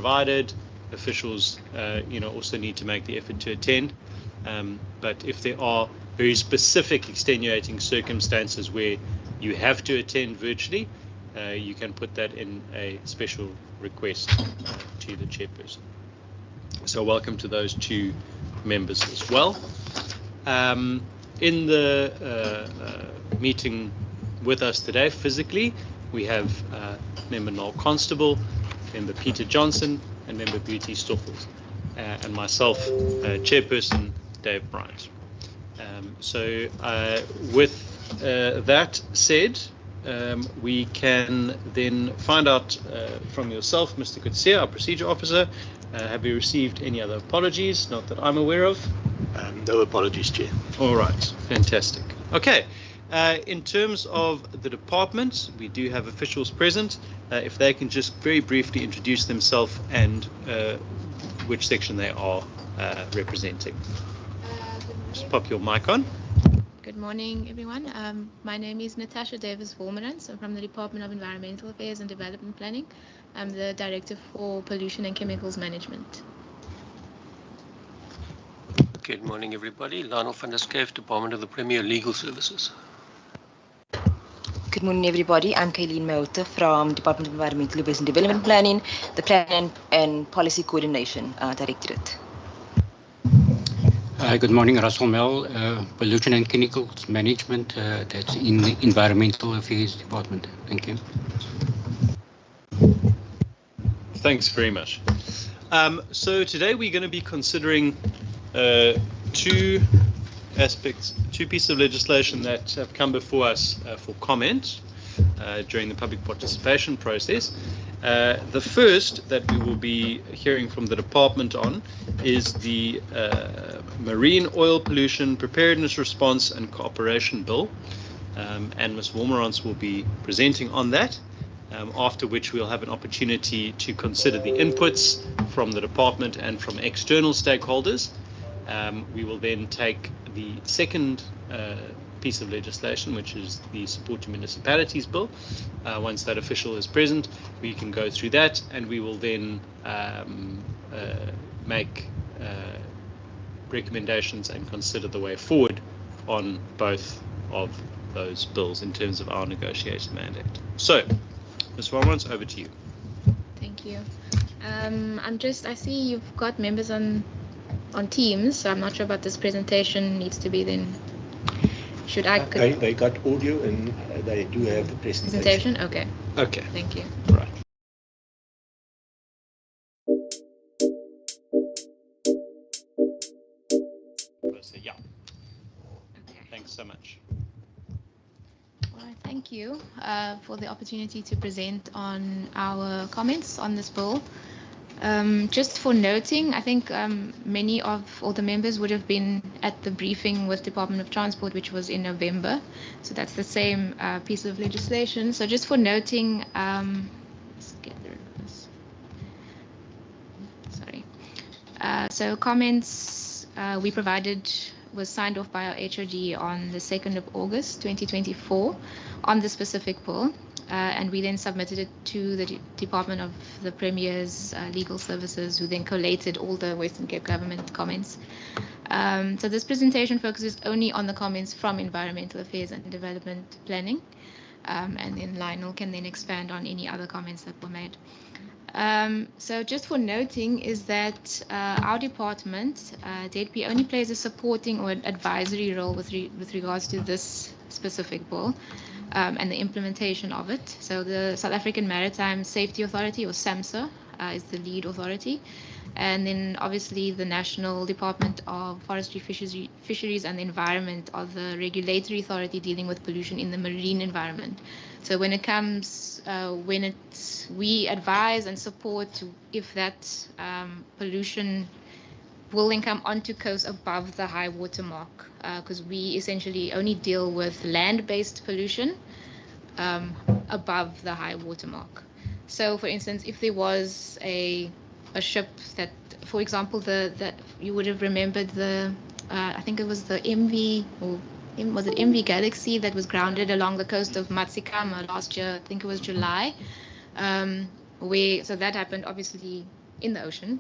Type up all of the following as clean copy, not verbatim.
provided. Officials, also need to make the effort to attend. But if there are very specific extenuating circumstances where you have to attend virtually, you can put that in a special request to the chairperson. So welcome to those two members as well. In the meeting with us today physically, we have member Noel Constable, member Peter Johnson, and member Beauty Stoffels, and myself, chairperson Dave Bryant. So with that said, we can then find out from yourself, Mr. Kutsia, our procedure officer, have you received any other apologies? Not that I'm aware of. No apologies, Chair. All right, fantastic. Okay, in terms of the department, we do have officials present. If they can just very briefly introduce themselves and which section they are representing. Just pop your mic on. Good morning, everyone. My name is Natasha Davis-Vormerans. I'm from the Department of Environmental Affairs and Development Planning. I'm the Director for Pollution and Chemicals Management. Good morning, everybody. Lionel van der Schyff, Department of the Premier Legal Services. Good morning, everybody. I'm Kayleen Mehota from Department of Environmental Affairs and Development Planning, the Plan and Policy Coordination Directorate. Good morning, Russell Mel, Pollution and Chemicals Management, that's in the Environmental Affairs Department. Thank you. Thanks very much. So today we're going to be considering two pieces of legislation that have come before us for comment during the public participation process. The first that we will be hearing from the department on is the Marine Oil Pollution Preparedness Response and Cooperation Bill, and Ms. Vormerans will be presenting on that, after which we'll have an opportunity to consider the inputs from the department and from external stakeholders. We will then take the second piece of legislation, which is the Support to Municipalities Bill. Once that official is present, we can go through that, and we will then make recommendations and consider the way forward on both of those bills in terms of our negotiation mandate. So, Ms. Vormerans, over to you. Thank you. I see you've got members on Teams, so I'm not sure about this presentation needs to be then. Should I? They got audio and they do have the presentation. Okay. Okay. Thank you. Right. So, yeah. Okay. Thanks so much. All right. Thank you for the opportunity to present on our comments on this bill. Just for noting, I think many of all the members would have been at the briefing with Department of Transport, which was in November. So that's the same piece of legislation. So just for noting, let's get rid of this. Sorry. So comments we provided was signed off by our HOD on the 2nd of August 2024 on the specific bill. And we then submitted it to the Department of the Premier's Legal Services, who then collated all the Western Cape government comments. So this presentation focuses only on the comments from Environmental Affairs and Development Planning, and then Lionel can then expand on any other comments that were made. So just for noting is that our department, DEDP, only plays a supporting or advisory role with regards to this specific bill. And the implementation of it. So the South African Maritime Safety Authority, or SAMSA, is the lead authority. And then obviously the National Department of Forestry, Fisheries and the Environment are the regulatory authority dealing with pollution in the marine environment. So when it comes, we advise and support if that pollution will then come onto coast above the high water mark, because we essentially only deal with land-based pollution above the high water mark. So for instance, if there was a ship that, for example, that you would have remembered I think it was the MV, or was it MV Galaxy, that was grounded along the coast of Matsikama last year, I think it was July, so that happened obviously in the ocean,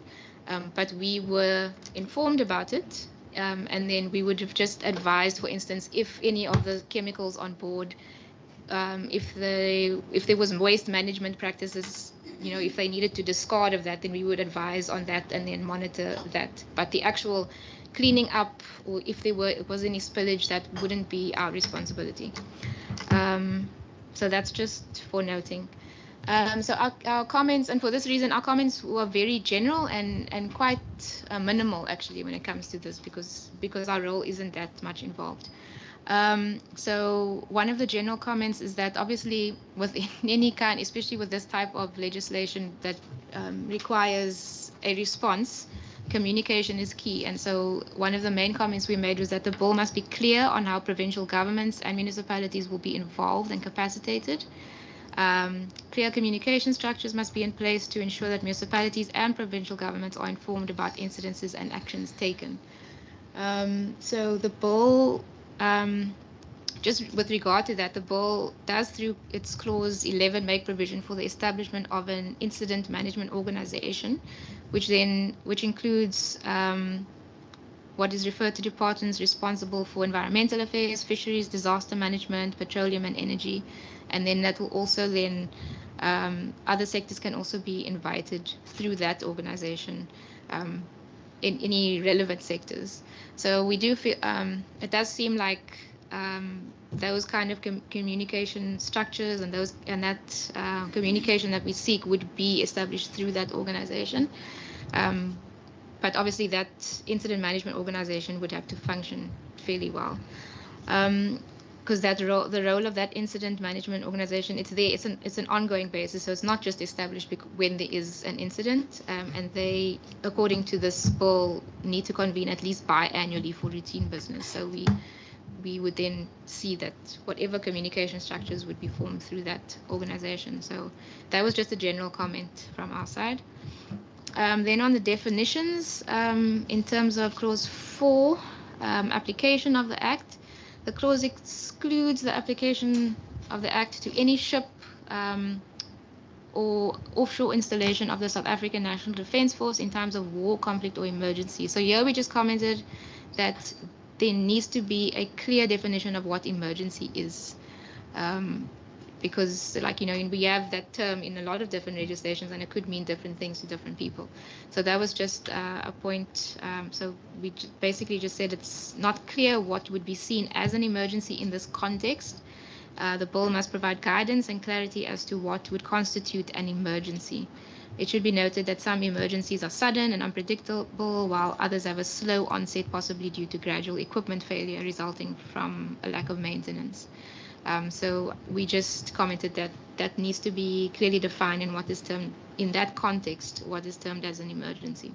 but we were informed about it, and then we would have just advised, for instance, if any of the chemicals on board, if there was waste management practices, if they needed to discard of that, then we would advise on that and then monitor that. But the actual cleaning up, or if there was any spillage, that wouldn't be our responsibility. So that's just for noting. So our comments, and for this reason, our comments were very general and quite minimal, actually, when it comes to this, because our role isn't that much involved. So one of the general comments is that obviously with any kind, especially with this type of legislation that requires a response, communication is key. And so one of the main comments we made was that the bill must be clear on how provincial governments and municipalities will be involved and capacitated. Clear communication structures must be in place to ensure that municipalities and provincial governments are informed about incidences and actions taken. So the bill, just with regard to that, the bill does, through its clause 11, make provision for the establishment of an incident management organization, which includes what is referred to departments responsible for environmental affairs, fisheries, disaster management, petroleum and energy, and then that will also then other sectors can also be invited through that organization in any relevant sectors. So we do feel it does seem like those kind of communication structures and that communication that we seek would be established through that organization. But obviously that incident management organization would have to function fairly well. Because the role of that incident management organization, it's an ongoing basis, so it's not just established when there is an incident, and they, according to this bill, need to convene at least biannually for routine business. So we would then see that whatever communication structures would be formed through that organization. So that was just a general comment from our side. Then on the definitions, in terms of clause 4, application of the Act, the clause excludes the application of the Act to any ship or offshore installation of the South African National Defence Force in times of war, conflict, or emergency. So here we just commented that there needs to be a clear definition of what emergency is. Because, we have that term in a lot of different legislations, and it could mean different things to different people. So that was just a point. So we basically just said it's not clear what would be seen as an emergency in this context. The bill must provide guidance and clarity as to what would constitute an emergency. It should be noted that some emergencies are sudden and unpredictable, while others have a slow onset, possibly due to gradual equipment failure resulting from a lack of maintenance. So we just commented that that needs to be clearly defined in what is termed, in that context, what is termed as an emergency.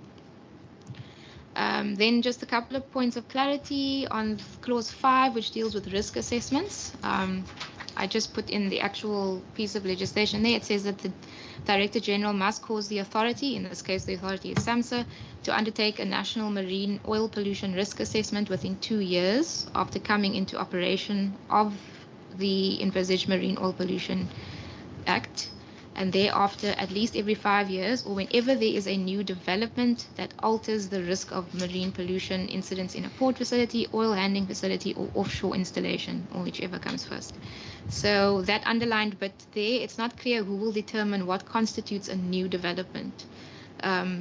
Then just a couple of points of clarity on clause 5, which deals with risk assessments. I just put in the actual piece of legislation there. It says that the Director General must cause the authority, in this case the authority is SAMSA, to undertake a national marine oil pollution risk assessment within 2 years after coming into operation of the envisaged Marine Oil Pollution Act, and thereafter at least every 5 years, or whenever there is a new development that alters the risk of marine pollution incidents in a port facility, oil handling facility, or offshore installation, or whichever comes first. So that underlined bit there, it's not clear who will determine what constitutes a new development.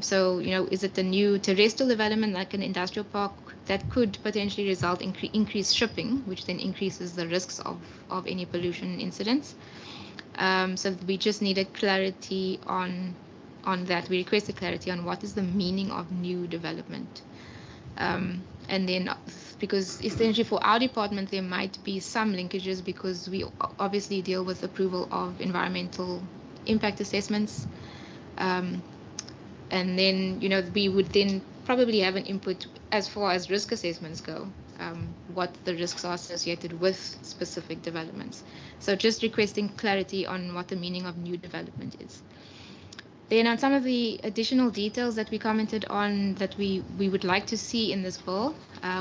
So, is it a new terrestrial development like an industrial park that could potentially result in increased shipping, which then increases the risks of any pollution incidents? So we just needed clarity on that. We requested clarity on what is the meaning of new development. And then, because essentially for our department, there might be some linkages because we obviously deal with approval of environmental impact assessments. And then, we would then probably have an input as far as risk assessments go, what the risks are associated with specific developments. So just requesting clarity on what the meaning of new development is. Then on some of the additional details that we commented on that we would like to see in this bill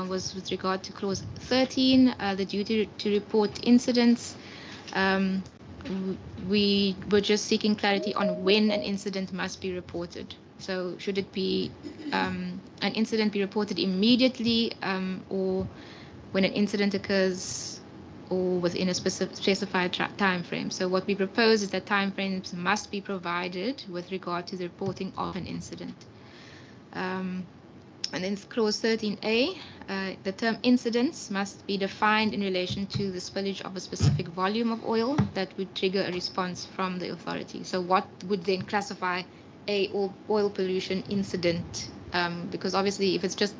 was with regard to clause 13, the duty to report incidents. We were just seeking clarity on when an incident must be reported. So should it be an incident be reported immediately, or when an incident occurs, or within a specified time frame? So what we propose is that time frames must be provided with regard to the reporting of an incident. And then clause 13A, the term incidents must be defined in relation to the spillage of a specific volume of oil that would trigger a response from the authority. So what would then classify a oil pollution incident? Because obviously if it's just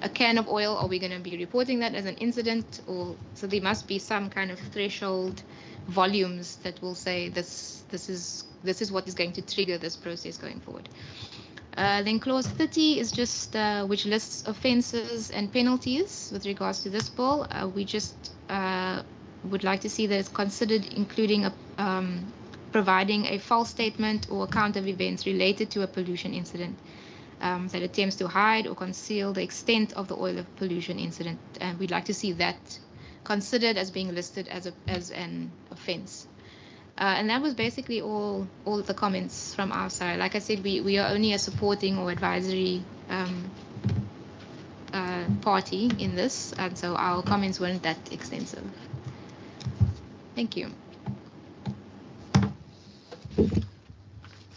a can of oil, are we going to be reporting that as an incident? Or so there must be some kind of threshold volumes that will say this is what is going to trigger this process going forward. Then clause 30 is just which lists offences and penalties with regards to this bill. We just would like to see that it's considered including providing a false statement or account of events related to a pollution incident that attempts to hide or conceal the extent of the oil pollution incident. And we'd like to see that considered as being listed as an offence. And that was basically all of the comments from our side. Like I said, we are only a supporting or advisory party in this, and so our comments weren't that extensive. Thank you.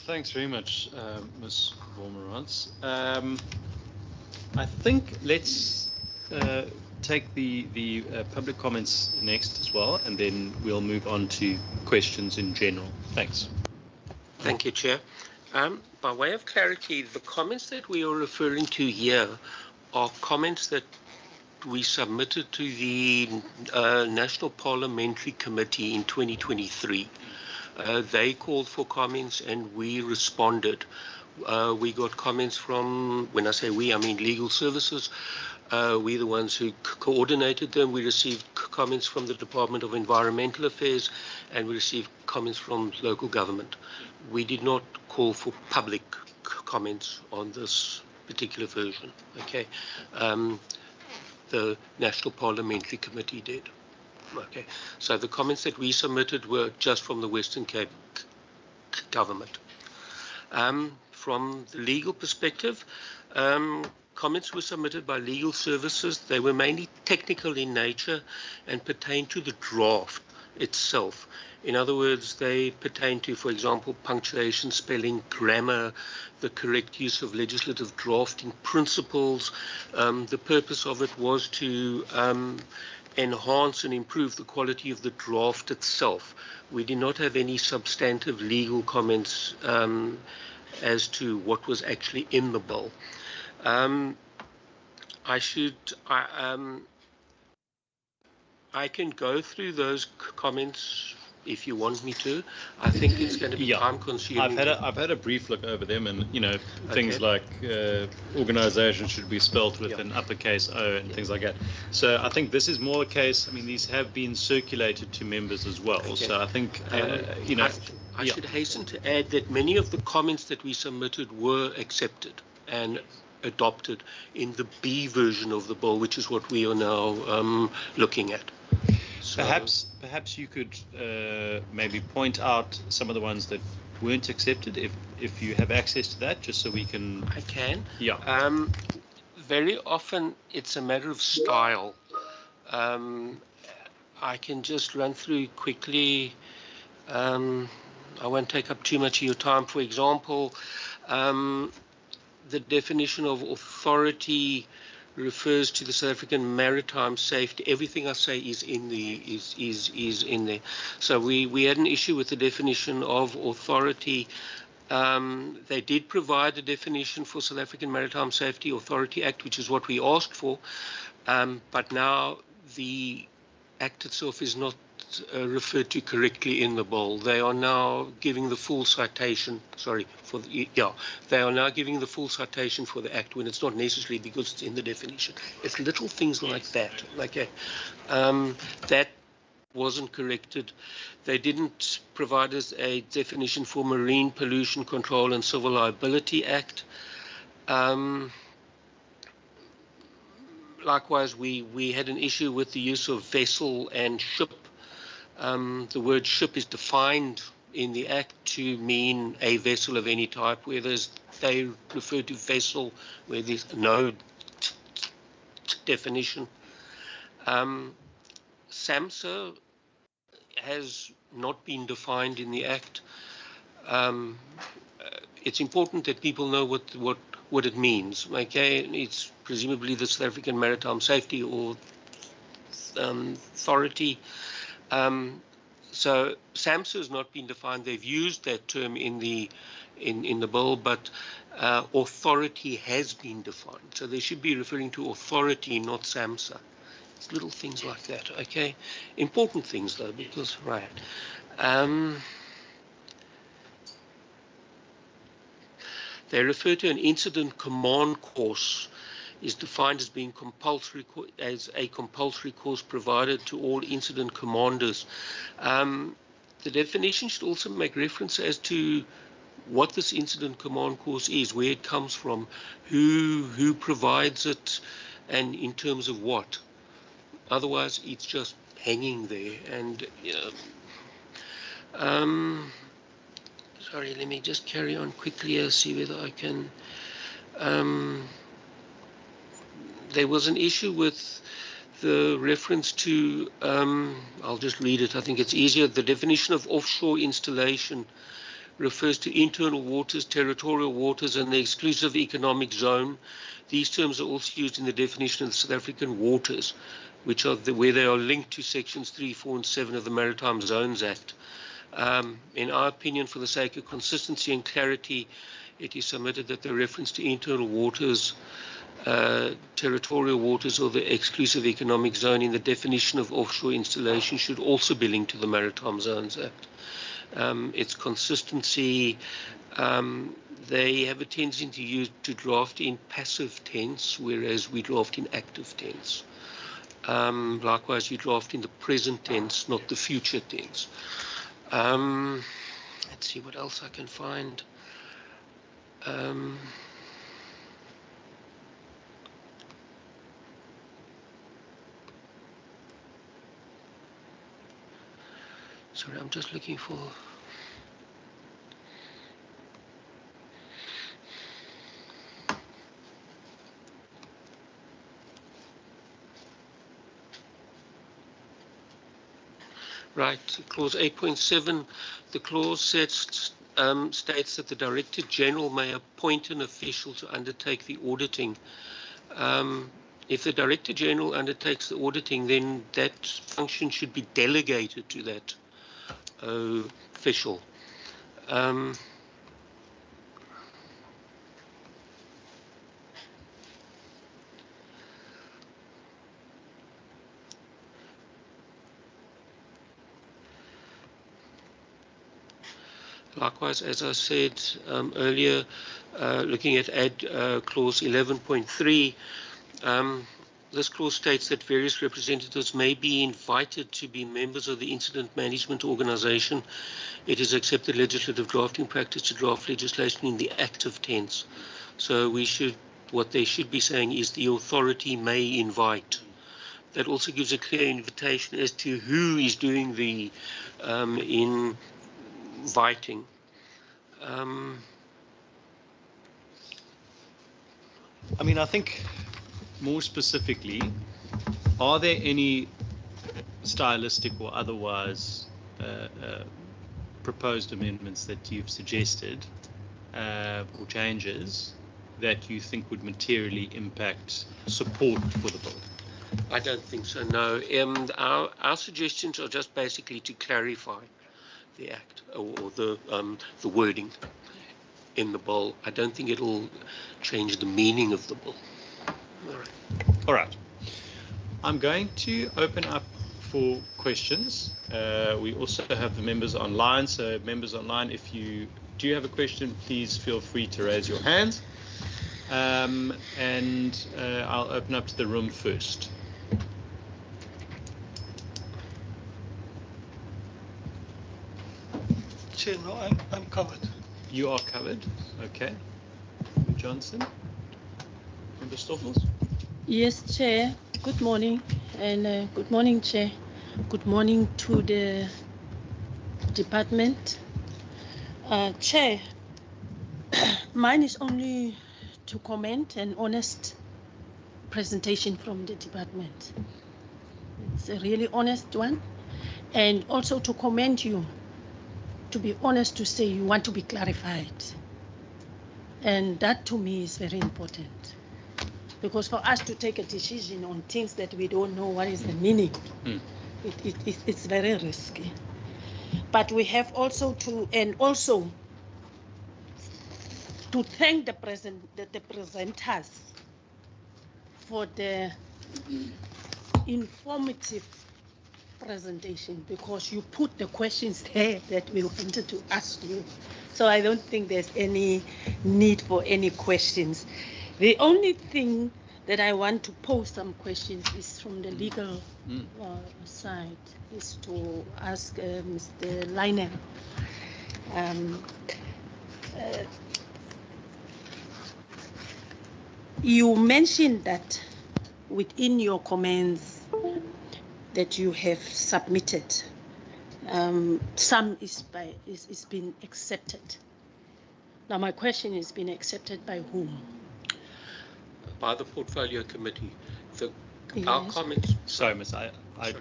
Thanks very much, Ms. Vormerans. I think let's take the public comments next as well, and then we'll move on to questions in general. Thanks. Thank you, Chair. By way of clarity, the comments that we are referring to here are comments that we submitted to the National Parliamentary Committee in 2023. They called for comments and we responded. We got comments from, when I say we, I mean legal services. We're the ones who coordinated them. We received comments from the Department of Environmental Affairs, and we received comments from local government. We did not call for public comments on this particular version. Okay, the National Parliamentary Committee did. Okay, so the comments that we submitted were just from the Western Cape government. From the legal perspective, comments were submitted by legal services. They were mainly technical in nature and pertain to the draft itself. In other words, they pertain to, for example, punctuation, spelling, grammar, the correct use of legislative drafting principles. The purpose of it was to enhance and improve the quality of the draft itself. We did not have any substantive legal comments as to what was actually in the bill. I can go through those comments if you want me to. I think it's going to be time consuming. I've had a brief look over them, and things like organisation should be spelt with an uppercase O and things like that. So I think this is more a case. I mean, these have been circulated to members as well. Okay. So I think I should hasten to add that many of the comments that we submitted were accepted and adopted in the B version of the bill, which is what we are now looking at. So, perhaps you could maybe point out some of the ones that weren't accepted, if you have access to that, just so we can. I can. Yeah. Very often it's a matter of style. I can just run through quickly. I won't take up too much of your time. For example, the definition of authority refers to the South African maritime safety. Everything I say is in in there. So we had an issue with the definition of authority. They did provide a definition for South African Maritime Safety Authority Act, which is what we asked for. But now the Act itself is not referred to correctly in the bill. They are now giving the full citation. They are now giving the full citation for the Act when it's not necessary because it's in the definition. It's little things like that. Okay, that wasn't corrected. They didn't provide us a definition for Marine Pollution Control and Civil Liability Act. Likewise, we had an issue with the use of vessel and ship. The word ship is defined in the Act to mean a vessel of any type, whereas they refer to vessel where there's no definition. SAMSA has not been defined in the Act. It's important that people know what it means. Okay, it's presumably the South African Maritime Safety Authority. So SAMSA has not been defined. They've used that term in the bill, but authority has been defined. So they should be referring to authority, not SAMSA. It's little things like that. Okay, important things though, because right. They refer to an incident command course is defined as being compulsory, as a compulsory course provided to all incident commanders. The definition should also make reference as to what this incident command course is, where it comes from, who provides it, and in terms of what. Otherwise, it's just hanging there. And sorry, let me just carry on quickly and see whether I can. There was an issue with the reference to, I'll just read it, I think it's easier. The definition of offshore installation refers to internal waters, territorial waters, and the exclusive economic zone. These terms are also used in the definition of the South African waters, which are where they are linked to sections 3, 4, and 7 of the Maritime Zones Act. In our opinion, for the sake of consistency and clarity, it is submitted that the reference to internal waters, territorial waters, or the exclusive economic zone in the definition of offshore installation should also be linked to the Maritime Zones Act. Its consistency, they have a tendency to draft in passive tense, whereas we draft in active tense. Likewise, you draft in the present tense, not the future tense. Let's see what else I can find. Sorry, I'm just looking for... Right, clause 8.7, the clause states that the Director General may appoint an official to undertake the auditing. If the Director General undertakes the auditing, then that function should be delegated to that official. Likewise, as I said earlier, looking at clause 11.3, this clause states that various representatives may be invited to be members of the Incident Management Organization. It is accepted legislative drafting practice to draft legislation in the active tense. So what they should be saying is the authority may invite. That also gives a clear invitation as to who is doing the inviting. I mean, I think more specifically, are there any stylistic or otherwise proposed amendments that you've suggested or changes that you think would materially impact support for the bill? I don't think so, no. Our suggestions are just basically to clarify the Act or the wording in the bill. I don't think it'll change the meaning of the bill. All right. I'm going to open up for questions. We also have the members online. So members online, if you do have a question, please feel free to raise your hands. And I'll open up to the room first. Chair, no, I'm covered. You are covered. Okay. Johnson. Member Stoffels. Yes, Chair. Good morning. And good morning, Chair. Good morning to the department Chair, mine is only to comment an honest presentation from the department. It's a really honest one. And also to commend you, to be honest, to say you want to be clarified. And that to me is very important. Because for us to take a decision on things that we don't know what is the meaning, it's very risky. But we have also to, and also to thank the presenters for the informative presentation, because you put the questions there that we wanted to ask you. So I don't think there's any need for any questions. The only thing that I want to pose some questions is from the legal side, is to ask Mr. Lionel. You mentioned that within your comments that you have submitted, some is been accepted. Now my question is, been accepted by whom? By the Portfolio Committee. Yes. Our comments. Sorry, Miss. I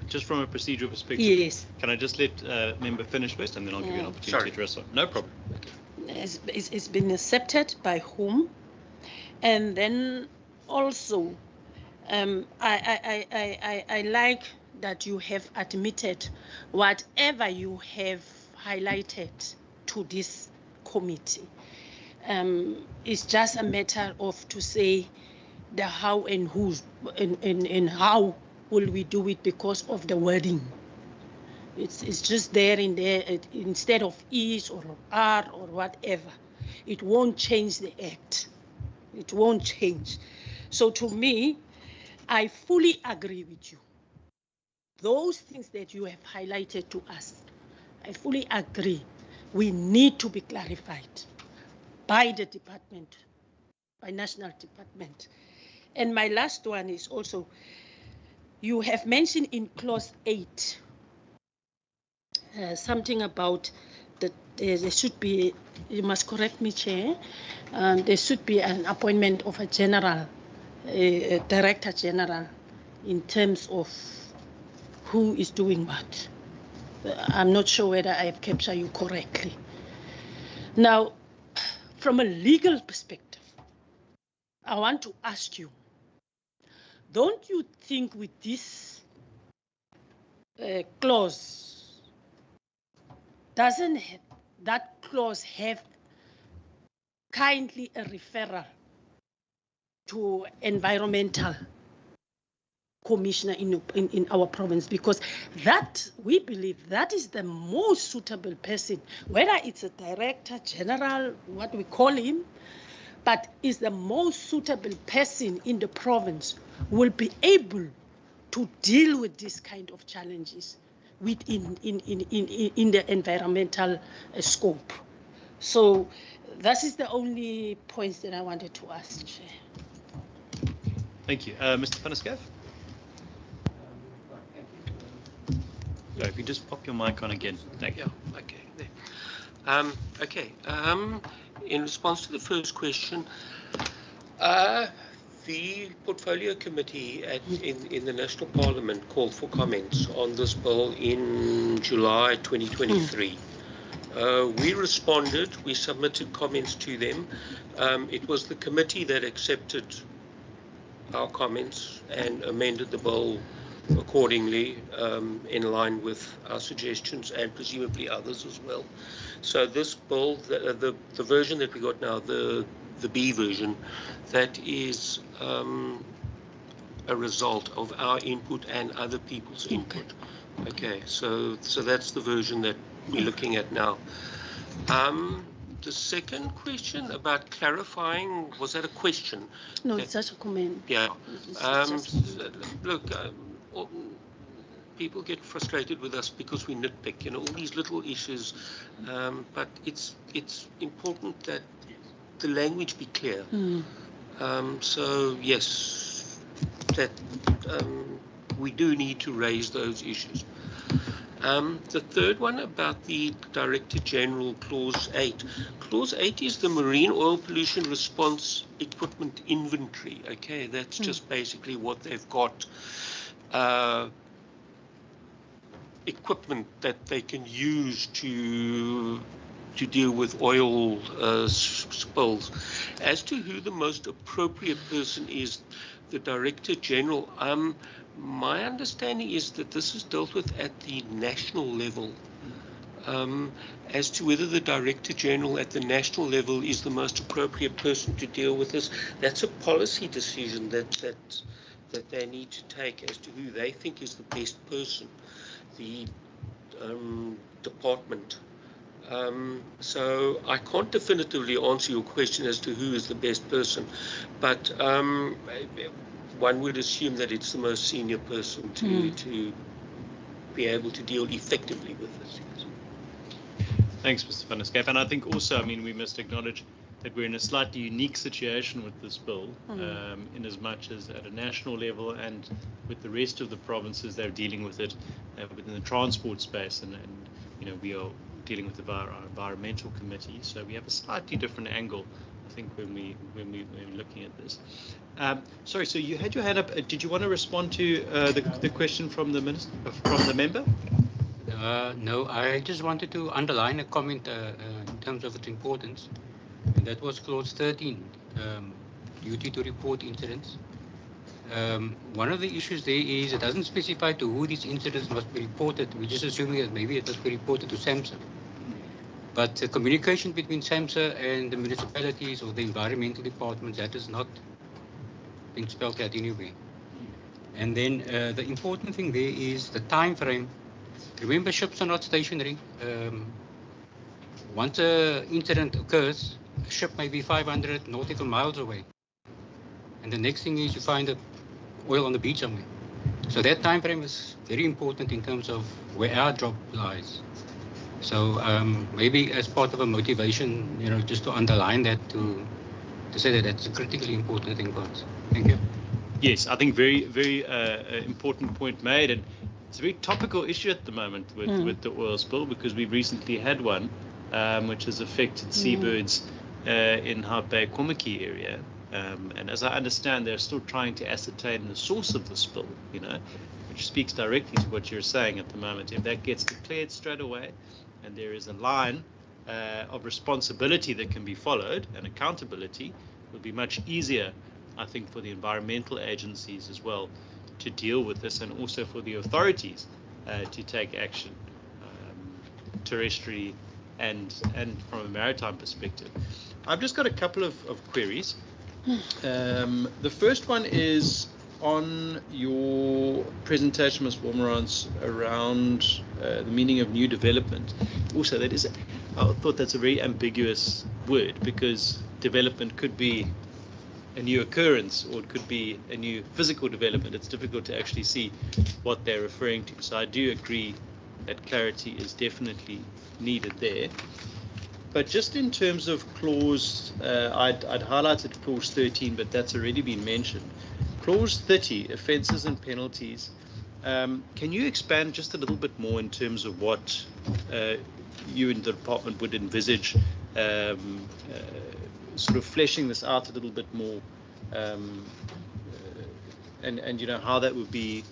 just from a procedural perspective. Yes. Can I just let member finish first, and then I'll give you an opportunity to respond. No problem. It's been accepted by whom? And then also, I like that you have admitted whatever you have highlighted to this committee. It's just a matter of to say the how and who's and how will we do it because of the wording. It's just there in there instead of is or are or whatever. It won't change the act. It won't change. So to me, I fully agree with you. Those things that you have highlighted to us, I fully agree. We need to be clarified by the department, by national department. And my last one is also, you have mentioned in clause 8, something about that there should be, you must correct me, Chair, there should be an appointment of a general, a director general, in terms of who is doing what. I'm not sure whether I have captured you correctly. Now, from a legal perspective, I want to ask you, don't you think with this clause, doesn't that clause have kindly a referral to environmental commissioner in our province? Because that, we believe that is the most suitable person, whether it's a director general, what we call him, but is the most suitable person in the province, will be able to deal with this kind of challenges within in the environmental scope. So that is the only points that I wanted to ask, Chair. Thank you. Mr. Van der Schyff? If you just pop your mic on again. Thank you. Yeah, okay. There. Okay. In response to the first question, the Portfolio Committee in the National Parliament called for comments on this bill in July 2023. We responded, we submitted comments to them. It was the committee that accepted our comments and amended the bill accordingly, in line with our suggestions and presumably others as well. So this bill, the version that we got now, the B version, that is a result of our input and other people's input. Okay, so that's the version that we're looking at now. The second question about clarifying, was that a question? No, it's just a comment. Yeah. Look, people get frustrated with us because we nitpick, you know, all these little issues, but it's important that the language be clear. So yes, that we do need to raise those issues. The third one about the Director General, Clause 8. Clause 8 is the Marine Oil Pollution Response Equipment Inventory. Okay, that's just basically what they've got. Equipment that they can use to deal with oil spills. As to who the most appropriate person is, the Director General, my understanding is that this is dealt with at the national level. As to whether the Director General at the national level is the most appropriate person to deal with this, that's a policy decision that they need to take as to who they think is the best person, the department. So I can't definitively answer your question as to who is the best person, but one would assume that it's the most senior person to be able to deal effectively with this. Thanks, Mr. Van der Schaaf. And I think also, I mean, we must acknowledge that we're in a slightly unique situation with this bill, in as much as at a national level and with the rest of the provinces, they're dealing with it within the transport space, and you know, we are dealing with our environmental committee, so we have a slightly different angle, I think, when we're looking at this. Sorry, so you had your hand up. Did you want to respond to the question from the minister, from the member? No, I just wanted to underline a comment in terms of its importance, and that was clause 13, duty to report incidents. One of the issues there is it doesn't specify to who these incidents must be reported. We're just assuming that maybe it must be reported to SAMHSA. But the communication between SAMHSA and the municipalities or the environmental departments, that has not been spelled out anywhere. And then the important thing there is the time frame. Remember, ships are not stationary. Once an incident occurs, a ship may be 500 nautical miles away. And the next thing is you find the oil on the beach somewhere. So that time frame is very important in terms of where our job lies. So maybe as part of a motivation, you know, just to underline that, to say that that's a critically important thing for us. Thank you. Yes, I think very important point made, and it's a very topical issue at the moment with the oil spill, because we've recently had one which has affected seabirds in Hout Bay, Komaki area. And as I understand, they're still trying to ascertain the source of the spill, you know, which speaks directly to what you're saying at the moment. If that gets declared straight away and there is a line of responsibility that can be followed and accountability, it will be much easier, I think, for the environmental agencies as well to deal with this, and also for the authorities to take action terrestrially and from a maritime perspective. I've just got a couple of queries. The first one is on your presentation, Ms. Wormerans, around the meaning of new development. Also, I thought that's a very ambiguous word, because development could be a new occurrence or it could be a new physical development. It's difficult to actually see what they're referring to. So I do agree that clarity is definitely needed there. But just in terms of clause, I'd highlighted clause 13, but that's already been mentioned. Clause 30, offences and penalties. Can you expand just a little bit more in terms of what you and the department would envisage, sort of fleshing this out a little bit more, and you know, how that would be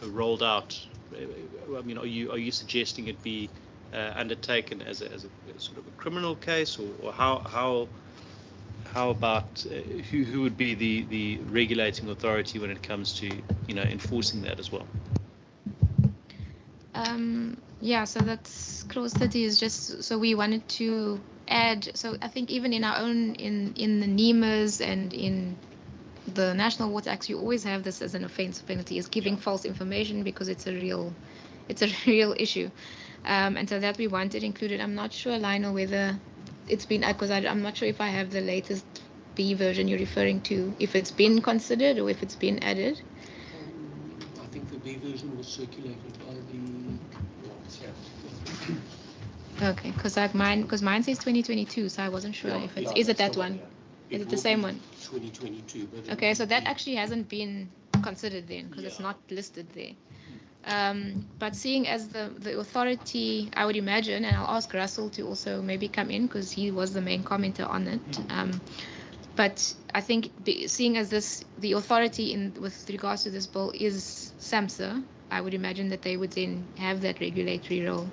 rolled out? I mean, are you suggesting it be undertaken as a sort of a criminal case, or how about who would be the regulating authority when it comes to, you know, enforcing that as well? Yeah, so that's clause 30 is just, so we wanted to add, so I think even in our own, in the NEMAs and in the National Water Acts, you always have this as an offence penalty, is giving false information, because it's a real issue. And so that we wanted included. I'm not sure, Lionel, whether it's been, because I'm not sure if I have the latest B version you're referring to, if it's been considered or if it's been added. I think the B version was circulated by the... Okay, because mine says 2022, so I wasn't sure if it's, is it that one? Is it the same one? 2022. But okay, so that actually hasn't been considered then, because it's not listed there. But seeing as the authority, I would imagine, and I'll ask Russell to also maybe come in because he was the main commenter on it. But I think seeing as the authority with regards to this bill is SAMHSA, I would imagine that they would then have that regulatory role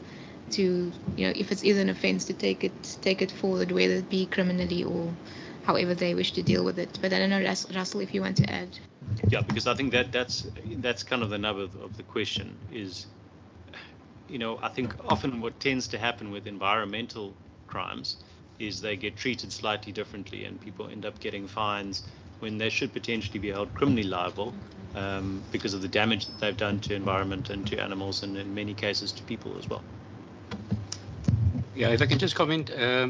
to, if it is an offence, to take it forward, whether it be criminally or however they wish to deal with it. But I don't know, Russell, if you want to add. Yeah, because I think that's kind of the nub of the question is, I think often what tends to happen with environmental crimes is they get treated slightly differently and people end up getting fines when they should potentially be held criminally liable because of the damage that they've done to environment and to animals and in many cases to people as well. Yeah, if I can just comment, a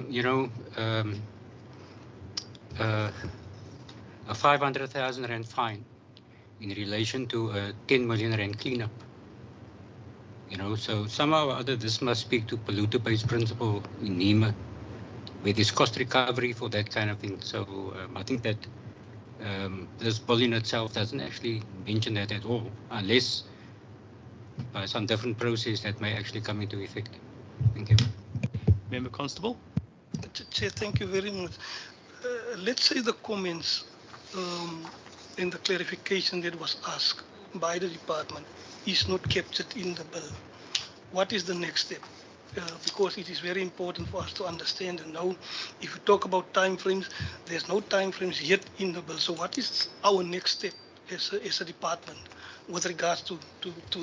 500,000 rand fine in relation to a 10 million rand cleanup. So somehow or other this must speak to polluter-based principle in NEMA, where there's cost recovery for that kind of thing. So I think that this bill in itself doesn't actually mention that at all, unless by some different process that may actually come into effect. Thank you. Member Constable? Chair, thank you very much. Let's say the comments and the clarification that was asked by the department is not captured in the bill. What is the next step? Because it is very important for us to understand and know. If you talk about time frames, there's no time frames yet in the bill. So what is our next step as a department with regards to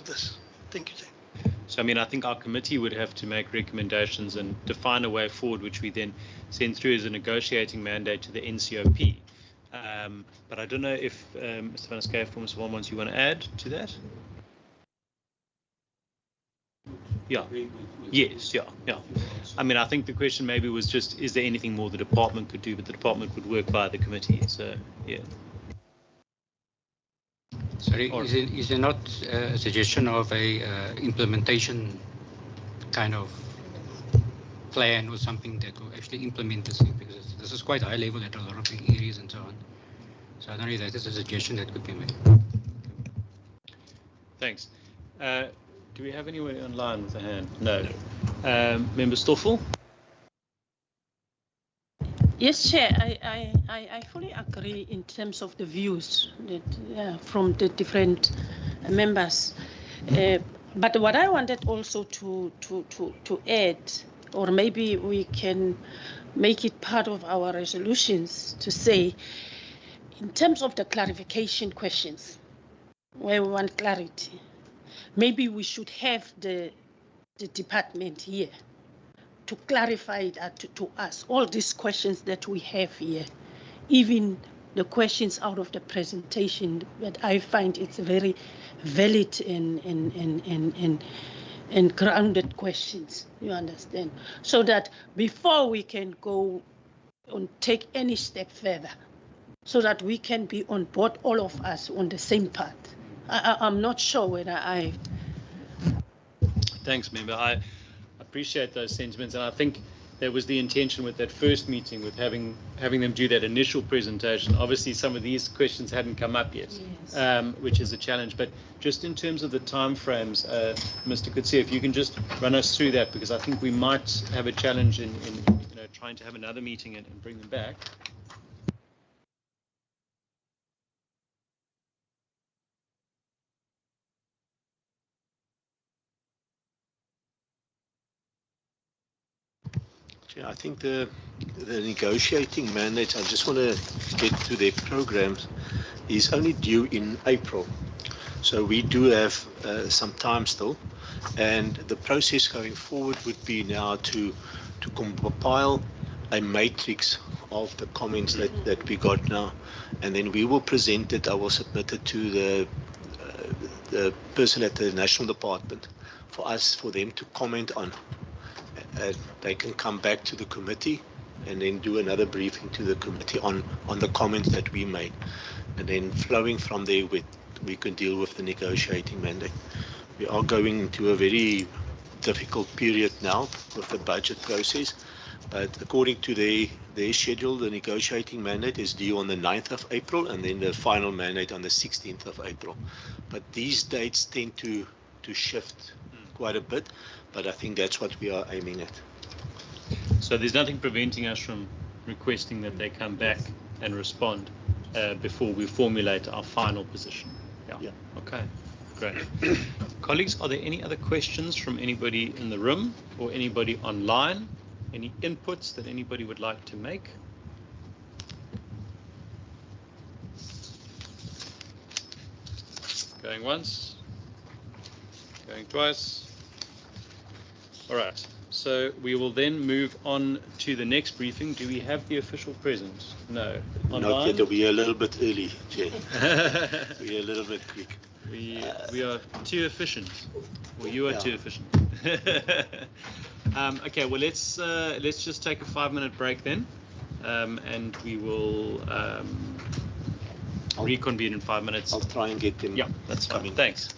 this? Thank you, Chair. So, I think our committee would have to make recommendations and define a way forward, which we then send through as a negotiating mandate to the NCOP. But I don't know if Mr. Van Skye from Mr. Walmans, you want to add to that? Yeah. Yes, yeah. I think the question maybe was just, is there anything more the department could do, but the department would work via the committee. So, yeah. Sorry, is there not a suggestion of a implementation kind of plan or something that will actually implement this thing? Because this is quite high level at a lot of big areas and so on. So I don't know if that is a suggestion that could be made. Thanks. Do we have anyone online with a hand? No. Member Stoffel? Yes, Chair, I fully agree in terms of the views that, from the different members. But what I wanted also to add, or maybe we can make it part of our resolutions to say, in terms of the clarification questions, where we want clarity, maybe we should have the department here to clarify it to us, all these questions that we have here, even the questions out of the presentation, that I find it's very valid and grounded questions, you understand? So that before we can go and take any step further, so that we can be on board, all of us, on the same path. I'm not sure whether I... Thanks, Member. I appreciate those sentiments, and I think that was the intention with that first meeting, with having them do that initial presentation. Obviously, some of these questions hadn't come up yet, yes. Which is a challenge. But just in terms of the timeframes, Mr. Kutsi, if you can just run us through that, because I think we might have a challenge in trying to have another meeting and bring them back. I think the negotiating mandates, I just want to get to their programs, is only due in April. So we do have some time still. And the process going forward would be now to compile a matrix of the comments that we got now. And then we will present it, I will submit it to the person at the National Department for them to comment on. They can come back to the committee and then do another briefing to the committee on the comments that we made. And then flowing from there, we can deal with the negotiating mandate. We are going into a very difficult period now with the budget process, but according to their schedule, the negotiating mandate is due on the 9th of April and then the final mandate on the 16th of April. But these dates tend to to shift quite a bit, but I think that's what we are aiming at. So there's nothing preventing us from requesting that they come back and respond before we formulate our final position. Yeah. Okay. Great. Colleagues, are there any other questions from anybody in the room or anybody online? Any inputs that anybody would like to make? Going once. Going twice. All right. So we will then move on to the next briefing. Do we have the official present? No. Online? Not yet. We're a little bit early, Jay. We're a little bit quick. We are too efficient. Well, you are too efficient. Okay. Well, let's just take a 5-minute break then, and we will reconvene in 5 minutes. I'll try and get them. Yeah, that's fine. Thanks.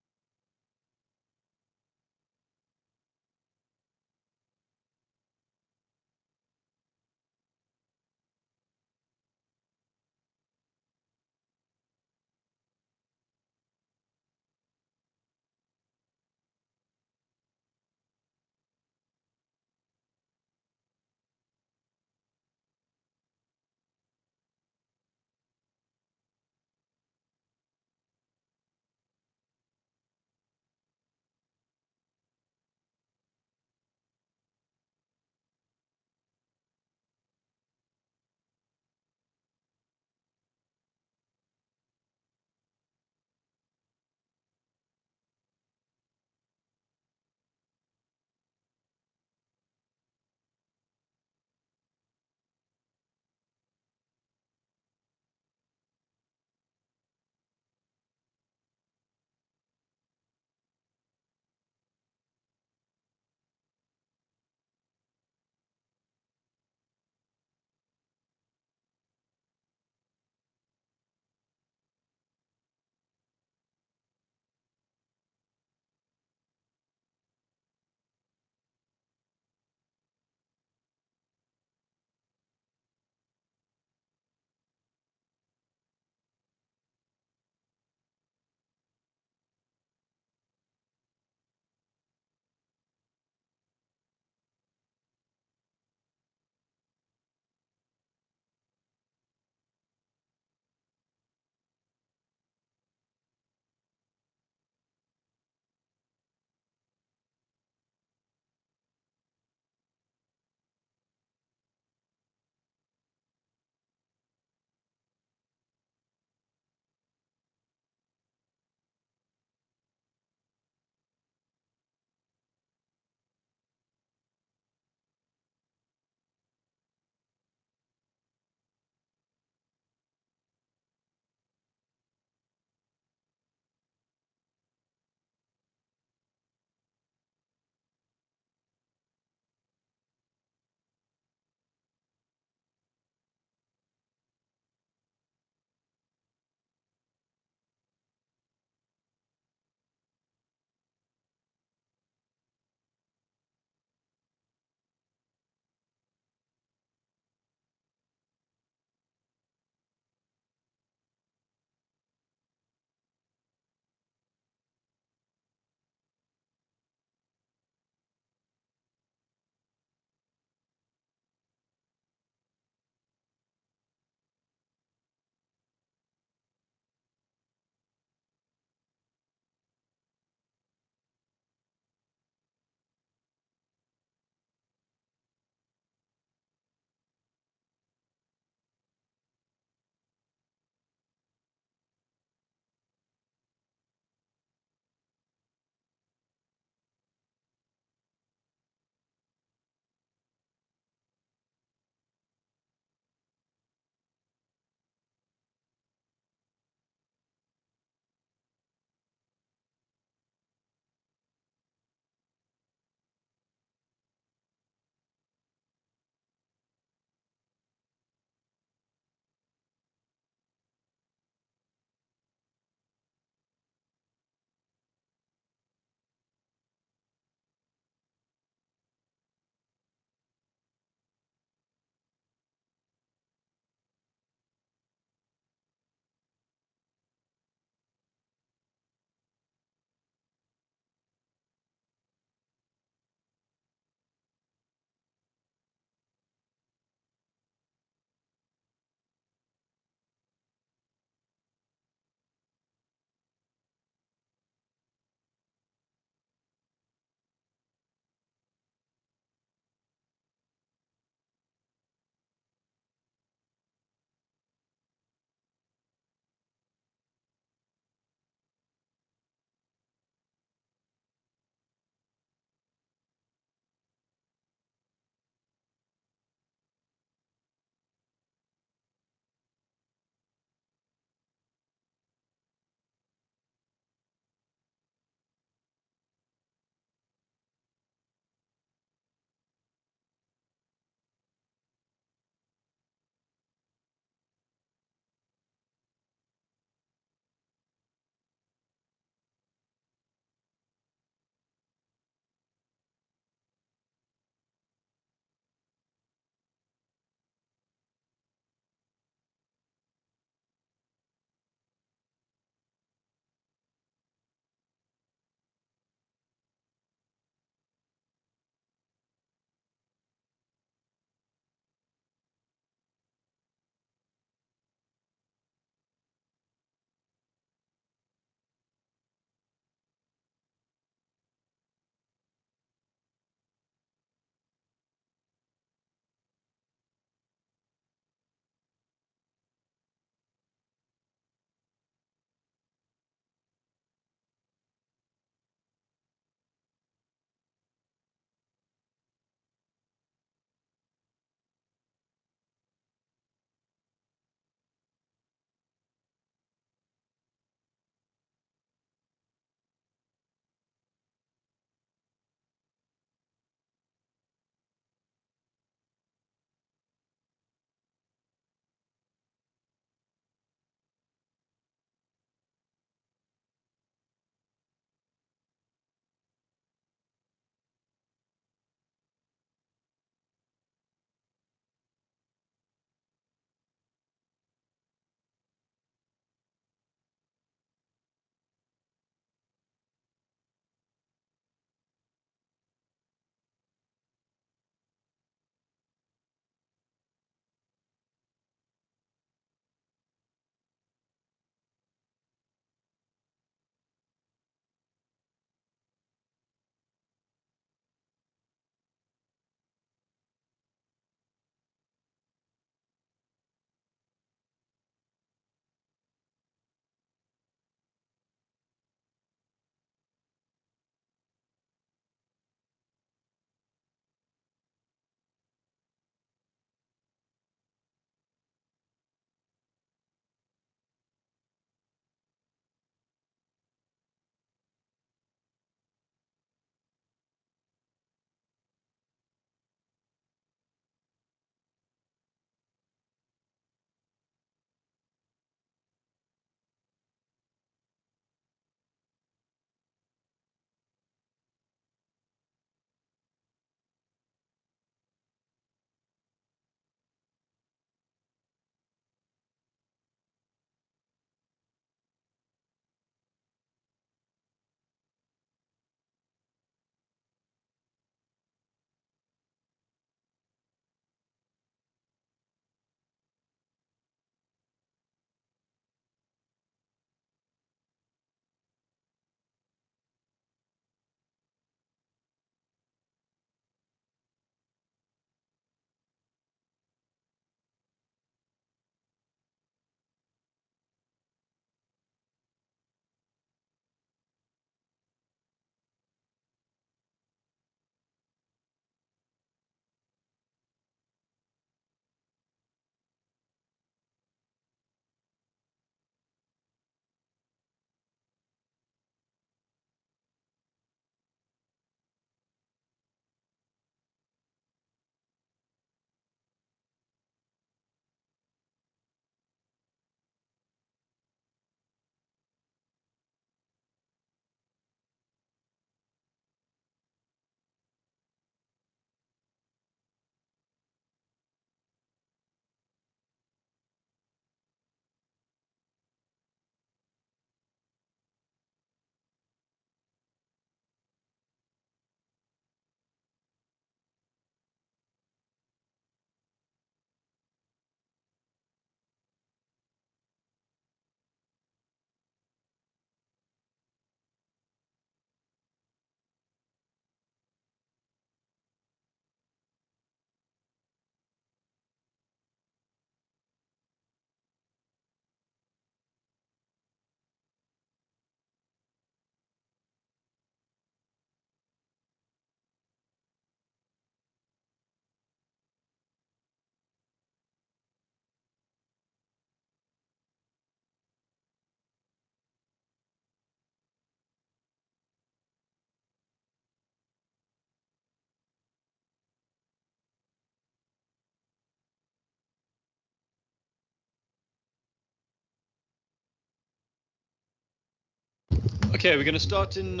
Okay, we're going to start in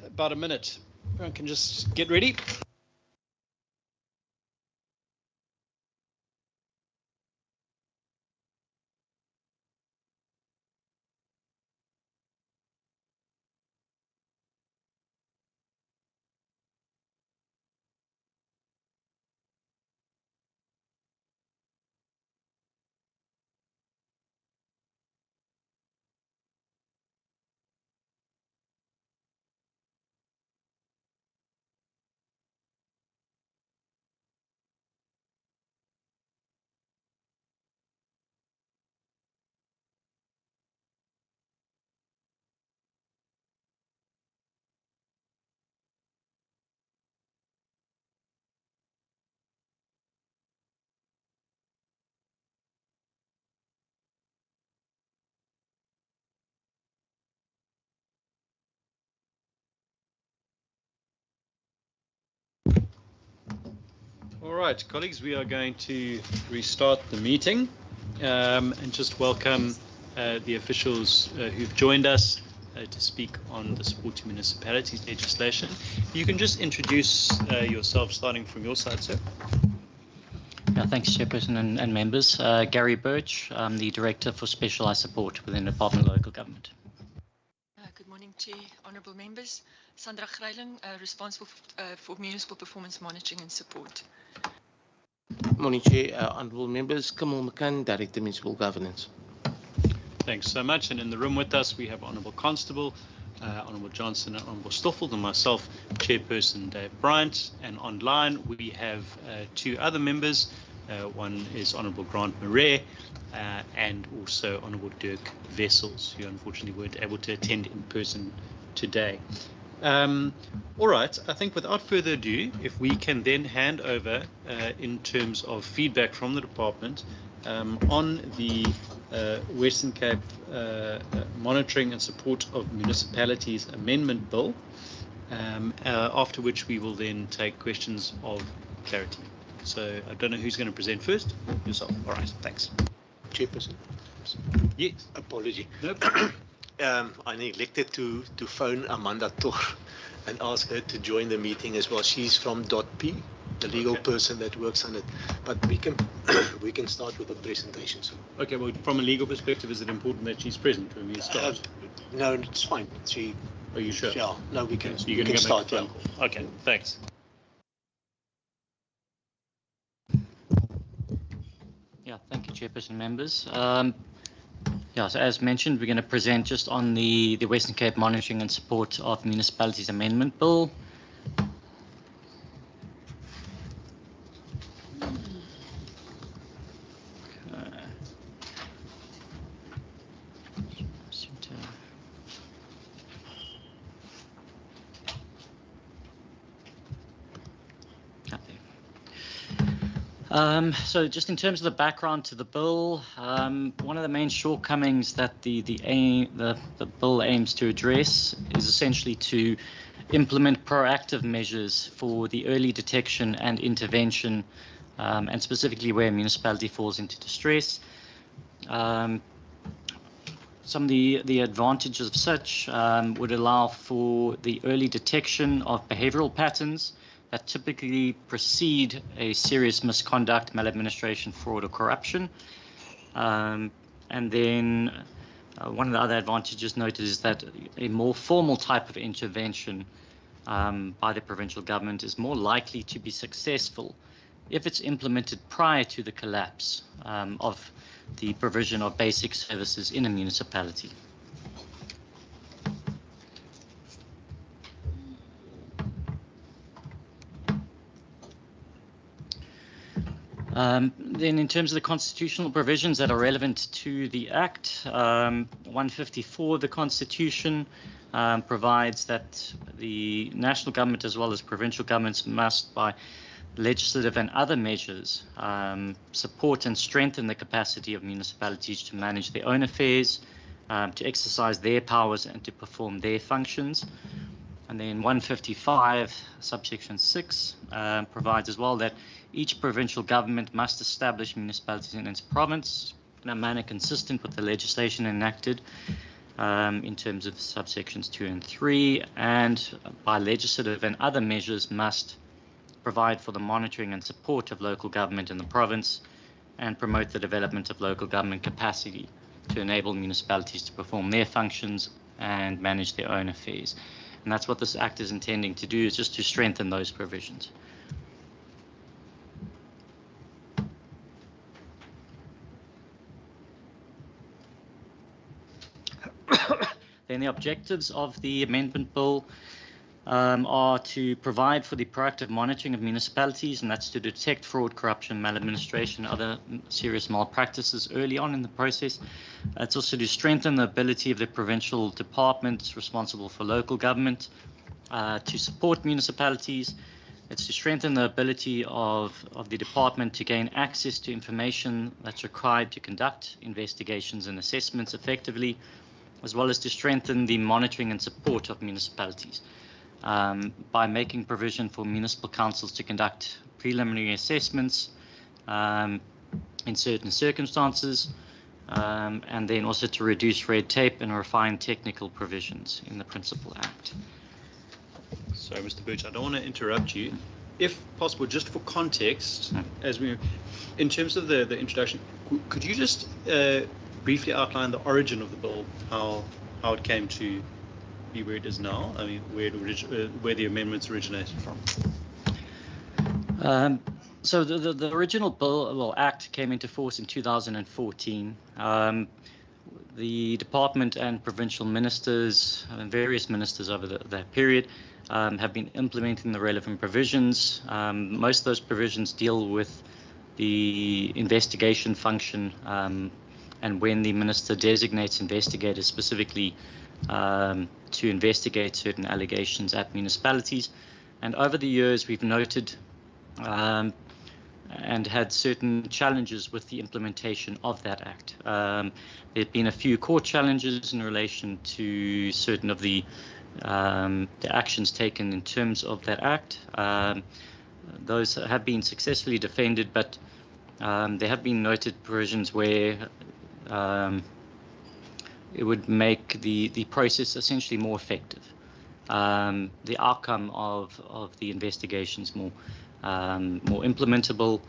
about a minute. Everyone can just get ready. All right, colleagues, we are going to restart the meeting and just welcome the officials who've joined us to speak on the Support to Municipalities legislation. You can just introduce yourself, starting from your side, sir. Yeah, thanks, Chairperson and members. Gary Birch, I'm the Director for Specialised Support within the Department of Local Government. Good morning, Chair, honourable members. Sandra Greiling, responsible for municipal performance monitoring and support. Morning, Chair, honourable members. Kamal McCann, Director Municipal Governance. Thanks so much. And in the room with us, we have Honourable Constable, Honourable Johnson, and Honourable Stoffel, and myself, Chairperson Dave Bryant. And online, we have two other members. One is Honourable Grant Murray and also Honourable Dirk Wessels, who unfortunately weren't able to attend in person today. All right, I think without further ado, if we can then hand over in terms of feedback from the department on the Western Cape Monitoring and Support of Municipalities Amendment Bill, after which we will then take questions of clarity. So I don't know who's going to present first. Yourself. All right, thanks. Chairperson. Yes. Apology. Nope. I neglected to phone Amanda Tor and ask her to join the meeting as well. She's from .p, the legal person that works on it. But we can start with the presentation. So. Okay. Well, from a legal perspective, is it important that she's present when we start? No, it's fine. Are you sure? Yeah. No, we can. So you're going to start. Yeah. Okay. Thanks. Yeah, thank you, Chairperson, members. Yeah, so as mentioned, we're going to present just on the Western Cape Monitoring and Support of Municipalities Amendment Bill. So just in terms of the background to the bill, one of the main shortcomings that the bill aims to address is essentially to implement proactive measures for the early detection and intervention, and specifically where a municipality falls into distress. Some of the advantages of such would allow for the early detection of behavioral patterns that typically precede a serious misconduct, maladministration, fraud, or corruption. And then one of the other advantages noted is that a more formal type of intervention by the provincial government is more likely to be successful if it's implemented prior to the collapse of the provision of basic services in a municipality. Then in terms of the constitutional provisions that are relevant to the Act, 154 of the Constitution provides that the national government as well as provincial governments must, by legislative and other measures, support and strengthen the capacity of municipalities to manage their own affairs, to exercise their powers and to perform their functions. And then 155, subsection 6, provides as well that each provincial government must establish municipalities in its province in a manner consistent with the legislation enacted, in terms of subsections 2 and 3, and by legislative and other measures must provide for the monitoring and support of local government in the province and promote the development of local government capacity to enable municipalities to perform their functions and manage their own affairs. And that's what this Act is intending to do, is just to strengthen those provisions. Then the objectives of the amendment bill are to provide for the proactive monitoring of municipalities, and that's to detect fraud, corruption, maladministration, other serious malpractices early on in the process. It's also to strengthen the ability of the provincial departments responsible for local government to support municipalities. It's to strengthen the ability of the department to gain access to information that's required to conduct investigations and assessments effectively, as well as to strengthen the monitoring and support of municipalities by making provision for municipal councils to conduct preliminary assessments in certain circumstances, and then also to reduce red tape and refine technical provisions in the Principal Act. Sorry, Mr. Birch, I don't want to interrupt you. If possible, just for context, as we, in terms of the introduction, could you just briefly outline the origin of the bill, how it came to be where it is now? I mean, where the amendments originated from? So the original bill, well, Act came into force in 2014. The department and provincial ministers and various ministers over that period have been implementing the relevant provisions. Most of those provisions deal with the investigation function, and when the minister designates investigators specifically to investigate certain allegations at municipalities. And over the years, we've noted and had certain challenges with the implementation of that Act. There have been a few court challenges in relation to certain of the actions taken in terms of that Act. Those have been successfully defended, but there have been noted provisions where it would make the process essentially more effective. The outcome of the investigations more implementable,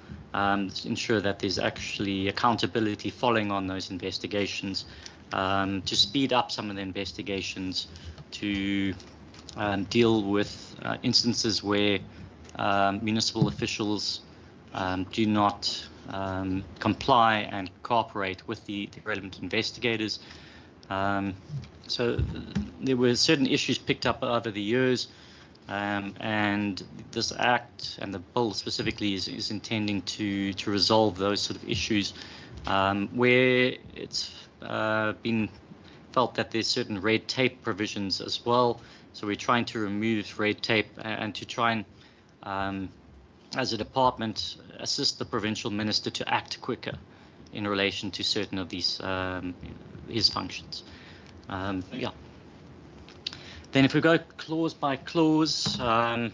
ensure that there's actually accountability following on those investigations, to speed up some of the investigations, to deal with instances where municipal officials do not comply and cooperate with the relevant investigators. So there were certain issues picked up over the years, and this Act and the bill specifically is intending to resolve those sort of issues where it's been felt that there's certain red tape provisions as well. So we're trying to remove red tape and to try and, as a department, assist the provincial minister to act quicker in relation to certain of these his functions. Yeah. Then if we go clause by clause, on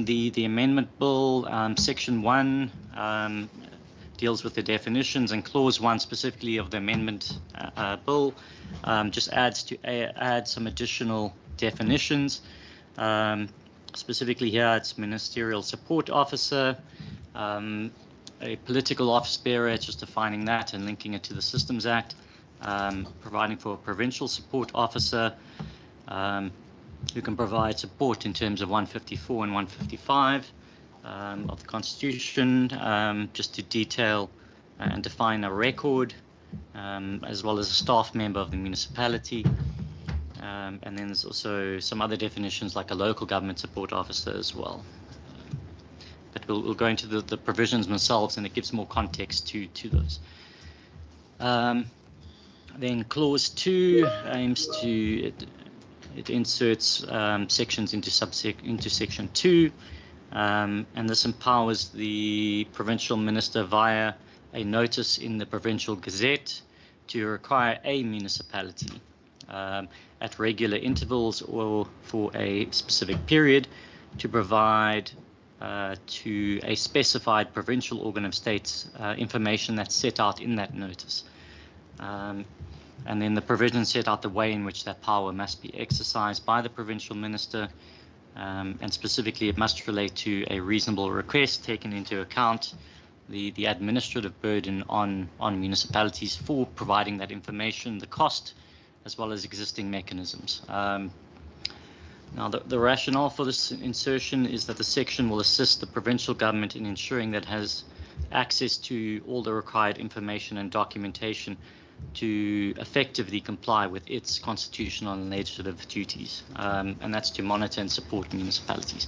the amendment bill, section 1 deals with the definitions, and clause 1 specifically of the amendment bill just add some additional definitions. Specifically here, it's ministerial support officer, a political office bearer, it's just defining that and linking it to the Systems Act, providing for a provincial support officer who can provide support in terms of 154 and 155 of the Constitution, just to detail and define a record, as well as a staff member of the municipality. And then there's also some other definitions like a local government support officer as well. But we'll go into the provisions themselves, and it gives more context to those. Then clause 2 aims to, it inserts sections into section 2, and this empowers the provincial minister via a notice in the Provincial Gazette to require a municipality at regular intervals or for a specific period to provide to a specified provincial organ of state information that's set out in that notice. And then the provisions set out the way in which that power must be exercised by the provincial minister, and specifically it must relate to a reasonable request, taking into account the administrative burden on municipalities for providing that information, the cost, as well as existing mechanisms. Now, the rationale for this insertion is that the section will assist the provincial government in ensuring that it has access to all the required information and documentation to effectively comply with its constitutional and legislative duties, and that's to monitor and support municipalities.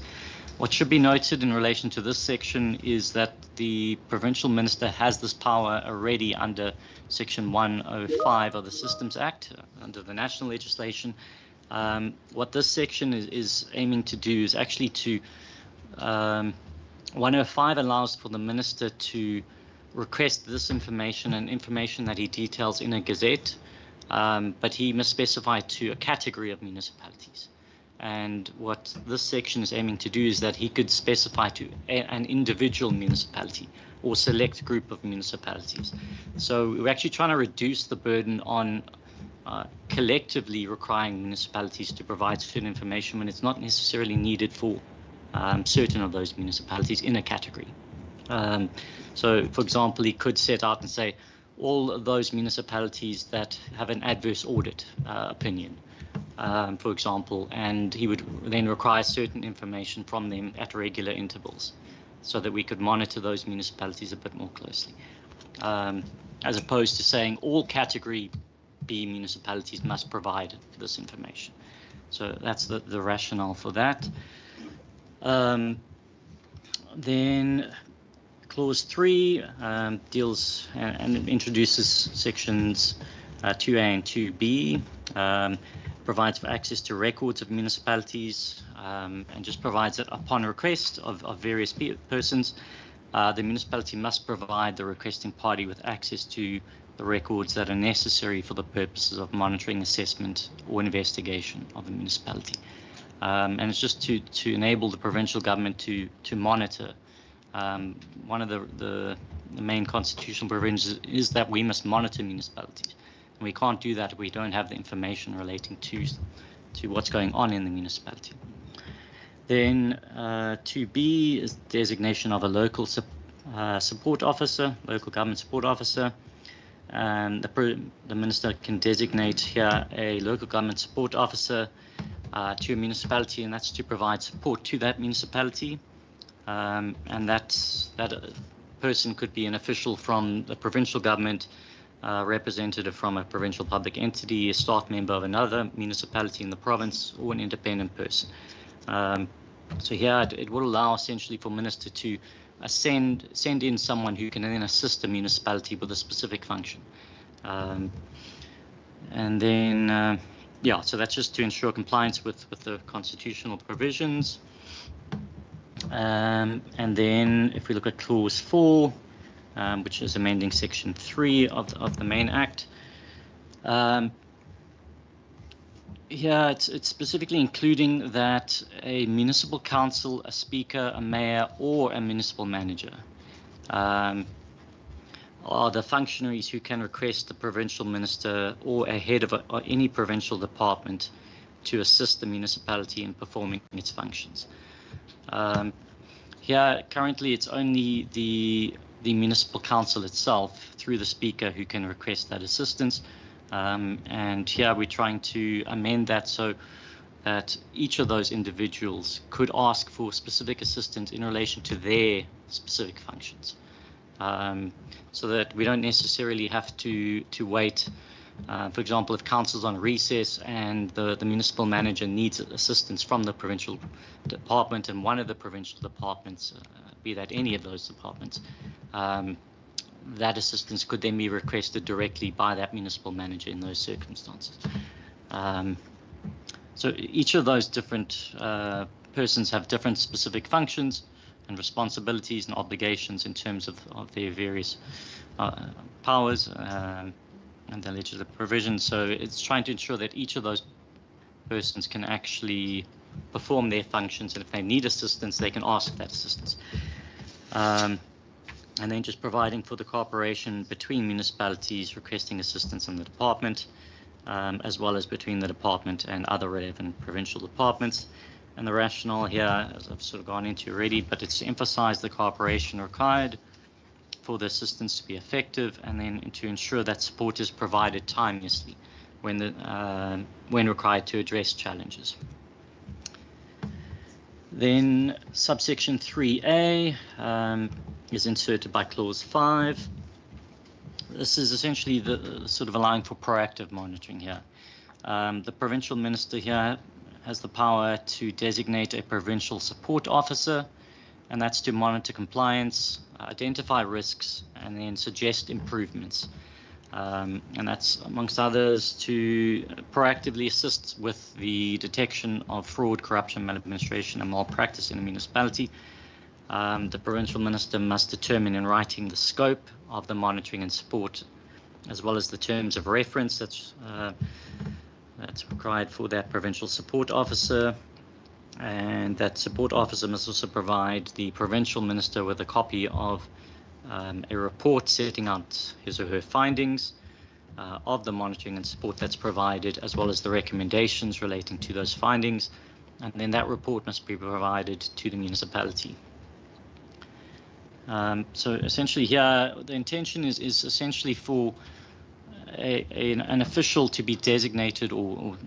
What should be noted in relation to this section is that the provincial minister has this power already under Section 105 of the Systems Act, under the national legislation. What this section is aiming to do is actually to 105 allows for the minister to request this information and information that he details in a gazette, but he must specify to a category of municipalities. And what this section is aiming to do is that he could specify to an individual municipality or select group of municipalities. So we're actually trying to reduce the burden on collectively requiring municipalities to provide certain information when it's not necessarily needed for certain of those municipalities in a category. So, for example, he could set out and say all of those municipalities that have an adverse audit opinion, for example, and he would then require certain information from them at regular intervals so that we could monitor those municipalities a bit more closely, as opposed to saying all category B municipalities must provide this information. So that's the rationale for that. Then Clause 3 deals and introduces sections 2A and 2B, provides for access to records of municipalities, and just provides that upon request of various persons, the municipality must provide the requesting party with access to the records that are necessary for the purposes of monitoring, assessment, or investigation of the municipality. And it's just to enable the provincial government to monitor. One of the main constitutional provisions is that we must monitor municipalities. And we can't do that if we don't have the information relating to what's going on in the municipality. Then 2B is designation of a local support officer, local government support officer. The minister can designate here a local government support officer to a municipality, and that's to provide support to that municipality. And that person could be an official from the provincial government, representative from a provincial public entity, a staff member of another municipality in the province, or an independent person. So here it would allow essentially for minister to send in someone who can then assist a municipality with a specific function. And then, yeah, so that's just to ensure compliance with the constitutional provisions. And then if we look at Clause 4, which is amending Section 3 of the main Act, here it's specifically including that a municipal council, a speaker, a mayor, or a municipal manager are the functionaries who can request the provincial minister or a head of any provincial department to assist the municipality in performing its functions. Here, currently, it's only the municipal council itself, through the speaker, who can request that assistance. And here we're trying to amend that so that each of those individuals could ask for specific assistance in relation to their specific functions. So that we don't necessarily have to wait. For example, if council's on recess and the municipal manager needs assistance from the provincial department, and one of the provincial departments, be that any of those departments, that assistance could then be requested directly by that municipal manager in those circumstances. So each of those different persons have different specific functions and responsibilities and obligations in terms of their various powers and the legislative provisions. So it's trying to ensure that each of those persons can actually perform their functions, and if they need assistance, they can ask that assistance. and then just providing for the cooperation between municipalities requesting assistance in the department, as well as between the department and other relevant provincial departments. And the rationale here, as I've sort of gone into already, but it's to emphasize the cooperation required for the assistance to be effective, and then to ensure that support is provided timelessly when required to address challenges. Then subsection 3A is inserted by clause 5. This is essentially the sort of allowing for proactive monitoring here. The provincial minister here has the power to designate a provincial support officer, and that's to monitor compliance, identify risks, and then suggest improvements. And that's, amongst others, to proactively assist with the detection of fraud, corruption, maladministration, and malpractice in a municipality. The provincial minister must determine in writing the scope of the monitoring and support, as well as the terms of reference that's required for that provincial support officer. And that support officer must also provide the provincial minister with a copy of a report setting out his or her findings of the monitoring and support that's provided, as well as the recommendations relating to those findings. And then that report must be provided to the municipality. So essentially here, the intention is essentially for an official to be designated, or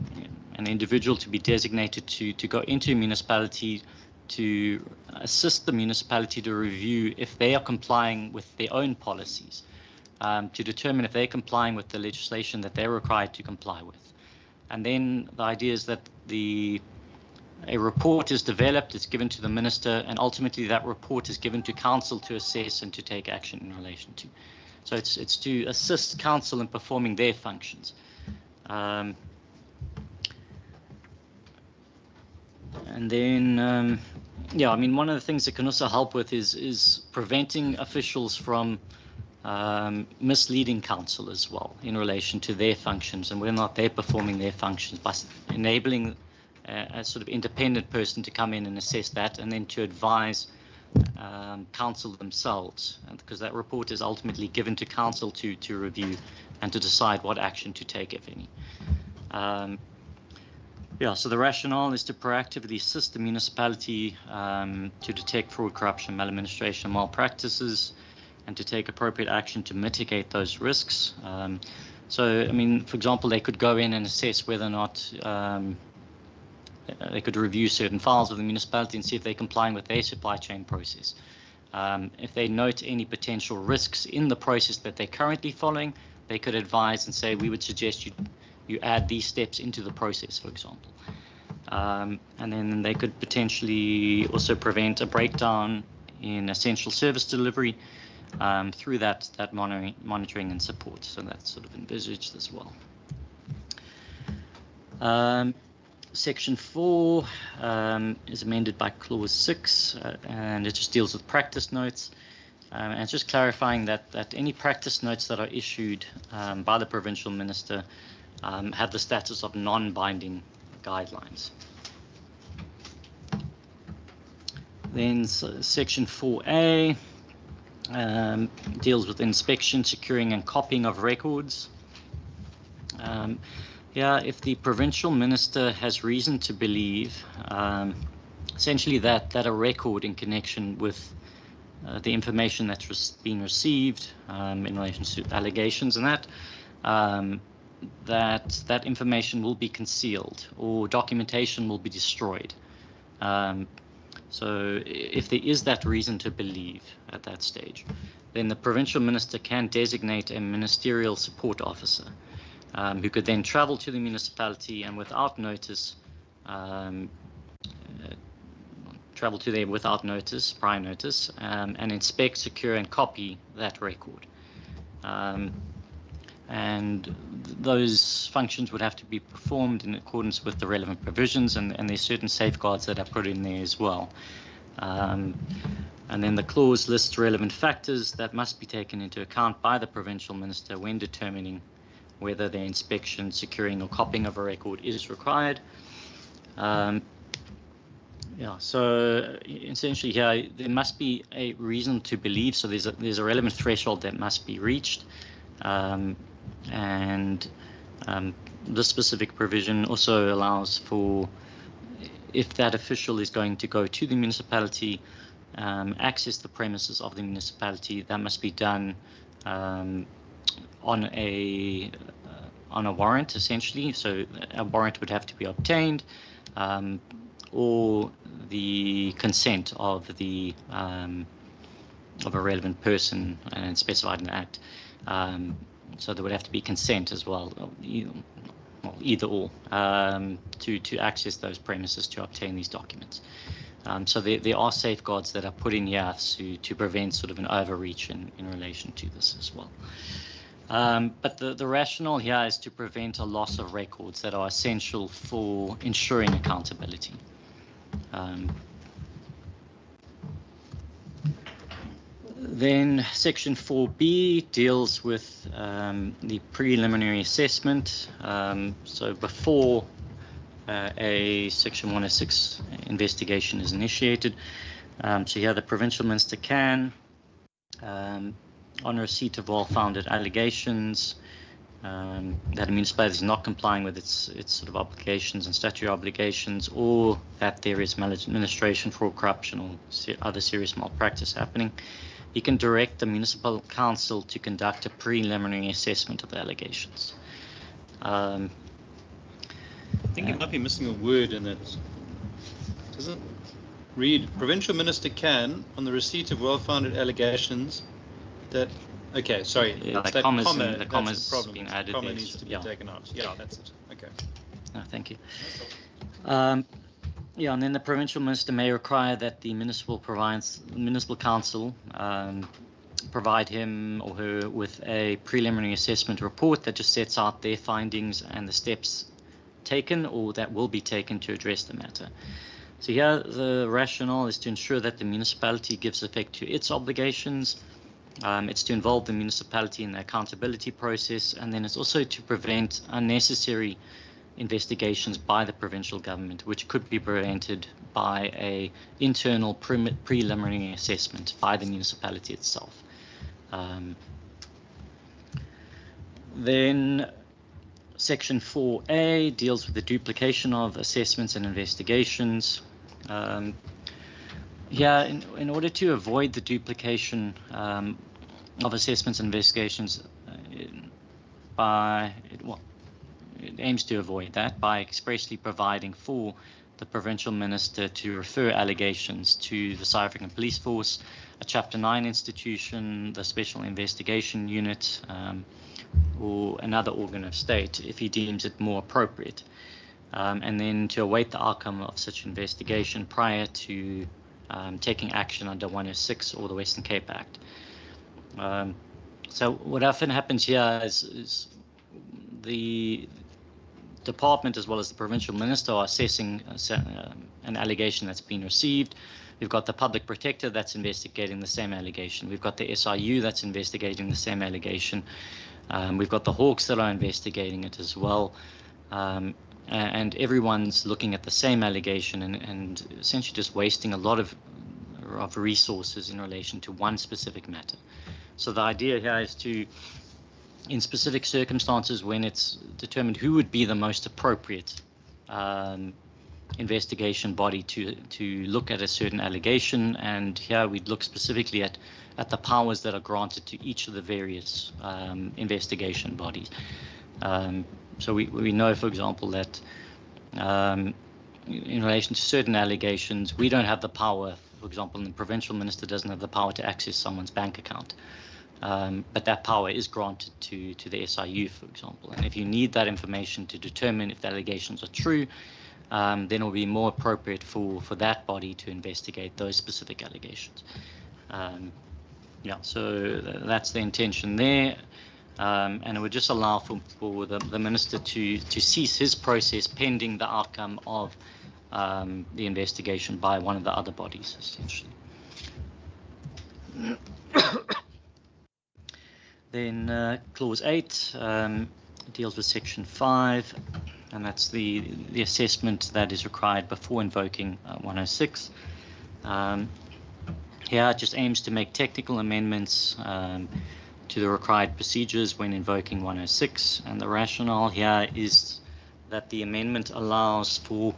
an individual to be designated to go into a municipality to assist the municipality to review if they are complying with their own policies, to determine if they're complying with the legislation that they're required to comply with. And then the idea is that a report is developed, it's given to the minister, and ultimately that report is given to council to assess and to take action in relation to. So it's to assist council in performing their functions. And then, yeah, I mean, one of the things it can also help with is preventing officials from misleading council as well in relation to their functions and whether or not they're performing their functions, by enabling a sort of independent person to come in and assess that, and then to advise council themselves, because that report is ultimately given to council to review and to decide what action to take, if any. Yeah, so the rationale is to proactively assist the municipality to detect fraud, corruption, maladministration, malpractices, and to take appropriate action to mitigate those risks. So, I mean, for example, they could go in and assess whether or not they could review certain files of the municipality and see if they're complying with their supply chain process. If they note any potential risks in the process that they're currently following, they could advise and say, we would suggest you add these steps into the process, for example. And then they could potentially also prevent a breakdown in essential service delivery through that monitoring and support. So that's sort of envisaged as well. Section 4 is amended by clause 6, and it just deals with practice notes. And it's just clarifying that any practice notes that are issued by the provincial minister have the status of non-binding guidelines. Then section 4A deals with inspection, securing and copying of records. Yeah, if the provincial minister has reason to believe, essentially that a record in connection with the information that's been received in relation to allegations and that information will be concealed or documentation will be destroyed. So if there is that reason to believe at that stage, then the provincial minister can designate a ministerial support officer who could then travel to the municipality and without notice, travel to there without notice, prior notice, and inspect, secure, and copy that record. And those functions would have to be performed in accordance with the relevant provisions, and there's certain safeguards that are put in there as well. And then the clause lists relevant factors that must be taken into account by the provincial minister when determining whether the inspection, securing, or copying of a record is required. Yeah, so essentially here there must be a reason to believe, so there's a relevant threshold that must be reached, and this specific provision also allows for, if that official is going to go to the municipality, access the premises of the municipality, that must be done on a warrant, essentially. So a warrant would have to be obtained, or the consent of a relevant person and specified in the Act. So there would have to be consent as well, either or, to access those premises to obtain these documents. So there are safeguards that are put in here to prevent sort of an overreach in relation to this as well. But the rationale here is to prevent a loss of records that are essential for ensuring accountability. Then Section 4B deals with the preliminary assessment. So before a Section 106 investigation is initiated, so here the provincial minister can, on receipt of well-founded allegations that a municipality is not complying with its sort of obligations and statutory obligations, or that there is maladministration, fraud, corruption, or other serious malpractice happening, he can direct the municipal council to conduct a preliminary assessment of the allegations. I think you might be missing a word in that. Doesn't read, provincial minister can, on the receipt of well-founded allegations that, okay, sorry, yeah, it's the commas, comma, the commas that's the problem. being added Comma there, needs to be yeah. taken out. Yeah, that's it. Okay. Thank you. Yeah, and then the provincial minister may require that the municipal council provide him or her with a preliminary assessment report that just sets out their findings and the steps taken or that will be taken to address the matter. So here the rationale is to ensure that the municipality gives effect to its obligations. It's to involve the municipality in the accountability process, and then it's also to prevent unnecessary investigations by the provincial government, which could be prevented by a internal preliminary assessment by the municipality itself. Then Section 4A deals with the duplication of assessments and investigations. Yeah, in order to avoid the duplication of assessments and investigations, it aims to avoid that by expressly providing for the provincial minister to refer allegations to the South African Police Force, a Chapter 9 institution, the Special Investigation Unit, or another organ of state if he deems it more appropriate, and then to await the outcome of such investigation prior to taking action under 106 or the Western Cape Act. So what often happens here is the department as well as the provincial minister are assessing an allegation that's been received. We've got the public protector that's investigating the same allegation. We've got the SIU that's investigating the same allegation. We've got the Hawks that are investigating it as well. And everyone's looking at the same allegation and essentially just wasting a lot of resources in relation to one specific matter. So the idea here is to, in specific circumstances when it's determined who would be the most appropriate investigation body to look at a certain allegation, and here we'd look specifically at the powers that are granted to each of the various investigation bodies. So we know, for example, that in relation to certain allegations, we don't have the power. For example, the provincial minister doesn't have the power to access someone's bank account. But that power is granted to the SIU, for example. And if you need that information to determine if the allegations are true, then it will be more appropriate for that body to investigate those specific allegations. Yeah, so that's the intention there. And it would just allow for the minister to cease his process pending the outcome of the investigation by one of the other bodies, essentially. Then Clause 8 deals with Section 5. and that's the assessment that is required before invoking 106. Here it just aims to make technical amendments to the required procedures when invoking 106, and the rationale here is that the amendment allows for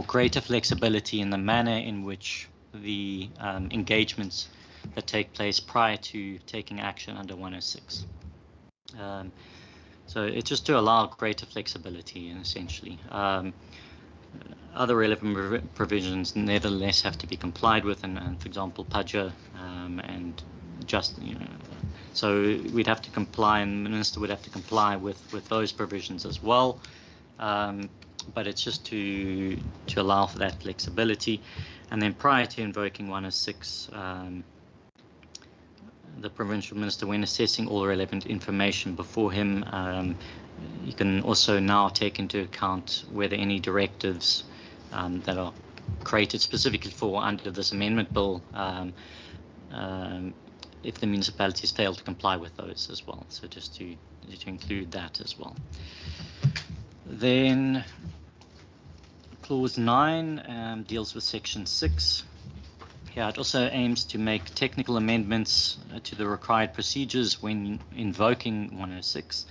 greater flexibility in the manner in which the engagements that take place prior to taking action under 106. So it's just to allow greater flexibility, essentially. Other relevant provisions nevertheless have to be complied with, and for example, PAJA and just, so we'd have to comply, and the minister would have to comply with those provisions as well. But it's just to allow for that flexibility. And then prior to invoking 106, the provincial minister, when assessing all relevant information before him, you can also now take into account whether any directives that are created specifically for under this amendment bill, if the municipalities fail to comply with those as well. So just to include that as well. Then clause 9 deals with section 6. Here it also aims to make technical amendments to the required procedures when invoking 106.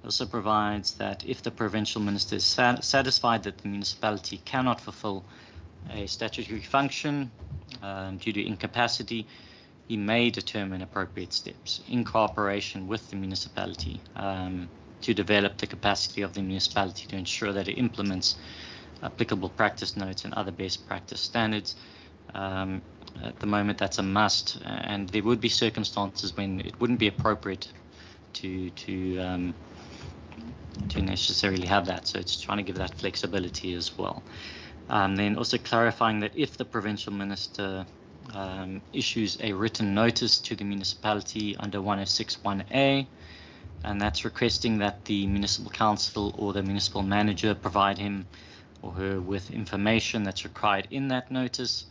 It also provides that if the provincial minister is satisfied that the municipality cannot fulfill a statutory function due to incapacity, he may determine appropriate steps in cooperation with the municipality to develop the capacity of the municipality to ensure that it implements applicable practice notes and other best practice standards. At the moment, that's a must, and there would be circumstances when it wouldn't be appropriate to necessarily have that. So it's trying to give that flexibility as well. Then also clarifying that if the provincial minister issues a written notice to the municipality under 106.1a, and that's requesting that the municipal council or the municipal manager provide him or her with information that's required in that notice,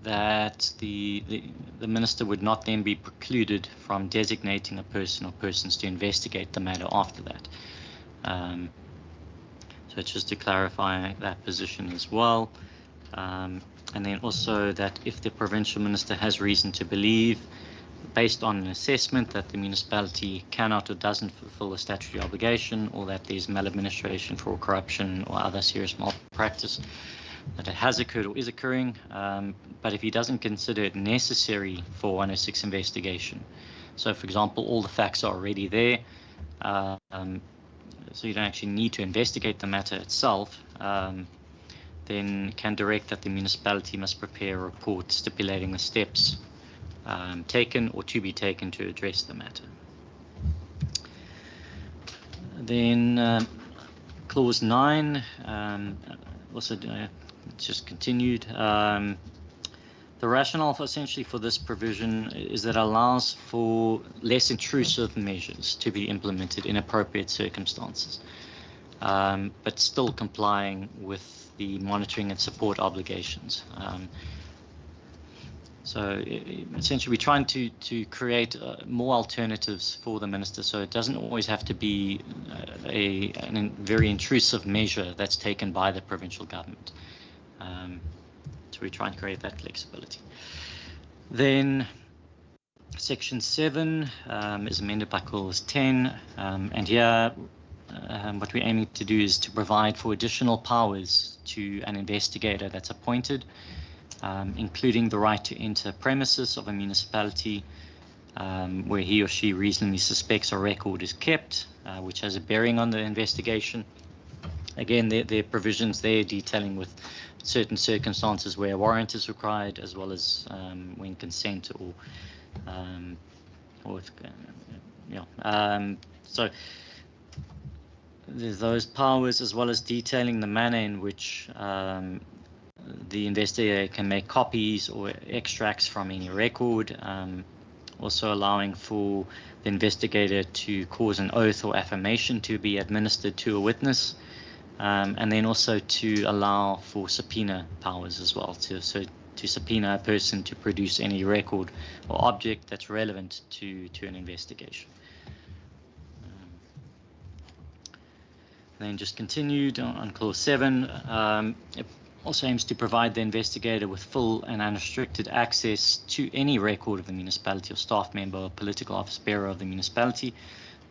that the minister would not then be precluded from designating a person or persons to investigate the matter after that. So it's just to clarify that position as well. And then also that if the provincial minister has reason to believe, based on an assessment, that the municipality cannot or doesn't fulfill a statutory obligation, or that there's maladministration, fraud, corruption, or other serious malpractice, that it has occurred or is occurring, but if he doesn't consider it necessary for 106 investigation, so for example, all the facts are already there, so you don't actually need to investigate the matter itself, then can direct that the municipality must prepare a report stipulating the steps taken or to be taken to address the matter. Then clause 9, also it's just continued. The rationale essentially for this provision is that it allows for less intrusive measures to be implemented in appropriate circumstances, but still complying with the monitoring and support obligations. So essentially we're trying to create more alternatives for the minister, so it doesn't always have to be a very intrusive measure that's taken by the provincial government. So we're trying to create that flexibility. Then section 7 is amended by clause 10, and here what we're aiming to do is to provide for additional powers to an investigator that's appointed, including the right to enter premises of a municipality where he or she reasonably suspects a record is kept, which has a bearing on the investigation. Again, there are provisions there detailing with certain circumstances where a warrant is required, as well as when consent or so there's those powers, as well as detailing the manner in which the investigator can make copies or extracts from any record, also allowing for the investigator to cause an oath or affirmation to be administered to a witness, and then also to allow for subpoena powers as well, to subpoena a person to produce any record or object that's relevant to an investigation. Then just continued on clause 7. It also aims to provide the investigator with full and unrestricted access to any record of the municipality or staff member or political office bearer of the municipality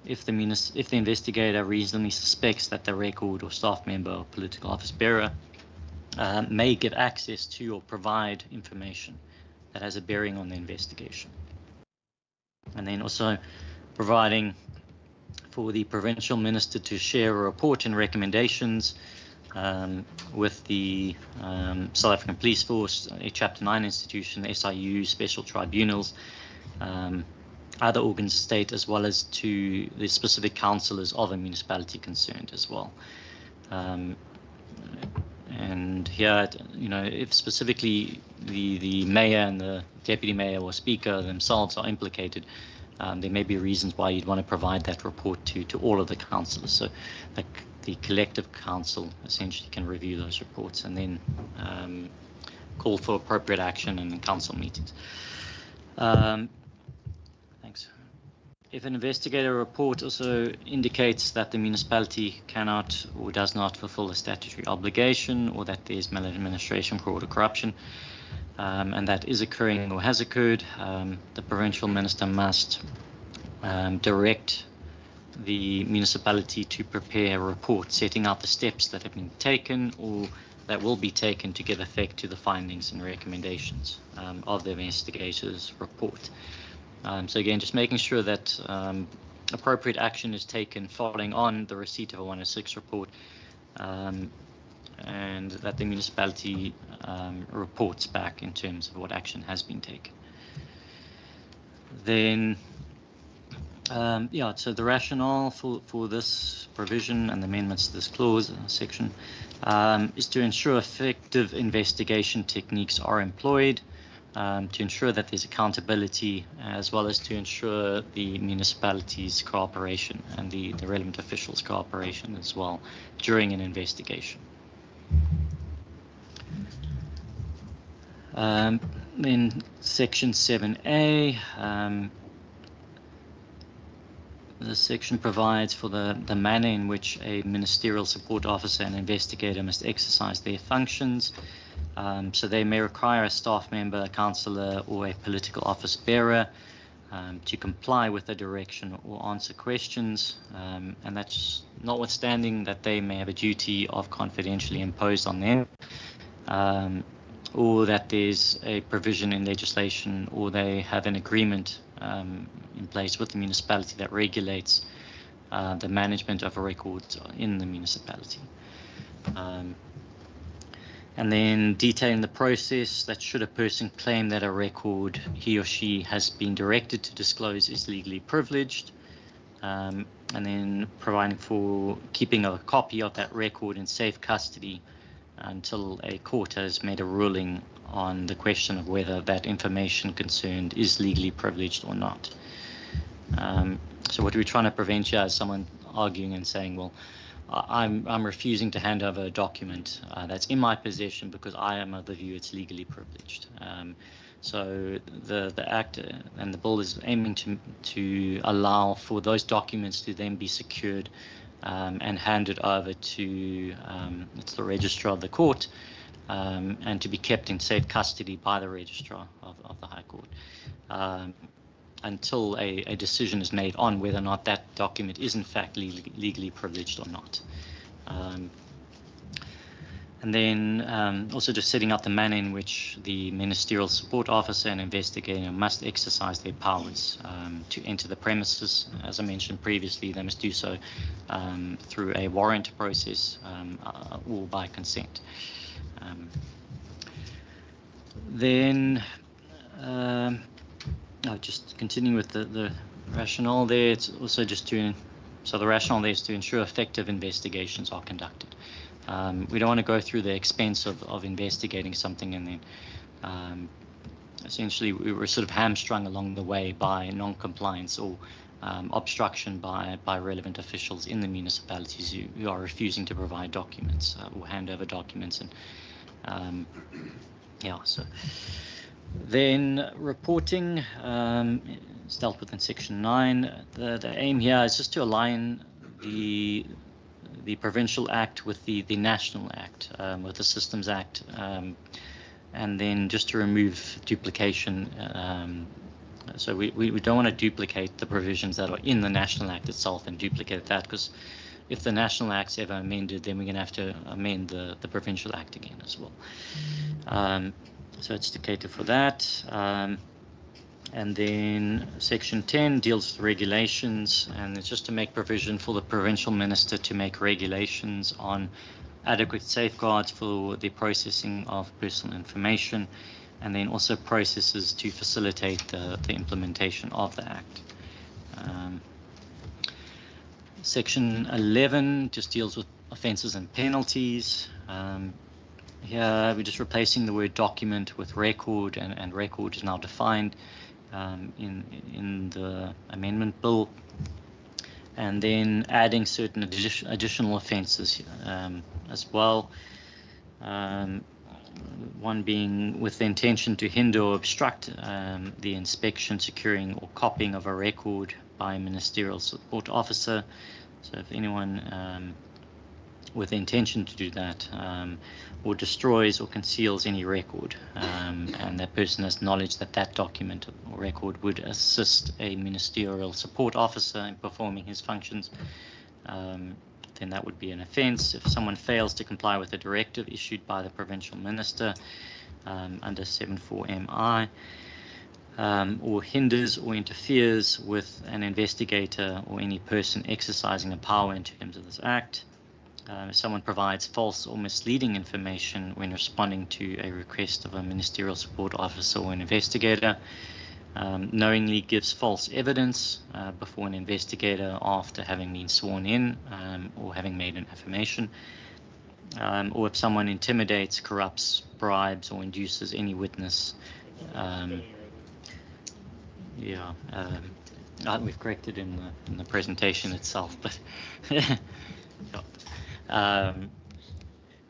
if the investigator reasonably suspects that the record or staff member or political office bearer may give access to or provide information that has a bearing on the investigation. And then also providing for the provincial minister to share a report and recommendations with the South African Police Force, a Chapter 9 institution, SIU, special tribunals, other organs of state, as well as to the specific councillors of a municipality concerned as well. And here, you know, if specifically the mayor and the deputy mayor or speaker themselves are implicated, there may be reasons why you'd want to provide that report to all of the councillors. So the collective council essentially can review those reports and then call for appropriate action in council meetings. Thanks. If an investigator report also indicates that the municipality cannot or does not fulfill a statutory obligation, or that there's maladministration, fraud, or corruption, and that is occurring or has occurred, the provincial minister must direct the municipality to prepare a report setting out the steps that have been taken or that will be taken to give effect to the findings and recommendations of the investigator's report. So again, just making sure that appropriate action is taken following on the receipt of a 106 report, and that the municipality reports back in terms of what action has been taken. Then, yeah, so the rationale for this provision and the amendments to this clause section is to ensure effective investigation techniques are employed, to ensure that there's accountability, as well as to ensure the municipality's cooperation and the relevant officials' cooperation as well during an investigation. In section 7A, the section provides for the manner in which a ministerial support officer and investigator must exercise their functions. So they may require a staff member, a councillor, or a political office bearer to comply with the direction or answer questions, and that's notwithstanding that they may have a duty of confidentially imposed on them, or that there's a provision in legislation, or they have an agreement in place with the municipality that regulates the management of a record in the municipality. And then detailing the process that should a person claim that a record he or she has been directed to disclose is legally privileged, and then providing for keeping of a copy of that record in safe custody until a court has made a ruling on the question of whether that information concerned is legally privileged or not. So what we're trying to prevent here is someone arguing and saying, well, I'm refusing to hand over a document that's in my possession because I am of the view it's legally privileged. So the Act and the bill is aiming to allow for those documents to then be secured and handed over to it's the registrar of the court, and to be kept in safe custody by the registrar of the High Court until a decision is made on whether or not that document is in fact legally privileged or not. And then also just setting out the manner in which the ministerial support officer and investigator must exercise their powers to enter the premises. As I mentioned previously, they must do so through a warrant process or by consent. Then just continuing with the rationale there, it's also just so the rationale there is to ensure effective investigations are conducted. We don't want to go through the expense of investigating something and then essentially we were sort of hamstrung along the way by non-compliance or obstruction by relevant officials in the municipalities who are refusing to provide documents or hand over documents. And yeah, so then reporting is dealt with in section 9. The aim here is just to align the the Provincial Act with the National Act, with the Systems Act, and then just to remove duplication. So we don't want to duplicate the provisions that are in the National Act itself and duplicate that, because if the National Act's ever amended, then we're going to have to amend the Provincial Act again as well. So it's to cater for that. And then Section 10 deals with regulations, and it's just to make provision for the Provincial Minister to make regulations on adequate safeguards for the processing of personal information, and then also processes to facilitate the implementation of the Act. Section 11 just deals with offences and penalties. Here we're just replacing the word document with record, and record is now defined in the amendment bill, and then adding certain additional offences as well. One being with the intention to hinder or obstruct the inspection, securing, or copying of a record by a ministerial support officer. So if anyone with the intention to do that, or destroys or conceals any record, and that person has knowledge that that document or record would assist a ministerial support officer in performing his functions, then that would be an offence. If someone fails to comply with a directive issued by the provincial minister under 74MI, or hinders or interferes with an investigator or any person exercising a power in terms of this Act. If someone provides false or misleading information when responding to a request of a ministerial support officer or an investigator, knowingly gives false evidence before an investigator after having been sworn in or having made an affirmation, or if someone intimidates, corrupts, bribes, or induces any witness. We've corrected in the presentation itself, but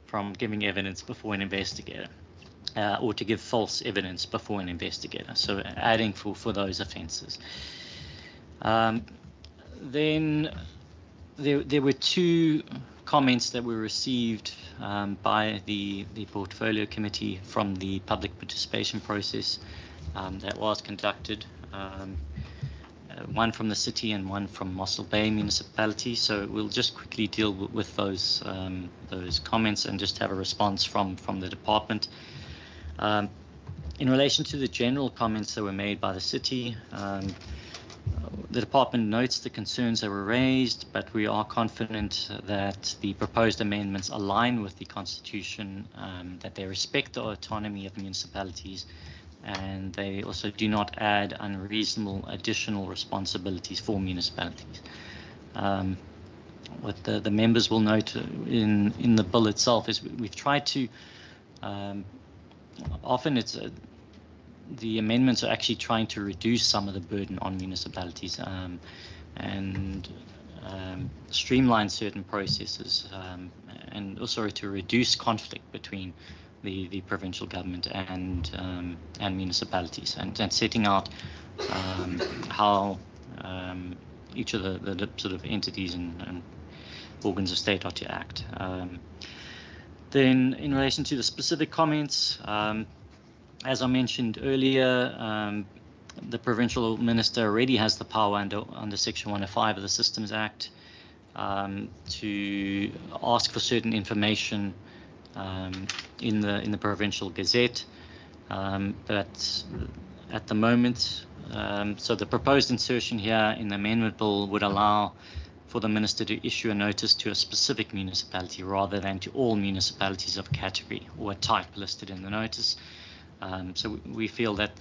from giving evidence before an investigator, or to give false evidence before an investigator. So adding for those offences. Then there were two comments that were received by the Portfolio Committee from the public participation process that was conducted. One from the city and one from Mossel Bay Municipality. So we'll just quickly deal with those comments and just have a response from the department. In relation to the general comments that were made by the city, the department notes the concerns that were raised, but we are confident that the proposed amendments align with the Constitution, that they respect the autonomy of municipalities, and they also do not add unreasonable additional responsibilities for municipalities. What the members will note in the bill itself is we've tried to, often the amendments are actually trying to reduce some of the burden on municipalities and streamline certain processes, and also to reduce conflict between the provincial government and municipalities, and setting out how each of the sort of entities and organs of state are to act. Then in relation to the specific comments, as I mentioned earlier, the provincial minister already has the power under Section 105 of the Systems Act to ask for certain information in the Provincial Gazette, but at the moment, so the proposed insertion here in the amendment bill would allow for the minister to issue a notice to a specific municipality rather than to all municipalities of a category or a type listed in the notice. So we feel that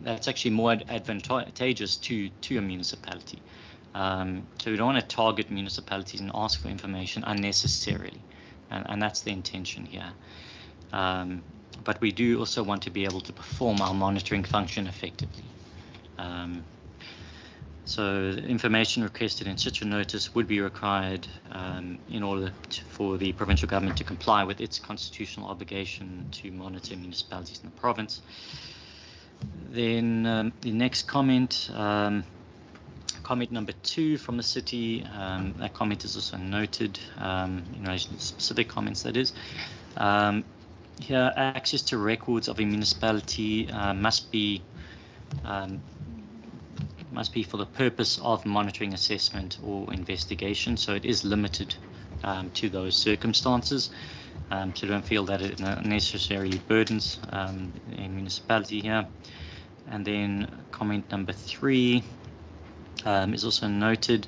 that's actually more advantageous to a municipality. So we don't want to target municipalities and ask for information unnecessarily, and that's the intention here. But we do also want to be able to perform our monitoring function effectively. So the information requested in such a notice would be required in order for the provincial government to comply with its constitutional obligation to monitor municipalities in the province. Then the next comment comment number 2 from the city, that comment is also noted in relation to specific comments, that is. Here, access to records of a municipality must be for the purpose of monitoring, assessment, or investigation. So it is limited to those circumstances. So don't feel that it necessarily burdens a municipality here. And then comment number 3 is also noted.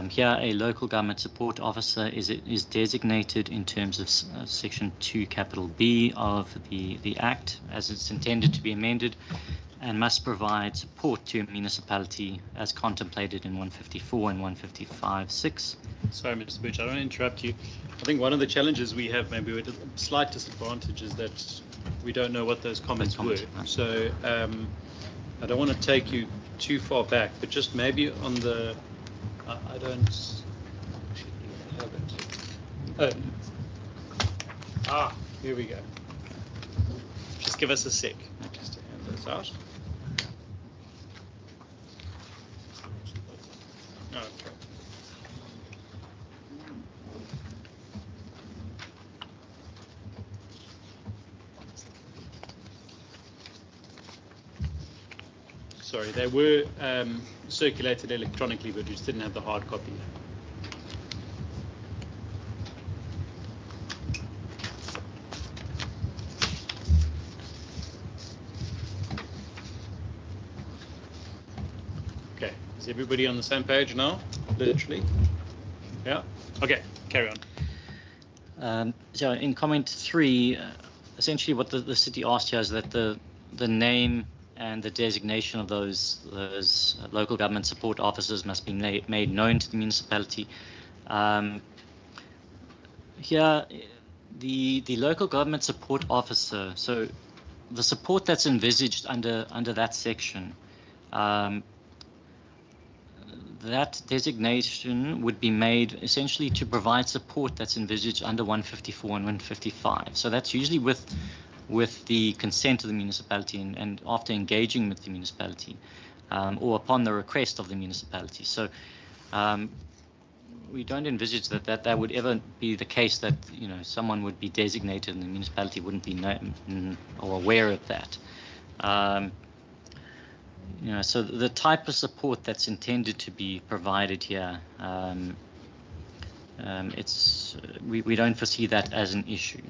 Here, a local government support officer is designated in terms of section 2 capital B of the Act as it's intended to be amended, and must provide support to a municipality as contemplated in 154 and 155.6. Sorry, Mr. Butch, I don't want to interrupt you. I think one of the challenges we have, maybe with a slight disadvantage, is that we don't know what those comments were. So I don't want to take you too far back, but just maybe on the, I don't have it. Oh, here we go. Just give us a sec, just to hand this out. Okay. Sorry, they were circulated electronically, but we just didn't have the hard copy. Okay, is everybody on the same page now? Literally? Yeah? Okay, carry on. So in comment 3, essentially what the city asked here is that the name and the designation of those local government support officers must be made known to the municipality. Here, the local government support officer, so the support that's envisaged under that section, that designation would be made essentially to provide support that's envisaged under 154 and 155. So that's usually with the consent of the municipality and after engaging with the municipality or upon the request of the municipality. So we don't envisage that would ever be the case, that someone would be designated and the municipality wouldn't be known or aware of that. So the type of support that's intended to be provided here, we don't foresee that as an issue.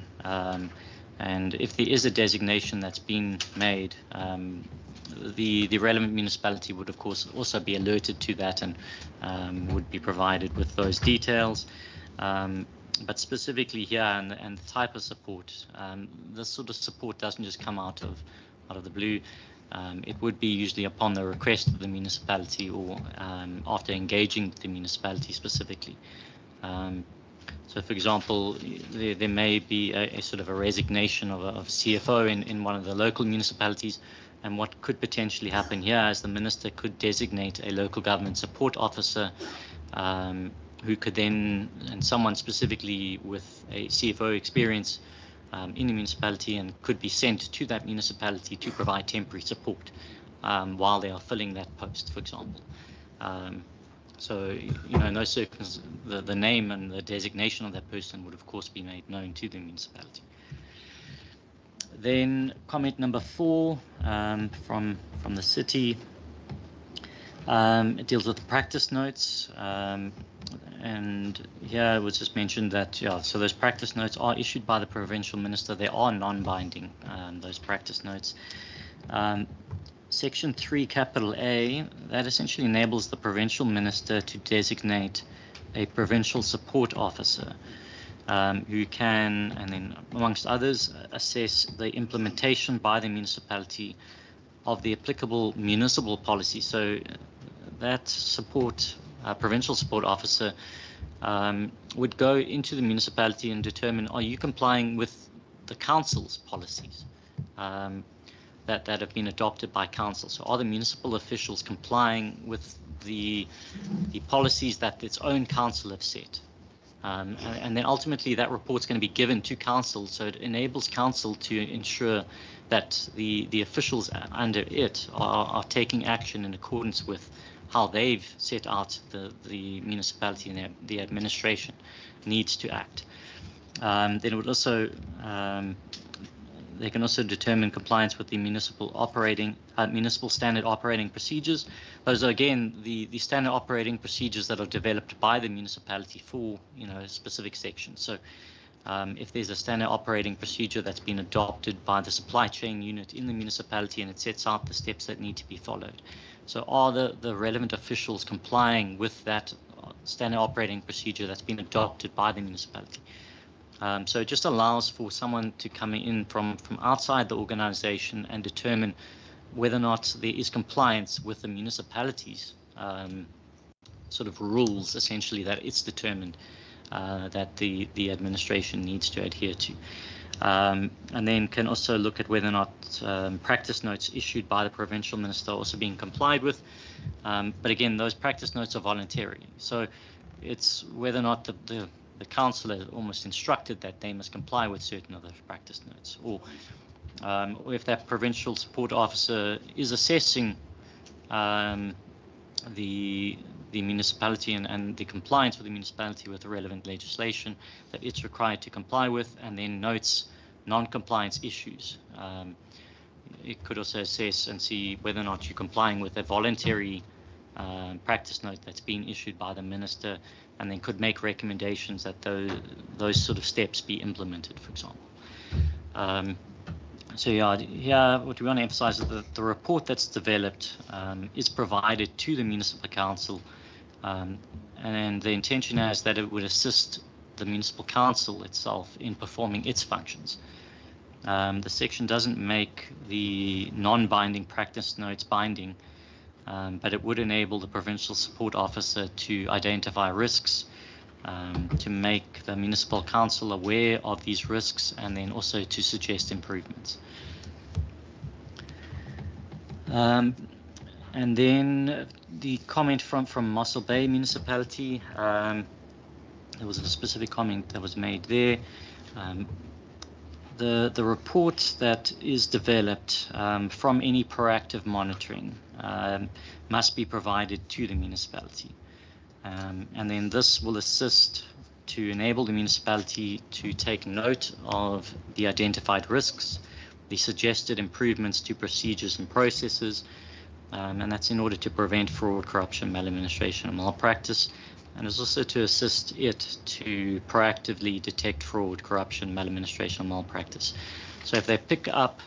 And if there is a designation that's been made, the relevant municipality would, of course, also be alerted to that and would be provided with those details. But specifically here, and the type of support, this sort of support doesn't just come out of the blue. It would be usually upon the request of the municipality or after engaging with the municipality specifically. So, for example, there may be a sort of a resignation of CFO in one of the local municipalities, and what could potentially happen here is the minister could designate a local government support officer who could then, and someone specifically with a CFO experience in the municipality, and could be sent to that municipality to provide temporary support while they are filling that post, for example. So, in those circumstances, the name and the designation of that person would, of course, be made known to the municipality. Then comment number 4 from the city. It deals with the practice notes. And here it was just mentioned that, so those practice notes are issued by the provincial minister. They are non-binding, those practice notes. Section 3, capital A, that essentially enables the provincial minister to designate a provincial support officer who can, and then amongst others, assess the implementation by the municipality of the applicable municipal policy. So that support, provincial support officer, would go into the municipality and determine, are you complying with the council's policies that have been adopted by council? So are the municipal officials complying with the policies that its own council have set? And then ultimately that report's going to be given to council, so it enables council to ensure that the officials under it are taking action in accordance with how they've set out the municipality and the administration needs to act. Then it would also they can also determine compliance with the municipal standard operating procedures. Those are again the standard operating procedures that are developed by the municipality for a specific section. So if there's a standard operating procedure that's been adopted by the supply chain unit in the municipality and it sets out the steps that need to be followed. So are the relevant officials complying with that standard operating procedure that's been adopted by the municipality? So it just allows for someone to come in from outside the organization and determine whether or not there is compliance with the municipality's sort of rules, essentially, that it's determined that the administration needs to adhere to. And then can also look at whether or not practice notes issued by the provincial minister are also being complied with. But again, those practice notes are voluntary. So it's whether or not the council has almost instructed that they must comply with certain of those practice notes, or if that provincial support officer is assessing the municipality and the compliance with the municipality with the relevant legislation that it's required to comply with, and then notes non-compliance issues. It could also assess and see whether or not you're complying with a voluntary practice note that's been issued by the minister, and then could make recommendations that those sort of steps be implemented, for example. So yeah, what we want to emphasize is that the report that's developed is provided to the municipal council, and the intention is that it would assist the municipal council itself in performing its functions. The section doesn't make the non-binding practice notes binding, but it would enable the provincial support officer to identify risks, to make the municipal council aware of these risks, and then also to suggest improvements. And then the comment from Mossel Bay municipality, there was a specific comment that was made there. The report that is developed from any proactive monitoring must be provided to the municipality. And then this will assist to enable the municipality to take note of the identified risks, the suggested improvements to procedures and processes, and that's in order to prevent fraud, corruption, maladministration, and malpractice. And it's also to assist it to proactively detect fraud, corruption, maladministration, and malpractice. So if they pick up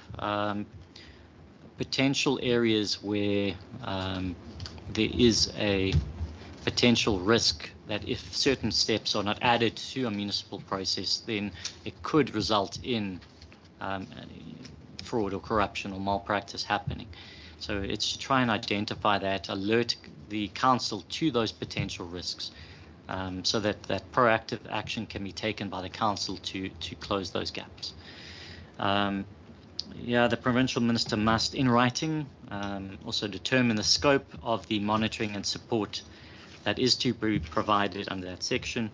potential areas where there is a potential risk that if certain steps are not added to a municipal process, then it could result in fraud or corruption or malpractice happening. So it's to try and identify that, alert the council to those potential risks, so that proactive action can be taken by the council to close those gaps. Yeah, the provincial minister must, in writing, also determine the scope of the monitoring and support that is to be provided under that section,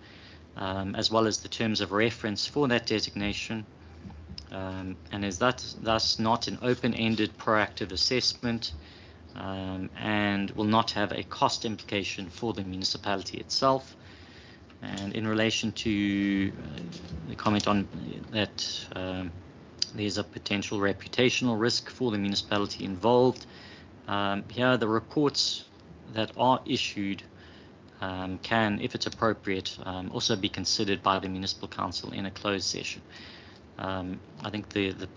as well as the terms of reference for that designation, and is thus not an open-ended proactive assessment, and will not have a cost implication for the municipality itself. And in relation to the comment on that there's a potential reputational risk for the municipality involved, here the reports that are issued can, if it's appropriate, also be considered by the municipal council in a closed session. I think the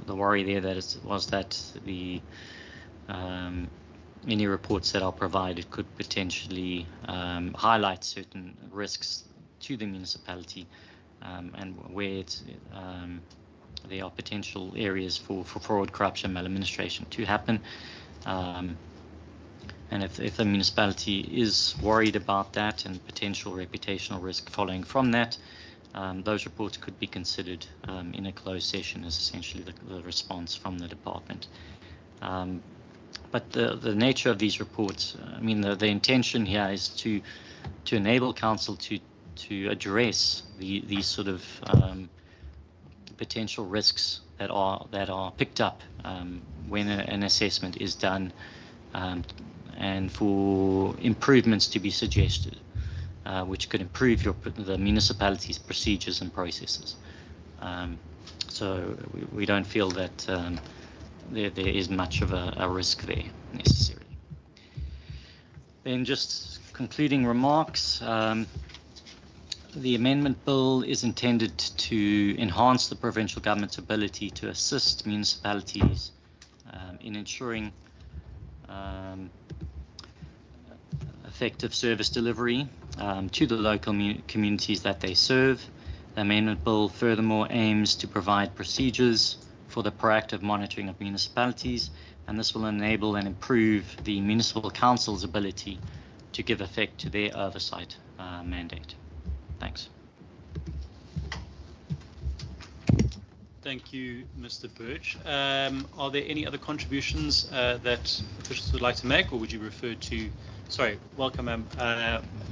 worry there was that the any reports that are provided could potentially highlight certain risks to the municipality, and where there are potential areas for fraud, corruption, maladministration to happen. And if the municipality is worried about that and potential reputational risk following from that, those reports could be considered in a closed session as essentially the response from the department. But the nature of these reports, I mean, the intention here is to enable council to address these sort of potential risks that are picked up when an assessment is done, and for improvements to be suggested, which could improve the municipality's procedures and processes. So we don't feel that there is much of a risk there necessarily. Then just concluding remarks. The amendment bill is intended to enhance the provincial government's ability to assist municipalities in ensuring effective service delivery to the local communities that they serve. The amendment bill furthermore aims to provide procedures for the proactive monitoring of municipalities, and this will enable and improve the municipal council's ability to give effect to their oversight mandate. Thanks. Thank you, Mr. Birch. Are there any other contributions that officials would like to make, or would you refer to? Sorry, welcome, ma'am.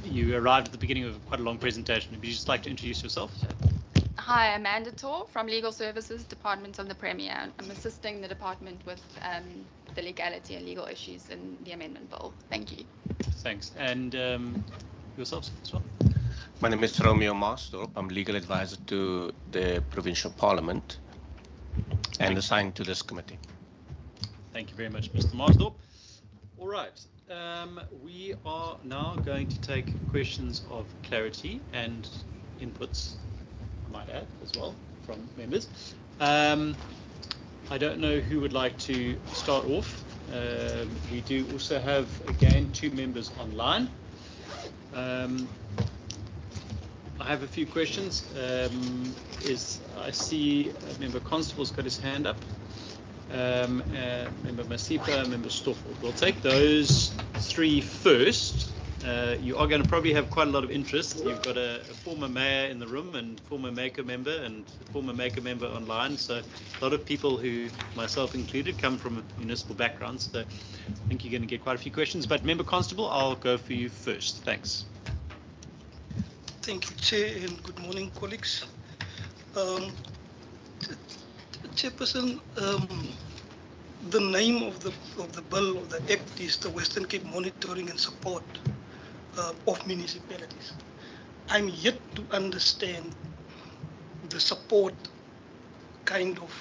You arrived at the beginning of quite a long presentation. Would you just like to introduce yourself? Hi, I'm Amanda Tor from Legal Services, Department of the Premier. I'm assisting the department with the legality and legal issues in the amendment bill. Thank you. Thanks. And yourself as well? My name is Romeo Maasdorp. I'm legal advisor to the Provincial Parliament and assigned to this committee. Thank you very much, Mr. Maasdorp. All right. We are now going to take questions of clarity and inputs, I might add, as well, from members. I don't know who would like to start off. We do also have, again, 2 members online. I have a few questions. I see Member Constable's got his hand up. Member Masipa, Member Stoffel. We'll take those 3 first. You are going to probably have quite a lot of interest. You've got a former mayor in the room and former maker member and former maker member online. So a lot of people who, myself included, come from municipal backgrounds. So I think you're going to get quite a few questions. But Member Constable, I'll go for you first. Thanks. Thank you, Chair, and good morning, colleagues. Chairperson, the name of the bill, of the act, is the Western Cape Monitoring and Support of Municipalities. I'm yet to understand the support kind of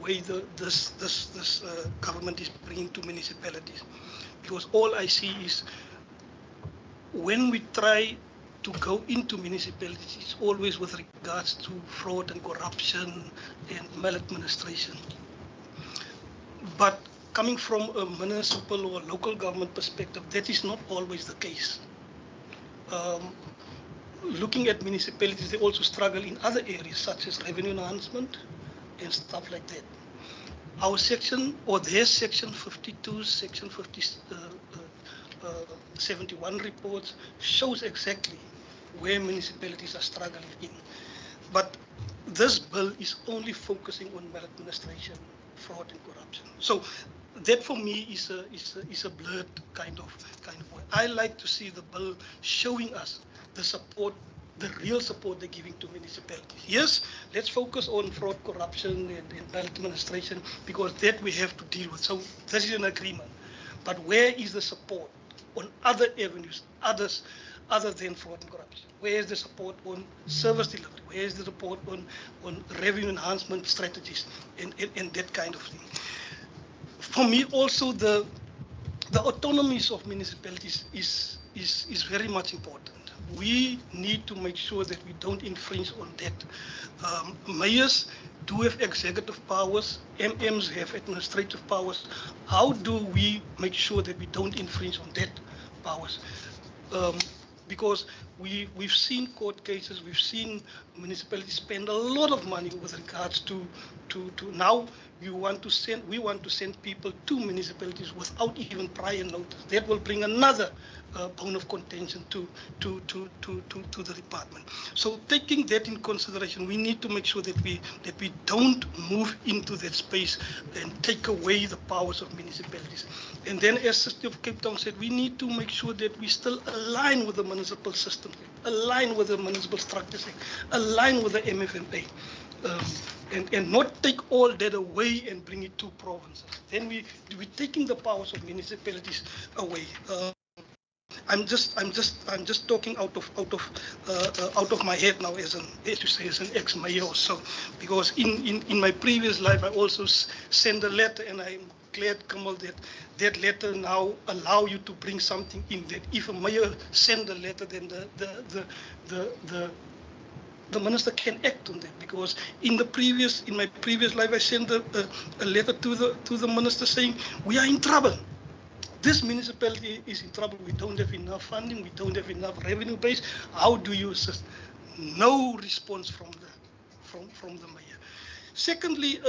way this government is bringing to municipalities, because all I see is when we try to go into municipalities, it's always with regards to fraud and corruption and maladministration. But coming from a municipal or local government perspective, that is not always the case. Looking at municipalities, they also struggle in other areas such as revenue enhancement and stuff like that. Our section, or their section 52, section 71 reports shows exactly where municipalities are struggling in. But this bill is only focusing on maladministration, fraud and corruption. So that for me is a blurred kind of way. I like to see the bill showing us the support, the real support they're giving to municipalities. Yes, let's focus on fraud, corruption and maladministration, because that we have to deal with. So this is an agreement. But where is the support on other avenues, other than fraud and corruption? Where is the support on service delivery? Where is the support on revenue enhancement strategies and that kind of thing? For me, also the autonomies of municipalities is very much important. We need to make sure that we don't infringe on that. Mayors do have executive powers, MMs have administrative powers. How do we make sure that we don't infringe on that powers? Because we've seen court cases, we've seen municipalities spend a lot of money with regards to now we want to send people to municipalities without even prior notice. That will bring another bone of contention to the department. So taking that in consideration, we need to make sure that we don't move into that space and take away the powers of municipalities. And then, as City of Cape Town said, we need to make sure that we still align with the municipal system, align with the municipal structures, align with the MFMA. and not take all that away and bring it to provinces. Then we're taking the powers of municipalities away. I'm just talking out of my head now as an ex-mayor or so, because in my previous life I also sent a letter, and I'm glad, Kamal, that letter now allow you to bring something in that if a mayor send a letter, then the minister can act on that, because in my previous life I sent a letter to the minister saying we are in trouble. This municipality is in trouble. We don't have enough funding. We don't have enough revenue base. How do you assist? No response from the mayor. Secondly,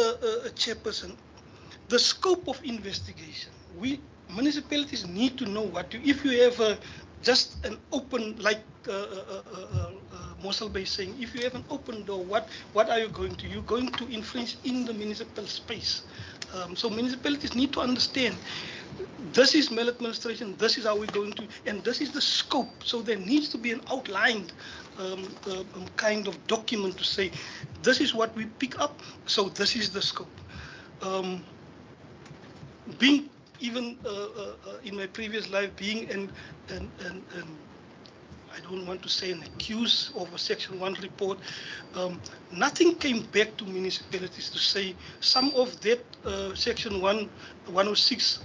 Chairperson, the scope of investigation. Municipalities need to know if you have just an open, like Mossel Bay saying, if you have an open door, what are you going to? You're going to infringe in the municipal space. So municipalities need to understand this is maladministration, this is how we're going to, and this is the scope. So there needs to be an outlined kind of document to say, this is what we pick up, so this is the scope. Being even in my previous life, being an I don't want to say an accused of a Section 1 report, nothing came back to municipalities to say some of that Section 106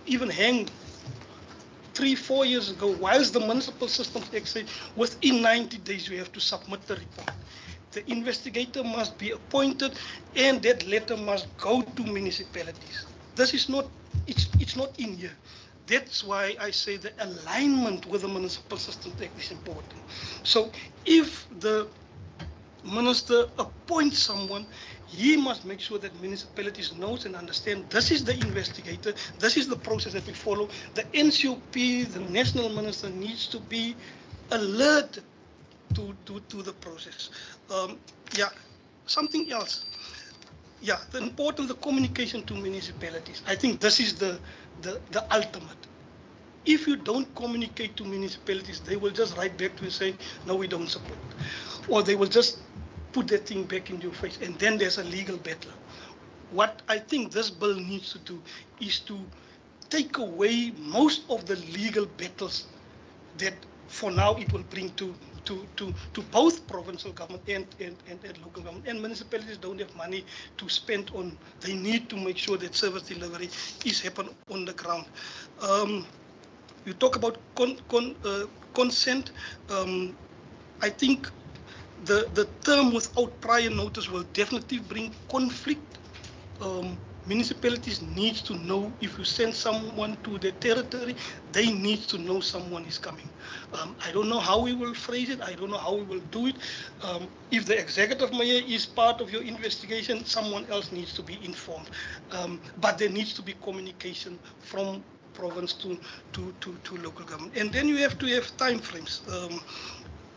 even hang 3-4 years ago, whilst the Municipal Systems Act said within 90 days you have to submit the report. The investigator must be appointed and that letter must go to municipalities. This is not, it's not in here. That's why I say the alignment with the Municipal Systems Act is important. So if the minister appoints someone, he must make sure that municipalities knows and understand this is the investigator, this is the process that we follow. The NCOP, the national minister, needs to be alert to the process. Yeah, something else. Yeah, the communication to municipalities. I think this is the ultimate. If you don't communicate to municipalities, they will just write back to you saying, no, we don't support. Or they will just put that thing back in your face, and then there's a legal battle. What I think this bill needs to do is to take away most of the legal battles that for now it will bring to both provincial government and local government. And municipalities don't have money to spend on, they need to make sure that service delivery is happening on the ground. You talk about consent. I think the term without prior notice will definitely bring conflict. Municipalities need to know if you send someone to their territory, they need to know someone is coming. I don't know how we will phrase it. I don't know how we will do it. If the executive mayor is part of your investigation, someone else needs to be informed. But there needs to be communication from province to local government. And then you have to have time frames.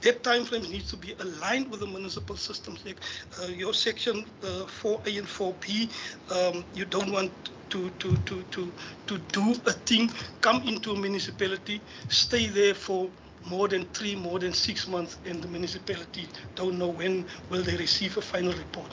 That time frame needs to be aligned with the Municipal Systems Act. Your section 4A and 4B, you don't want to do a thing, come into a municipality, stay there for more than 3, more than 6 months, and the municipality don't know when will they receive a final report.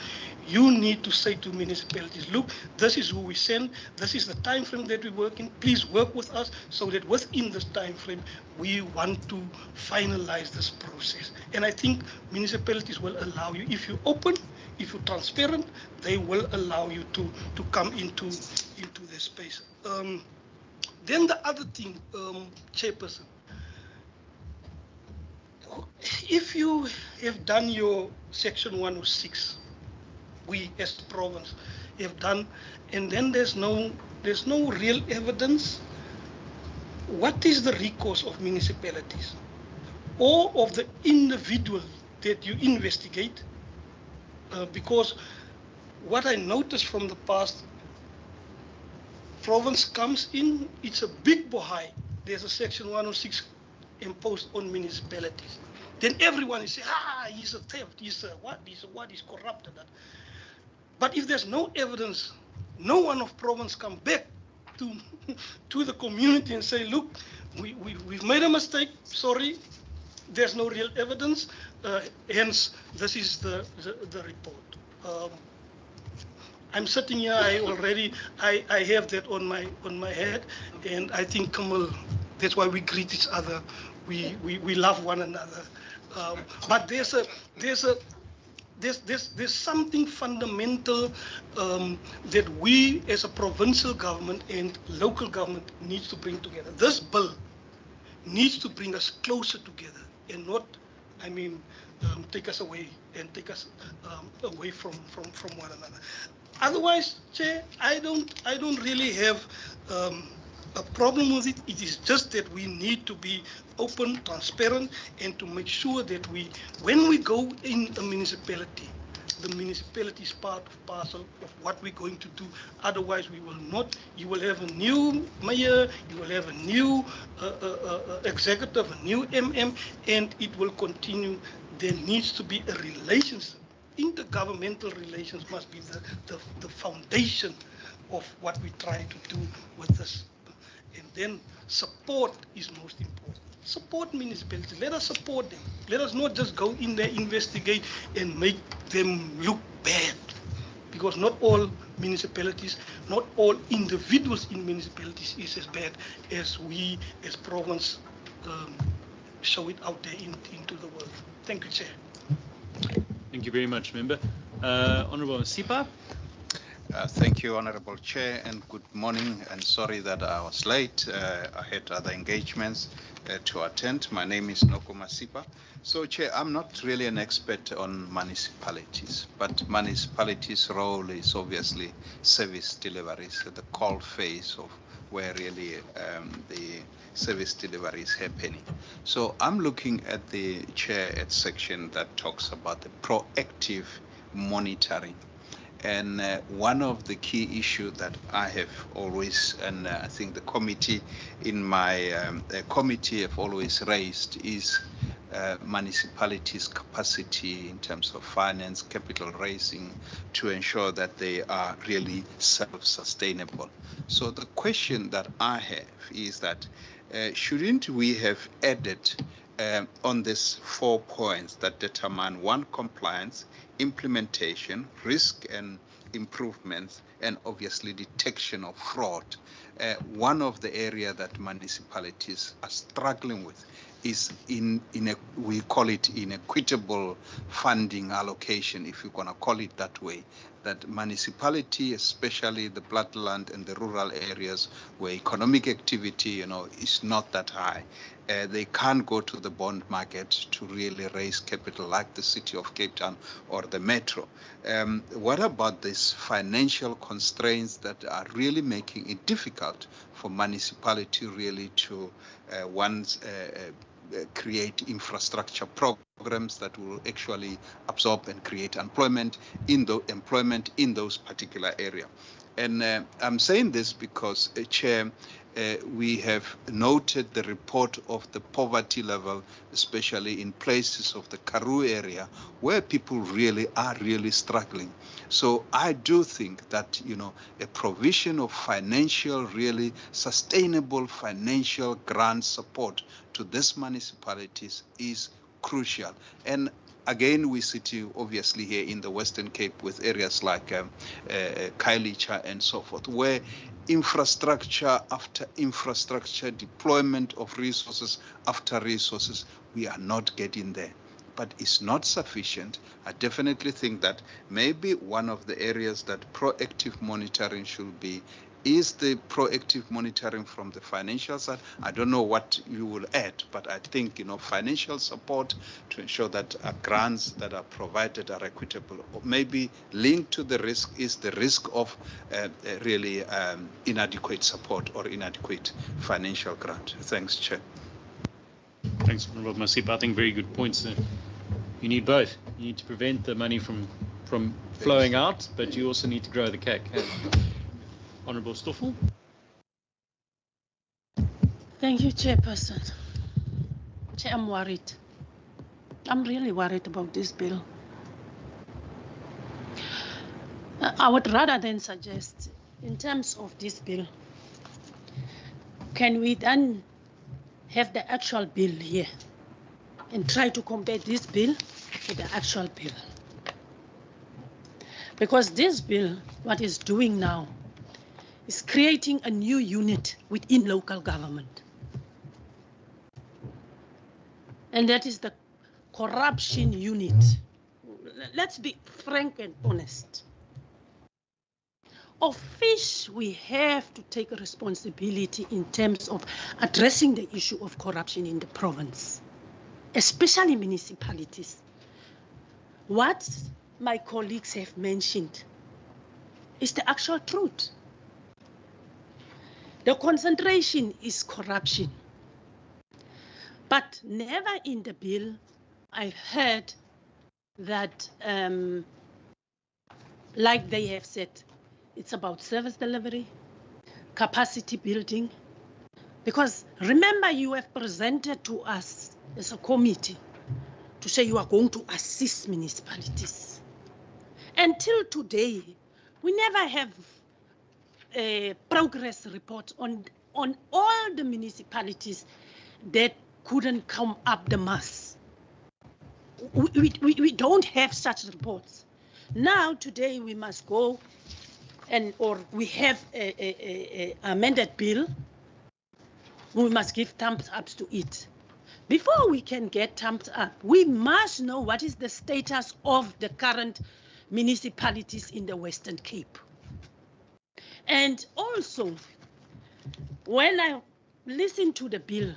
You need to say to municipalities, look, this is who we send, this is the time frame that we work in, please work with us so that within this time frame we want to finalize this process. And I think municipalities will allow you, if you're open, if you're transparent, they will allow you to come into this space. Then the other thing, Chairperson, if you have done your Section 106, we as province have done, and then there's no real evidence, what is the recourse of municipalities or of the individual that you investigate? Because what I noticed from the past, province comes in, it's a big bohai. There's a Section 106 imposed on municipalities. Then everyone is saying, he's a theft, he's corrupt. But if there's no evidence, no one of province come back to the community and say, look, we've made a mistake, sorry, there's no real evidence. Hence, this is the report. I'm sitting here. I have that on my head, and I think Kamal, that's why we greet each other. We love one another. But there's something fundamental that we as a provincial government and local government needs to bring together. This bill needs to bring us closer together and not, take us away and take us away from one another. Otherwise, Chair, I don't really have a problem with it. It is just that we need to be open, transparent, and to make sure that when we go in a municipality, the municipality is part of parcel of what we're going to do. Otherwise, we will not. You will have a new mayor, you will have a new executive, a new MM, and it will continue. There needs to be a relationship. Intergovernmental relations must be the foundation of what we try to do with this. And then support is most important. Support municipalities. Let us support them. Let us not just go in there, investigate, and make them look bad. Because not all municipalities, not all individuals in municipalities is as bad as we, as province, show it out there into the world. Thank you, Chair. Thank you very much, Member. Honourable Masipa. Thank you, Honourable Chair, and good morning, and sorry that I was late. I had other engagements to attend. My name is Noko Masipa. So, Chair, I'm not really an expert on municipalities, but municipalities' role is obviously service deliveries, the coal phase of where really the service delivery is happening. So I'm looking at the Chair at section that talks about the proactive monitoring. And one of the key issues that I have always, and I think the committee in my committee have always raised, is municipalities' capacity in terms of finance, capital raising, to ensure that they are really self-sustainable. So the question that I have is that shouldn't we have added on these 4 points that determine: 1, compliance, implementation, risk and improvements, and obviously detection of fraud. One of the areas that municipalities are struggling with is we call it inequitable funding allocation, if you're going to call it that way. That municipality, especially the flatland and the rural areas where economic activity, is not that high, they can't go to the bond market to really raise capital like the city of Cape Town or the metro. What about these financial constraints that are really making it difficult for municipality really to create infrastructure programs that will actually absorb and create employment in those particular areas? And I'm saying this because, Chair, we have noted the report of the poverty level, especially in places of the Karoo area, where people really are struggling. So I do think that, a provision of really sustainable financial grant support to these municipalities is crucial. And again, we sit obviously here in the Western Cape with areas like Kailicha and so forth, where infrastructure after infrastructure, deployment of resources after resources, we are not getting there. But it's not sufficient. I definitely think that maybe one of the areas that proactive monitoring should be is the proactive monitoring from the financial side. I don't know what you will add, but I think, financial support to ensure that grants that are provided are equitable, or maybe linked to the risk is the risk of really inadequate support or inadequate financial grant. Thanks, Chair. Thanks, Honourable Masipa. I think very good points. You need both. You need to prevent the money from flowing out, but you also need to grow the CAC. Honourable Stoffel. Thank you, Chairperson. Chair, I'm worried. I'm really worried about this bill. I would rather then suggest, in terms of this bill, can we then have the actual bill here and try to compare this bill with the actual bill. Because this bill, what it's doing now, is creating a new unit within local government. And that is the corruption unit. Let's be frank and honest. Of which we have to take a responsibility in terms of addressing the issue of corruption in the province, especially municipalities. What my colleagues have mentioned is the actual truth. The concentration is corruption. But never in the bill I've heard that, like they have said, it's about service delivery, capacity building. Because remember, you have presented to us as a committee to say you are going to assist municipalities. Until today, we never have a progress report on all the municipalities that couldn't come up the mass. We don't have such reports. Now, today, we must go or we have a amended bill. We must give thumbs up to it. Before we can get thumbs up, we must know what is the status of the current municipalities in the Western Cape. And also, when I listen to the bill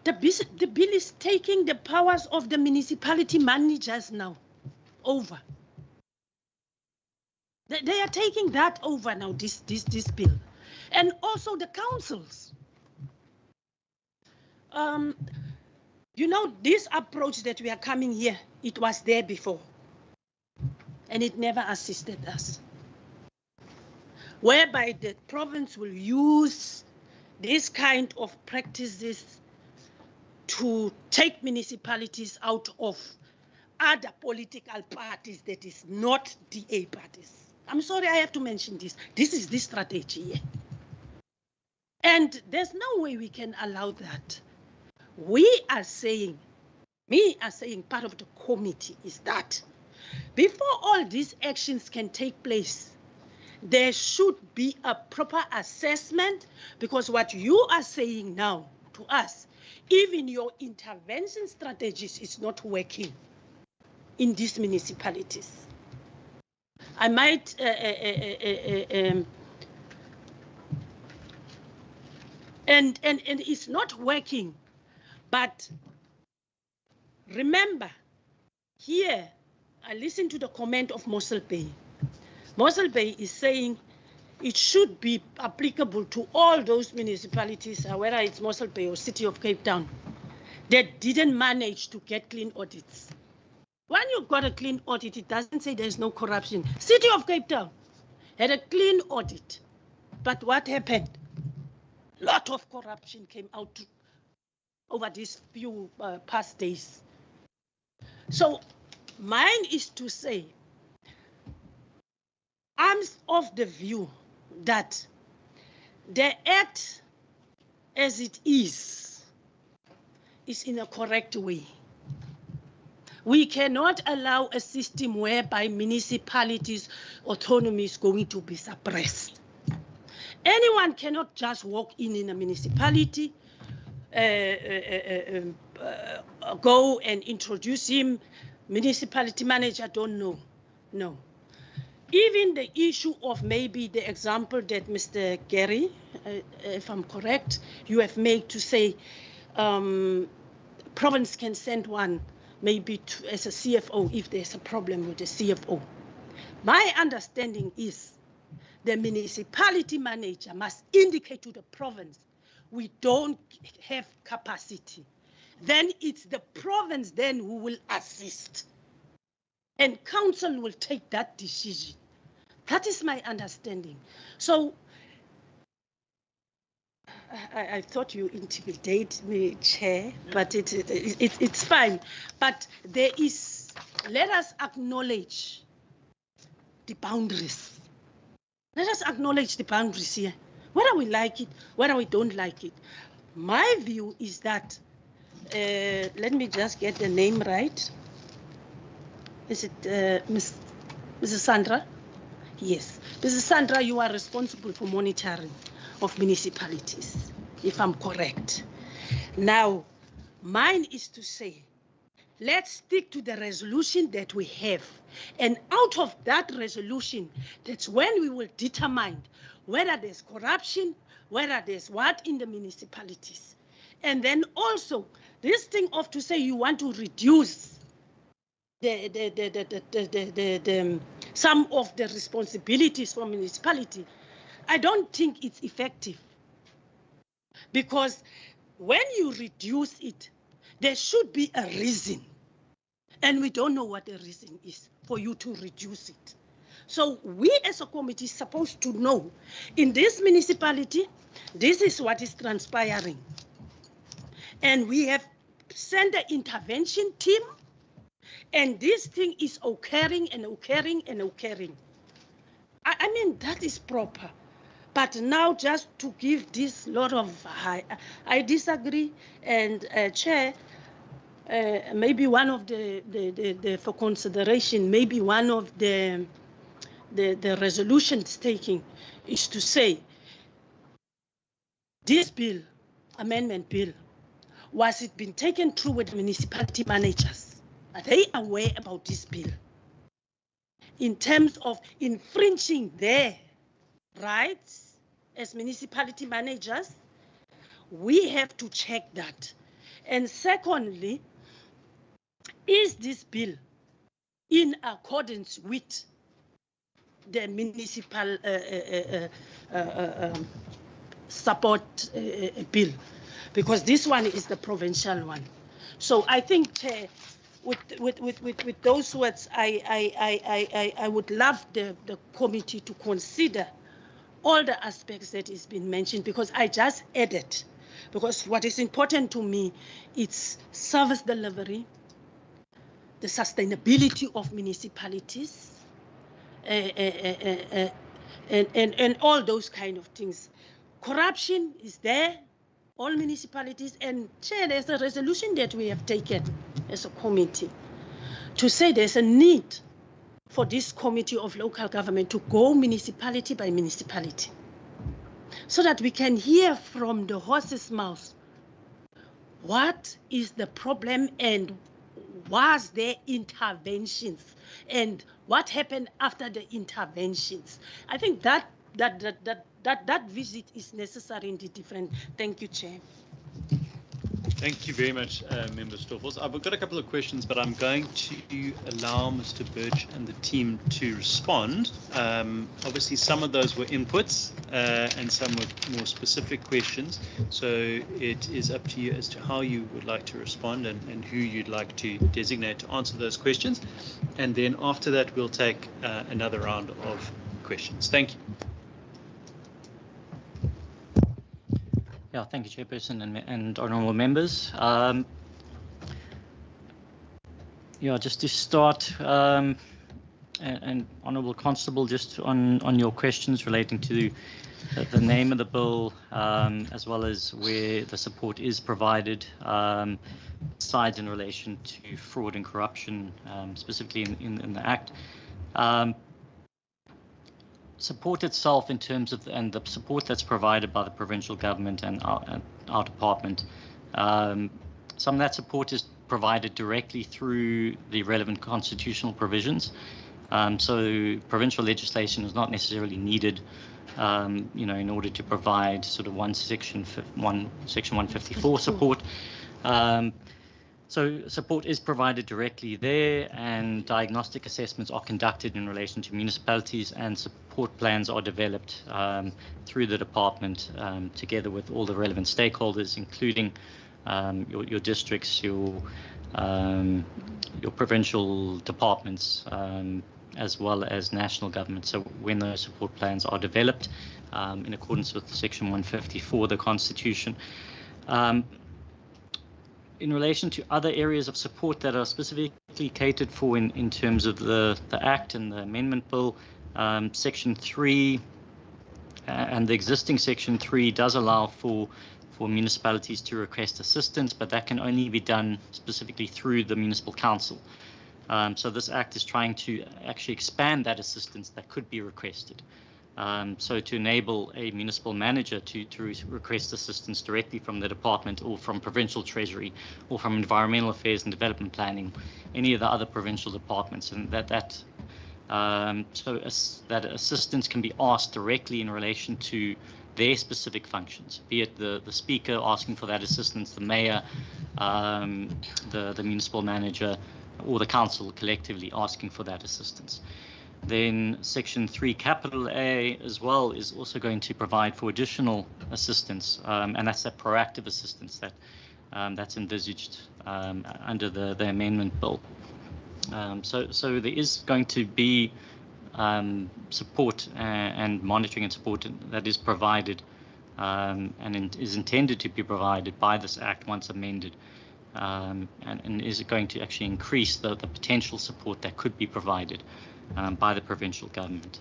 is taking the powers of the municipality managers now over. They are taking that over now, this bill. And also the councils. You know, this approach that we are coming here, it was there before. And it never assisted us. Whereby the province will use this kind of practices to take municipalities out of other political parties that is not DA parties. I'm sorry, I have to mention this. This is the strategy here. And there's no way we can allow that. We are saying, part of the committee is that before all these actions can take place, there should be a proper assessment, because what you are saying now to us, even your intervention strategies is not working in these municipalities. I might and it's not working, but remember, here I listened to the comment of Mossel Bay. Mossel Bay is saying it should be applicable to all those municipalities, whether it's Mossel Bay or City of Cape Town, that didn't manage to get clean audits. When you've got a clean audit, it doesn't say there's no corruption. City of Cape Town had a clean audit, but what happened? A lot of corruption came out over these few past days. So mine is to say, I'm of the view that the act as it is in a correct way. We cannot allow a system whereby municipalities' autonomy is going to be suppressed. Anyone cannot just walk in a municipality, go and introduce him, municipality manager don't know. No. Even the issue of maybe the example that Mr. Gary, if I'm correct, you have made to say province can send one maybe as a CFO if there's a problem with the CFO. My understanding is the municipality manager must indicate to the province, we don't have capacity. Then it's the province then who will assist. And council will take that decision. That is my understanding. So I thought you intimidate me, Chair, but it's fine. But there is, let us acknowledge the boundaries. Let us acknowledge the boundaries here. Whether we like it, whether we don't like it. My view is that let me just get the name right. Is it Mrs. Sandra? Yes. Mrs. Sandra, you are responsible for monitoring of municipalities, if I'm correct. Now, mine is to say, let's stick to the resolution that we have. And out of that resolution, that's when we will determine whether there's corruption, whether there's what in the municipalities. And then also, this thing of to say you want to reduce some of the responsibilities for municipality, I don't think it's effective. Because when you reduce it, there should be a reason. And we don't know what the reason is for you to reduce it. So we as a committee are supposed to know, in this municipality, this is what is transpiring. And we have sent an intervention team, and this thing is occurring and occurring and occurring. I mean, that is proper. But now just to give this lot of, I disagree. And Chair, maybe one of the for consideration, maybe one of the resolutions taking is to say, this bill, amendment bill, was it been taken through with the municipality managers? Are they aware about this bill? In terms of infringing their rights as municipality managers, we have to check that. And secondly, is this bill in accordance with the municipal support bill? Because this one is the provincial one. So I think with those words, I would love the committee to consider all the aspects that has been mentioned, because I just added, because what is important to me, it's service delivery, the sustainability of municipalities, and all those kind of things. Corruption is there, all municipalities, and Chair, there's a resolution that we have taken as a committee to say there's a need for this committee of local government to go municipality by municipality, so that we can hear from the horse's mouth what is the problem and was there interventions and what happened after the interventions. I think that visit is necessary in the different. Thank you, Chair. Thank you very much, Member Stoffels. I've got a couple of questions, but I'm going to allow Mr. Birch and the team to respond. Obviously, some of those were inputs and some were more specific questions. So it is up to you as to how you would like to respond and who you'd like to designate to answer those questions. And then after that, we'll take another round of questions. Thank you. Yeah, thank you, Chairperson and honourable members. Yeah, just to start, and Honourable Constable, just on your questions relating to the name of the bill, as well as where the support is provided, sides in relation to fraud and corruption, specifically in the Act. Support itself in terms of, and the support that's provided by the provincial government and our department, some of that support is provided directly through the relevant constitutional provisions. So provincial legislation is not necessarily needed, in order to provide sort of Section 154 support. So support is provided directly there, and diagnostic assessments are conducted in relation to municipalities, and support plans are developed through the department together with all the relevant stakeholders, including your districts, your provincial departments, as well as national government. So when those support plans are developed in accordance with Section 154 of the Constitution, in relation to other areas of support that are specifically catered for in terms of the Act and the Amendment Bill, Section 3 and the existing Section 3 does allow for for municipalities to request assistance, but that can only be done specifically through the municipal council. So this act is trying to actually expand that assistance that could be requested. So to enable a municipal manager to request assistance directly from the department or from provincial treasury or from environmental affairs and development planning, any of the other provincial departments, and that assistance can be asked directly in relation to their specific functions, be it the speaker asking for that assistance, the mayor, the municipal manager, or the council collectively asking for that assistance. Then Section 3 capital A as well is also going to provide for additional assistance, and that's that proactive assistance that's envisaged under the amendment bill. So there is going to be support and monitoring and support that is provided and is intended to be provided by this Act once amended, and is going to actually increase the potential support that could be provided by the provincial government.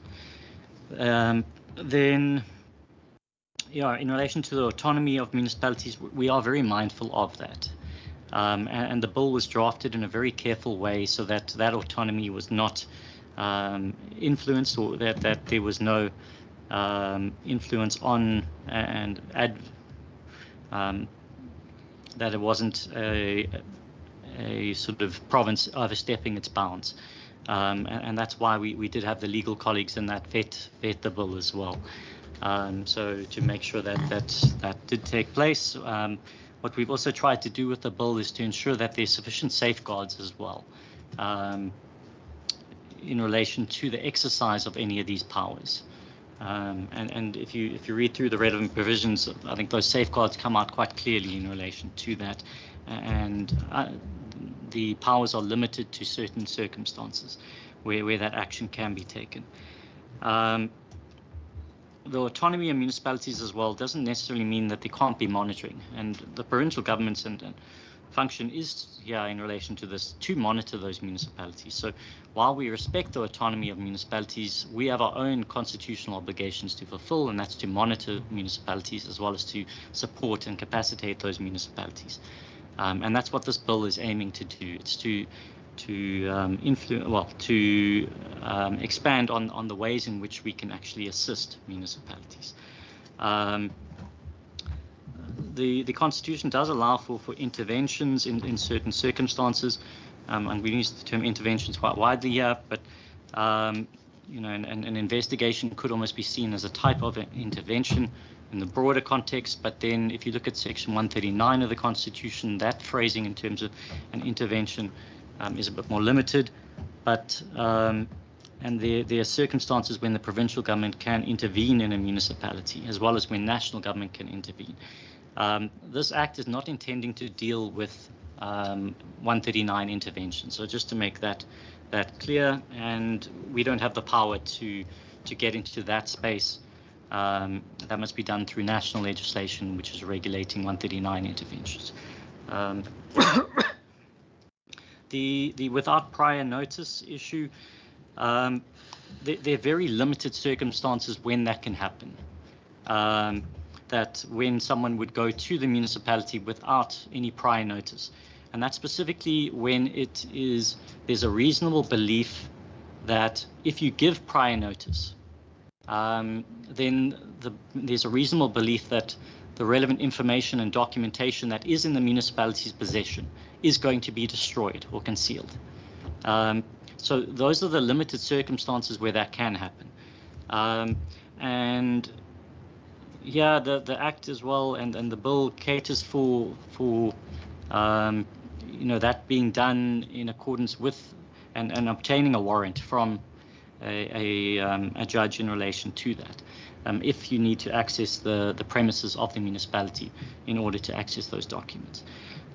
Then, yeah, in relation to the autonomy of municipalities, we are very mindful of that. And the bill was drafted in a very careful way so that that autonomy was not influenced, or that there was no influence on and that it wasn't a sort of province overstepping its bounds. And that's why we did have the legal colleagues in that vet the bill as well. So to make sure that did take place. What we've also tried to do with the bill is to ensure that there's sufficient safeguards as well in relation to the exercise of any of these powers. And if you read through the relevant provisions, I think those safeguards come out quite clearly in relation to that. And the powers are limited to certain circumstances where that action can be taken. The autonomy of municipalities as well doesn't necessarily mean that there can't be monitoring, and the provincial government's and function is here in relation to this to monitor those municipalities. So while we respect the autonomy of municipalities, we have our own constitutional obligations to fulfill, and that's to monitor municipalities as well as to support and capacitate those municipalities. And that's what this bill is aiming to do. It's to expand on the ways in which we can actually assist municipalities. The Constitution does allow for interventions in certain circumstances, and we use the term interventions quite widely here, but you know, an investigation could almost be seen as a type of intervention in the broader context. But then if you look at Section 139 of the Constitution, that phrasing in terms of an intervention is a bit more limited, but and there are circumstances when the provincial government can intervene in a municipality, as well as when national government can intervene. This Act is not intending to deal with 139 interventions, so just to make that clear, and we don't have the power to get into that space. That must be done through national legislation, which is regulating 139 interventions. The without prior notice issue, there are very limited circumstances when that can happen. That when someone would go to the municipality without any prior notice, and that's specifically when there's a reasonable belief that if you give prior notice, then there's a reasonable belief that the relevant information and documentation that is in the municipality's possession is going to be destroyed or concealed. So those are the limited circumstances where that can happen. And yeah, the Act as well and the bill caters for you know, that being done in accordance with and obtaining a warrant from a judge in relation to that, if you need to access the premises of the municipality in order to access those documents.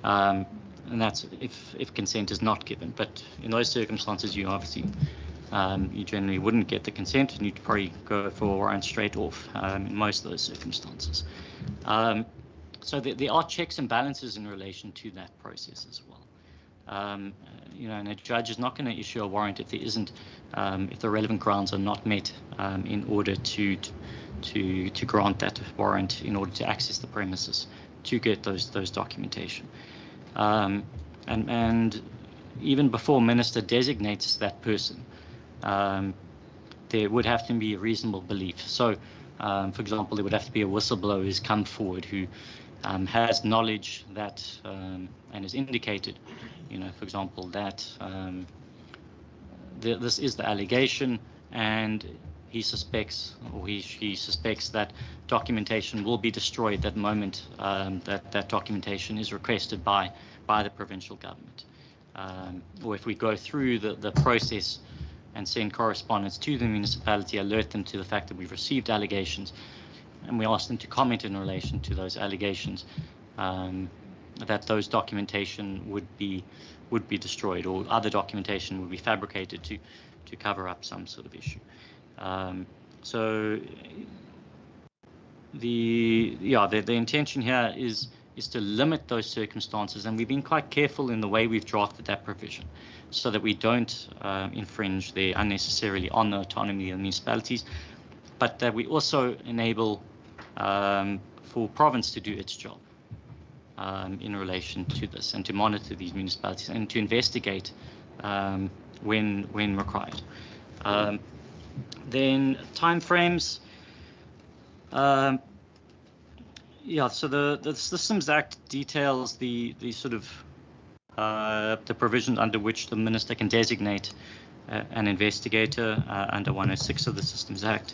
And that's if consent is not given. But in those circumstances, you obviously you generally wouldn't get the consent, and you'd probably go for a warrant straight off in most of those circumstances. So there are checks and balances in relation to that process as well. You know, and a judge is not going to issue a warrant if there isn't, if the relevant grounds are not met in order to grant that warrant in order to access the premises get those documentation. And even before minister designates that person, there would have to be a reasonable belief. So, for example, there would have to be a whistleblower who's come forward who has knowledge that and has indicated, for example, that this is the allegation, and he suspects, or she suspects, that documentation will be destroyed that moment that documentation is requested by the provincial government. Or if we go through the process and send correspondence to the municipality, alert them to the fact that we've received allegations, and we ask them to comment in relation to those allegations, that those documentation would be destroyed, or other documentation would be fabricated to cover up some sort of issue. So the intention here is to limit those circumstances, and we've been quite careful in the way we've drafted that provision, so that we don't infringe there unnecessarily on the autonomy of municipalities, but that we also enable for province to do its job in relation to this, and to monitor these municipalities and to investigate when required. Then timeframes. So the Systems Act details the sort of the provisions under which the minister can designate an investigator under 106 of the Systems Act.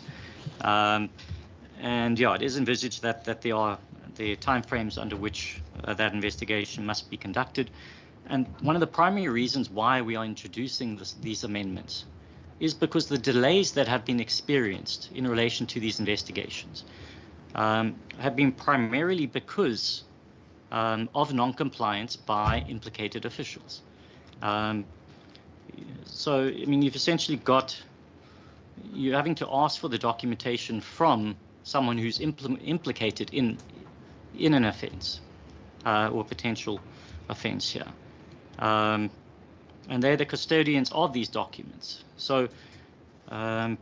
And yeah, it is envisaged that there are the timeframes under which that investigation must be conducted. And one of the primary reasons why we are introducing these amendments is because the delays that have been experienced in relation to these investigations have been primarily because of non-compliance by implicated officials. So, I mean, you've essentially you're having to ask for the documentation from someone who's implicated in an offence or potential offence here. And they're the custodians of these documents. So a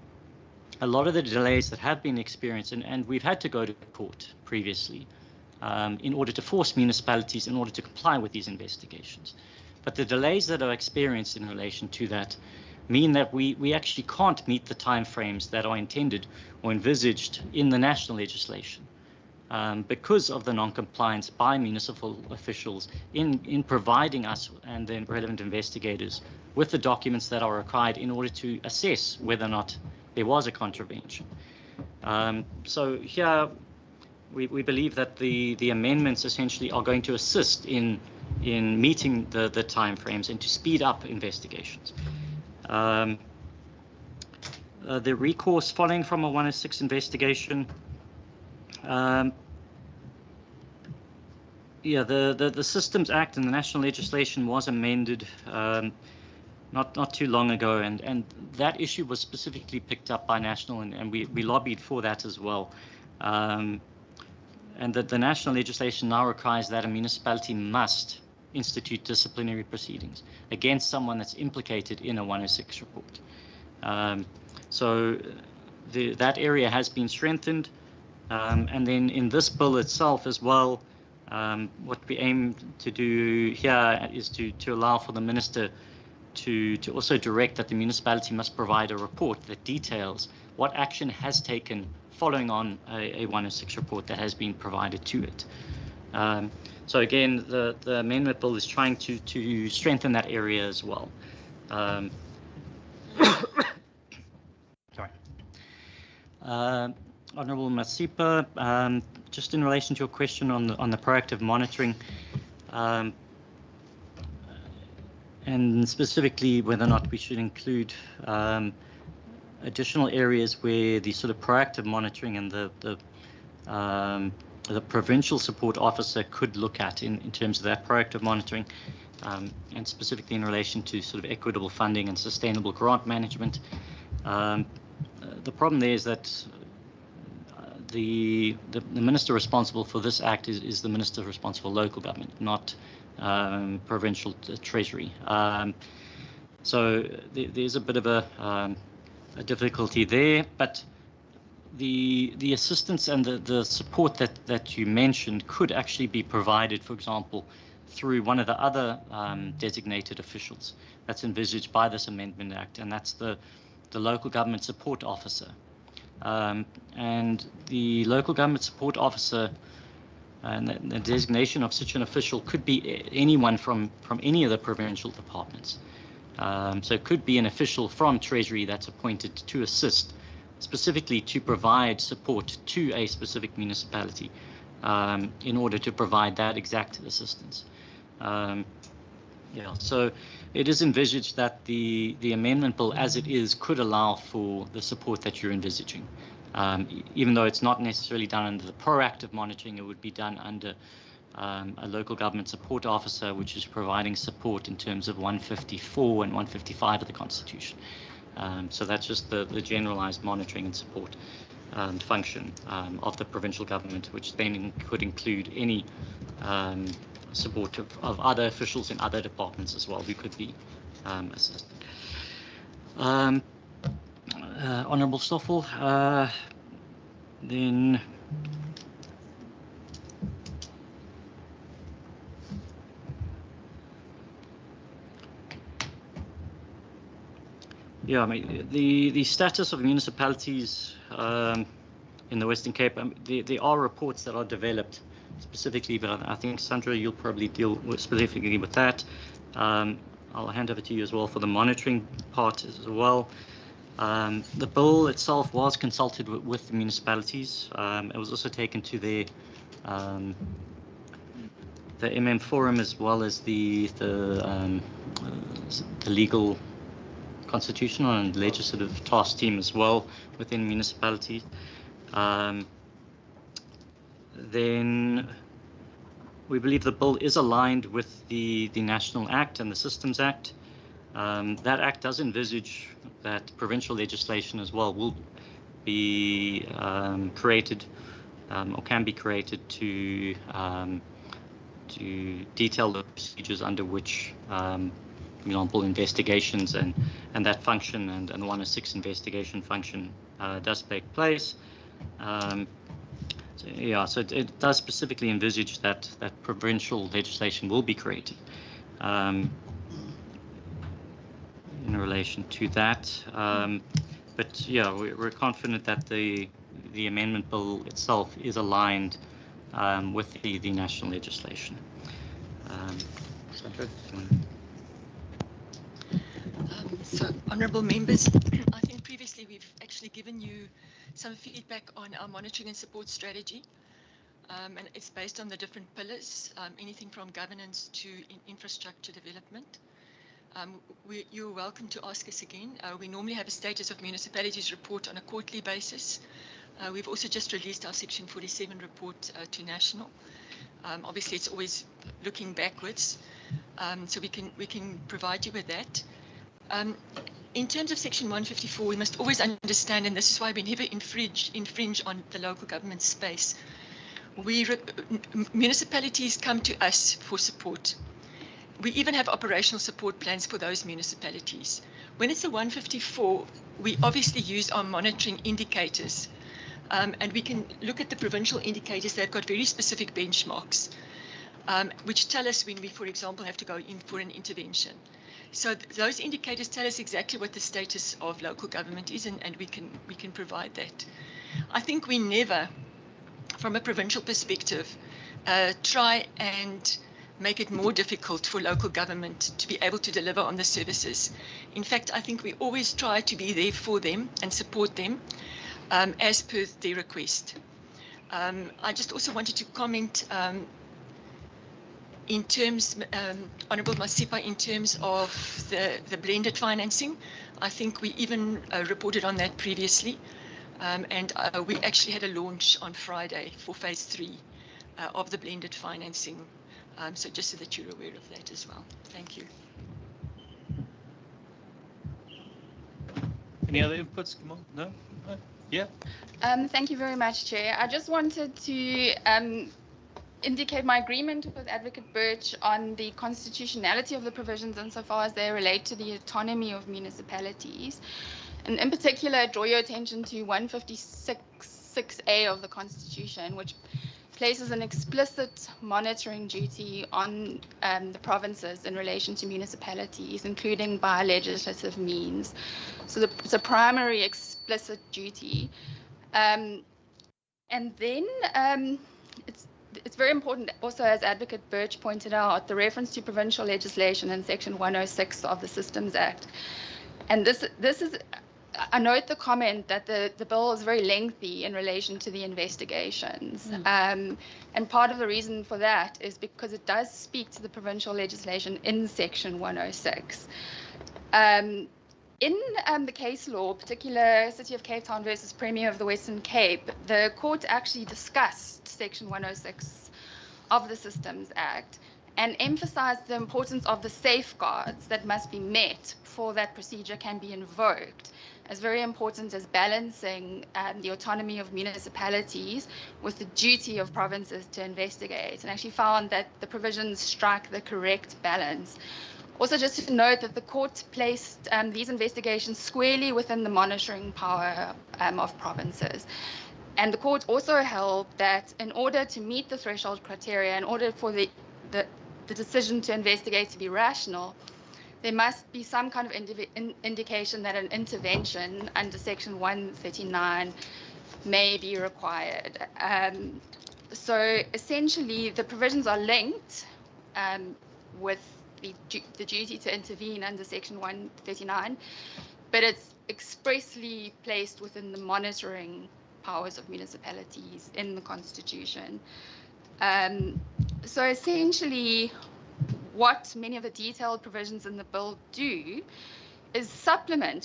lot of the delays that have been experienced, and we've had to go to court previously in order to force municipalities in order to comply with these investigations. But the delays that are experienced in relation to that mean that we actually can't meet the timeframes that are intended or envisaged in the national legislation because of the non-compliance by municipal officials in providing us and the relevant investigators with the documents that are required in order to assess whether or not there was a contravention. So here we believe that the amendments essentially are going to assist in meeting the timeframes and to speed up investigations. The recourse following from a 106 investigation. The Systems Act and the national legislation was amended not too long ago, and that issue was specifically picked up by national, and we lobbied for that as well. And that the national legislation now requires that a municipality must institute disciplinary proceedings against someone that's implicated in a 106 report. So that area has been strengthened. And then in this bill itself as well, what we aim to do here is to allow for the minister to also direct that the municipality must provide a report that details what action has taken following on a 106 report that has been provided to it. So again, the amendment bill is trying to strengthen that area as well. Sorry. Honourable Masipa, just in relation to your question on the proactive monitoring, and specifically whether or not we should include additional areas where the sort of proactive monitoring and the provincial support officer could look at in terms of that proactive monitoring, and specifically in relation to sort of equitable funding and sustainable grant management. The problem there is that the minister responsible for this act is the minister responsible for local government, not provincial treasury. So there's a bit of a difficulty there, but the assistance and the support that you mentioned could actually be provided, for example, through one of the other designated officials that's envisaged by this Amendment Act, and that's the Local Government Support Officer. And the Local Government Support Officer and the designation of such an official could be anyone from any of the provincial departments. So it could be an official from Treasury that's appointed to assist, specifically to provide support to a specific municipality in order to provide that exact assistance. So it is envisaged that the amendment bill as it is could allow for the support that you're envisaging. Even though it's not necessarily done under the proactive monitoring, it would be done under a local government support officer, which is providing support in terms of 154 and 155 of the Constitution. So that's just the generalized monitoring and support function of the provincial government, which then could include any support of other officials in other departments as well who could be assisted. Honourable Stoffel, then yeah, I mean the status of municipalities in the Western Cape. There are reports that are developed specifically, but I think Sandra, you'll probably deal specifically with that. I'll hand over to you as well for the monitoring part as well. The bill itself was consulted with the municipalities. It was also taken to the MM Forum as well as the legal, constitutional and legislative task team as well within municipalities. Then we believe the bill is aligned with the National Act and the Systems Act. That act does envisage that provincial legislation as well will be created or can be created to detail the procedures under which, for example, investigations and that function and 106 investigation function does take place. So it does specifically envisage that provincial legislation will be created in relation to that. But yeah, we're confident that the amendment bill itself is aligned with the national legislation. Sandra, so, honourable members, I think previously we've actually given you some feedback on our monitoring and support strategy, and it's based on the different pillars, anything from governance to infrastructure development. You're welcome to ask us again. We normally have a status of municipalities report on a quarterly basis. We've also just released our Section 47 report to National. Obviously, it's always looking backwards, so we can provide you with that. In terms of Section 154, we must always understand, and this is why we never infringe on the local government space. Municipalities come to us for support. We even have operational support plans for those municipalities. When it's a 154, we obviously use our monitoring indicators, and we can look at the provincial indicators. They've got very specific benchmarks, which tell us when we, for example, have to go in for an intervention. So those indicators tell us exactly what the status of local government is, and we can provide that. I think we never, from a provincial perspective, try and make it more difficult for local government to be able to deliver on the services. In fact, I think we always try to be there for them and support them as per their request. I just also wanted to comment in terms, Honourable Masipa, in terms of the blended financing. I think we even reported on that previously, and we actually had a launch on Friday for phase 3 of the blended financing. So just so that you're aware of that as well. Thank you. Any other inputs? Come on. No? Yeah. Thank you very much, Chair. I just wanted to indicate my agreement with Advocate Birch on the constitutionality of the provisions insofar as they relate to the autonomy of municipalities. And in particular, I draw your attention to 156.6a of the Constitution, which places an explicit monitoring duty on the provinces in relation to municipalities, including by legislative means. So it's a primary explicit duty. And then it's very important also, as Advocate Birch pointed out, the reference to provincial legislation in Section 106 of the Systems Act. And this is, I note the comment that the bill is very lengthy in relation to the investigations. And part of the reason for that is because it does speak to the provincial legislation in Section 106. In the case law, particular City of Cape Town versus Premier of the Western Cape, the court actually discussed Section 106 of the Systems Act and emphasized the importance of the safeguards that must be met before that procedure can be invoked, as very important as balancing the autonomy of municipalities with the duty of provinces to investigate, and actually found that the provisions strike the correct balance. Also, just to note that the court placed these investigations squarely within the monitoring power of provinces. And the court also held that in order to meet the threshold criteria, in order for the decision to investigate to be rational, there must be some kind of indication that an intervention under Section 139 may be required. So essentially, the provisions are linked with the duty to intervene under Section 139, but it's expressly placed within the monitoring powers of municipalities in the Constitution. So essentially, what many of the detailed provisions in the bill do is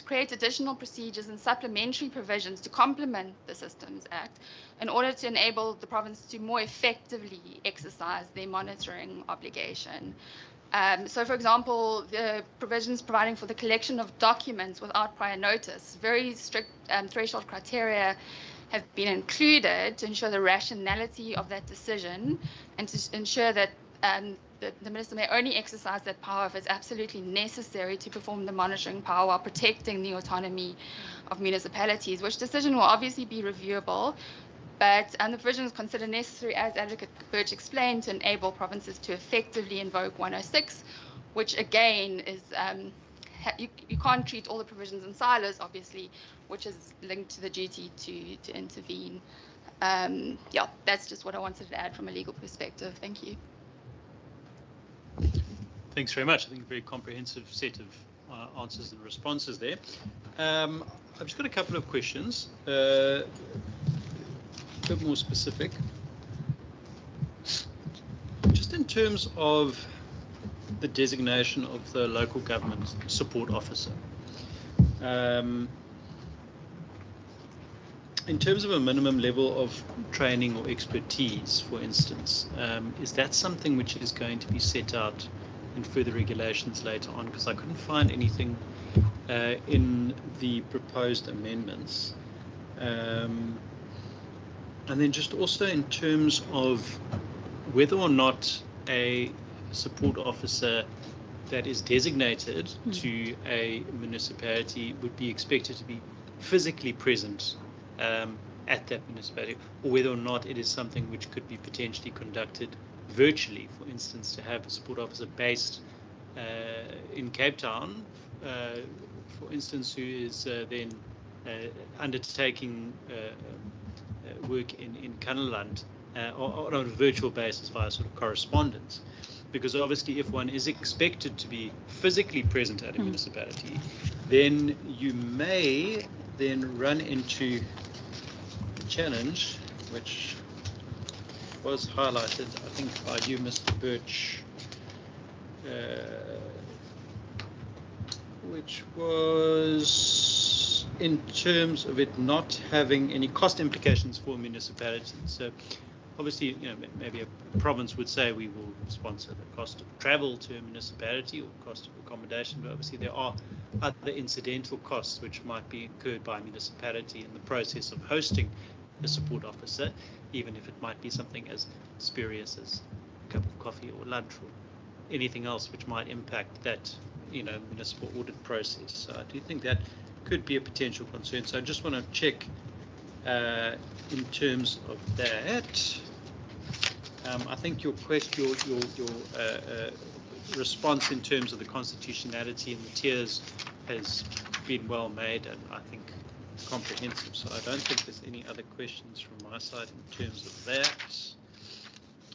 create additional procedures and supplementary provisions to complement the Systems Act in order to enable the province to more effectively exercise their monitoring obligation. So, for example, the provisions providing for the collection of documents without prior notice, very strict threshold criteria have been included to ensure the rationality of that decision and to ensure that the minister may only exercise that power if it's absolutely necessary to perform the monitoring power while protecting the autonomy of municipalities, which decision will obviously be reviewable. But the provisions considered necessary, as Advocate Birch explained, to enable provinces to effectively invoke 106, which again is, you can't treat all the provisions in silos, obviously, which is linked to the duty to intervene. Yeah, that's just what I wanted to add from a legal perspective. Thank you. Thanks very much. I think a very comprehensive set of answers and responses there. I've just got a couple of questions. A bit more specific. Just in terms of the designation of the local government support officer. In terms of a minimum level of training or expertise, for instance, is that something which is going to be set out in further regulations later on? Because I couldn't find anything in the proposed amendments. And then just also in terms of whether or not a support officer that is designated to a municipality would be expected to be physically present at that municipality, or whether or not it is something which could be potentially conducted virtually, for instance, to have a support officer based in Cape Town, for instance, who is then undertaking work in Kannaland on a virtual basis via sort of correspondence. Because obviously if one is expected to be physically present at a municipality, then you may then run into the challenge, which was highlighted, I think, by you, Mr. Birch, which was in terms of it not having any cost implications for municipalities. So obviously, maybe a province would say we will sponsor the cost of travel to a municipality or cost of accommodation, but obviously there are other incidental costs which might be incurred by a municipality in the process of hosting a support officer, even if it might be something as spurious as a cup of coffee or lunch or anything else which might impact that municipal audit process. So I do think that could be a potential concern. So I just want to check in terms of that. I think your question, your response in terms of the constitutionality and the tiers has been well made, and I think comprehensive. So I don't think there's any other questions from my side in terms of that.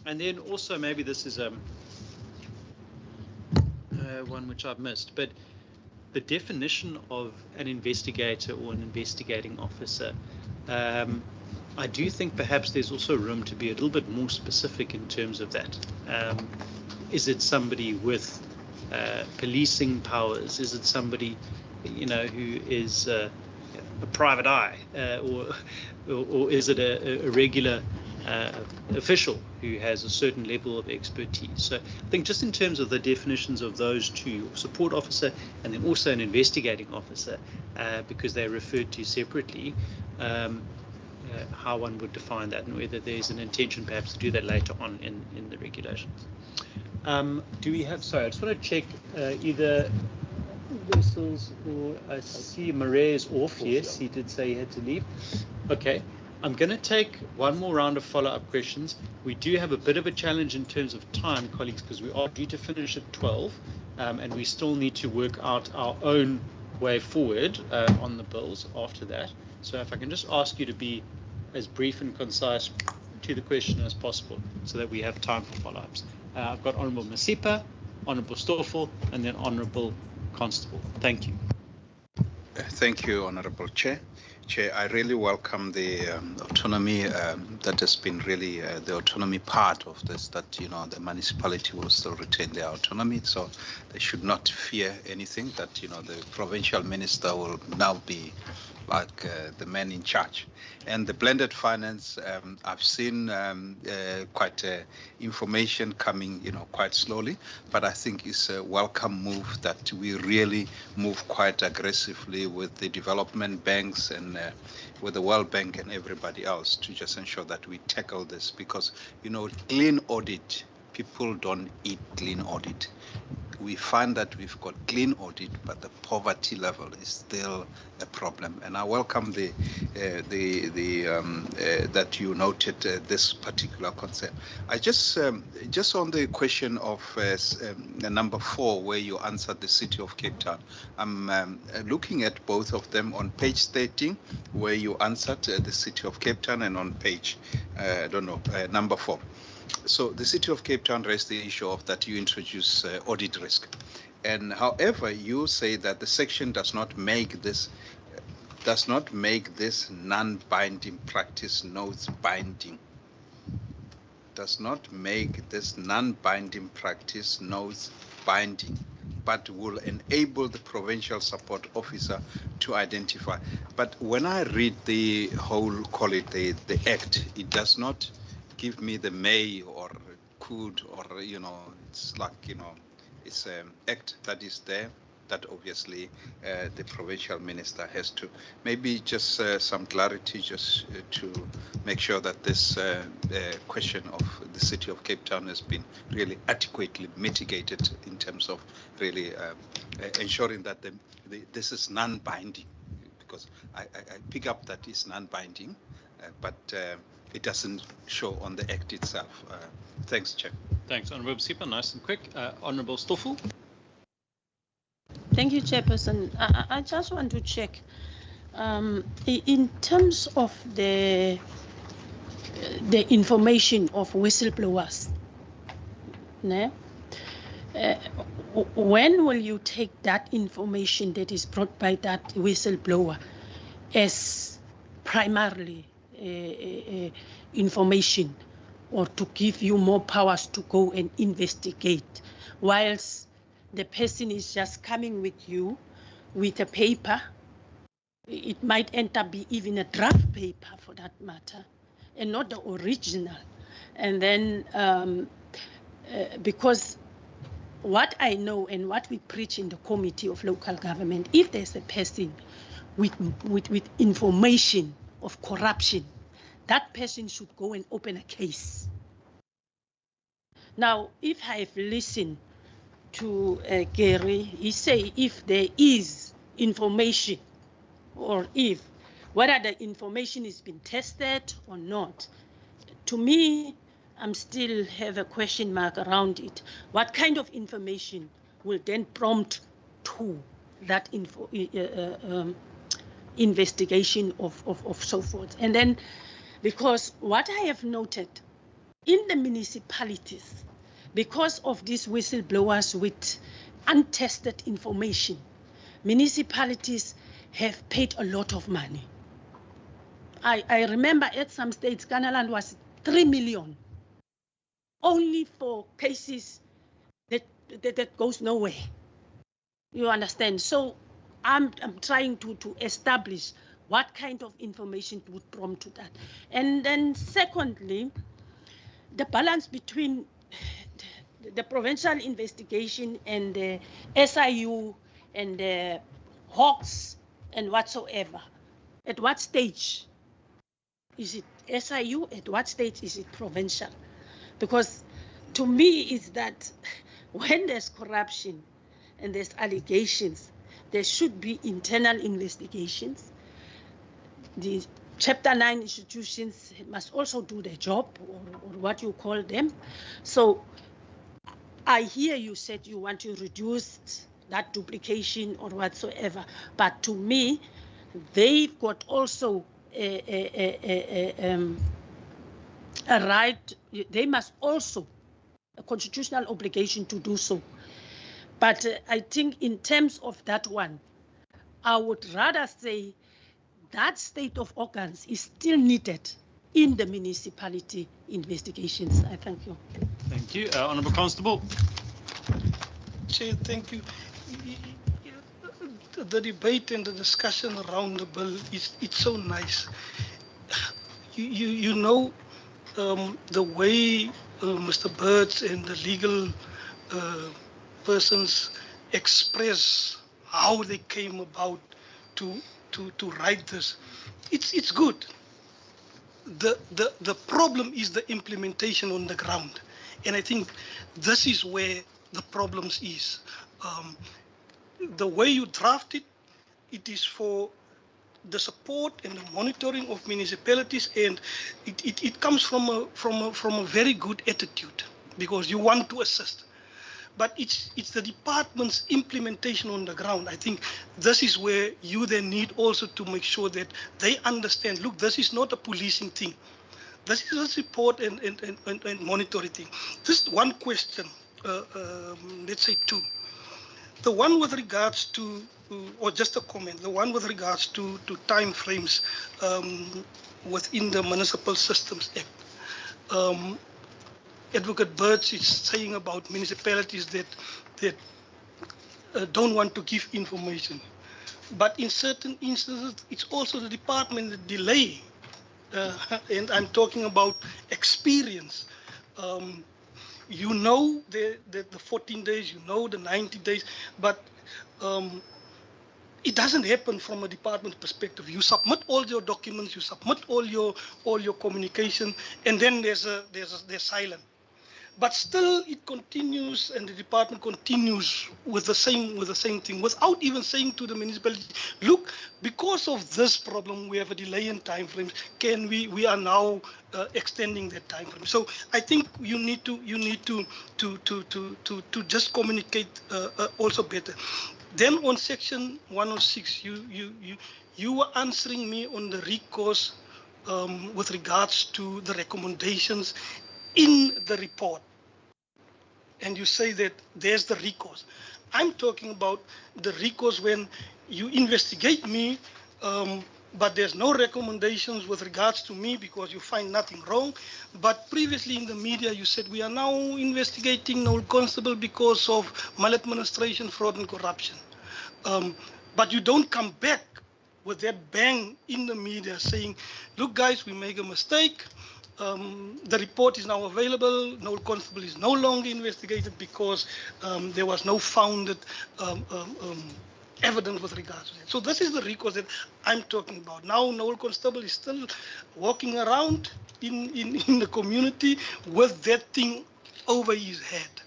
And then also maybe this is one which I've missed, but the definition of an investigator or an investigating officer. I do think perhaps there's also room to be a little bit more specific in terms of that. Is it somebody with policing powers? Is it somebody, who is a private eye, or is it a regular official who has a certain level of expertise? So I think just in terms of the definitions of those two, support officer and then also an investigating officer, because they're referred to separately, how one would define that and whether there's an intention perhaps to do that later on in the regulations. Do we have, sorry, I just want to check either Wessels or I see Murray is off. Yes, he did say he had to leave. Okay, I'm going to take one more round of follow-up questions. We do have a bit of a challenge in terms of time, colleagues, because we are due to finish at 12, and we still need to work out our own way forward on the bills after that. So if I can just ask you to be as brief and concise to the question as possible so that we have time for follow-ups. I've got Honourable Masipa, Honourable Stoffel, and then Honourable Constable. Thank you. Thank you, Honourable Chair. Chair, I really welcome the autonomy that has been really the autonomy part of this, that, the municipality will still retain their autonomy. So they should not fear anything, that, the provincial minister will now be like the man in charge. And the blended finance, I've seen quite information coming, quite slowly, but I think it's a welcome move that we really move quite aggressively with the development banks and with the World Bank and everybody else to just ensure that we tackle this, because, clean audit, people don't eat clean audit. We find that we've got clean audit, but the poverty level is still a problem. And I welcome that you noted this particular concern. I just on the question of number 4, where you answered the City of Cape Town. I'm looking at both of them on page 13, where you answered the City of Cape Town, and on page number 4. So the City of Cape Town raised the issue of that you introduce audit risk, and however you say that the section does not make this non-binding practice notes binding. Does not make this non-binding practice notes binding, but will enable the provincial support officer to identify. But when I read the whole, call it the act, it does not give me the may or could, or it's like it's an act that is there that obviously the provincial minister has to maybe just some clarity, just to make sure that this question of the City of Cape Town has been really adequately mitigated in terms of really ensuring that this is non-binding, because I pick up that it's non-binding, but it doesn't show on the act itself. Thanks, Chair. Thanks, Honourable Masipa. Nice and quick. Honourable Stoffel. Thank you, Chairperson. I just want to check in terms of the information of whistleblowers. When will you take that information that is brought by that whistleblower as primarily information, or to give you more powers to go and investigate, whilst the person is just coming with you with a paper? It might end up be even a draft paper for that matter, and not the original. And then because what I know and what we preach in the Committee of Local Government, if there's a person with information of corruption, that person should go and open a case. Now, if I've listened to Gary, he say if there is information or if, whether the information has been tested or not. To me, I'm still have a question mark around it. What kind of information will then prompt to that investigation of so forth? And then, because what I have noted in the municipalities, because of these whistleblowers with untested information, municipalities have paid a lot of money. I remember at some states, Canaland was 3 million only for cases that goes nowhere. You understand? So I'm trying to establish what kind of information would prompt to that. And then secondly, the balance between the provincial investigation and the SIU and the Hawks and whatsoever. At what stage is it SIU? At what stage is it provincial? Because to me, is that when there's corruption and there's allegations, there should be internal investigations. The Chapter 9 institutions must also do their job, or what you call them. So I hear you said you want to reduce that duplication or whatsoever, but to me, they've got also a right, they must also, a constitutional obligation to do so. But I think in terms of that one, I would rather say that state of organs is still needed in the municipality investigations. I thank you. Thank you. Honourable Constable. Chair, thank you. The debate and the discussion around the bill it's so nice. You know the way Mr. Birds and the legal persons express how they came about to write this. It's good. The problem is the implementation on the ground, and I think this is where the problems is. The way you draft it, it is for the support and the monitoring of municipalities, and it comes from a very good attitude because you want to assist. But it's the department's implementation on the ground. I think this is where you then need also to make sure that they understand, look, this is not a policing thing. This is a support and monitoring thing. Just one question, let's say two. The one with regards to, or just a comment, the one with regards to time frames within the Municipal Systems Act. Advocate Birch is saying about municipalities that don't want to give information. But in certain instances, it's also the department that delay. And I'm talking about experience. You know the 14 days, you know the 90 days, but it doesn't happen from a department perspective. You submit all your documents, you submit all your communication, and then there's silence. But still, it continues, and the department continues with the same thing, without even saying to the municipality, look, because of this problem, we have a delay in time frames. We are now extending that time frame. So I think you need to just communicate also better. Then on section 106, you were answering me on the recourse with regards to the recommendations in the report, and you say that there's the recourse. I'm talking about the recourse when you investigate me, but there's no recommendations with regards to me because you find nothing wrong. But previously in the media, you said we are now investigating Noel Constable because of maladministration, fraud, and corruption. But you don't come back with that bang in the media saying, look, guys, we make a mistake. The report is now available. Noel Constable is no longer investigated because there was no founded evidence with regards to that. So this is the recourse that I'm talking about. Now Noel Constable is still walking around in the community with that thing over his head.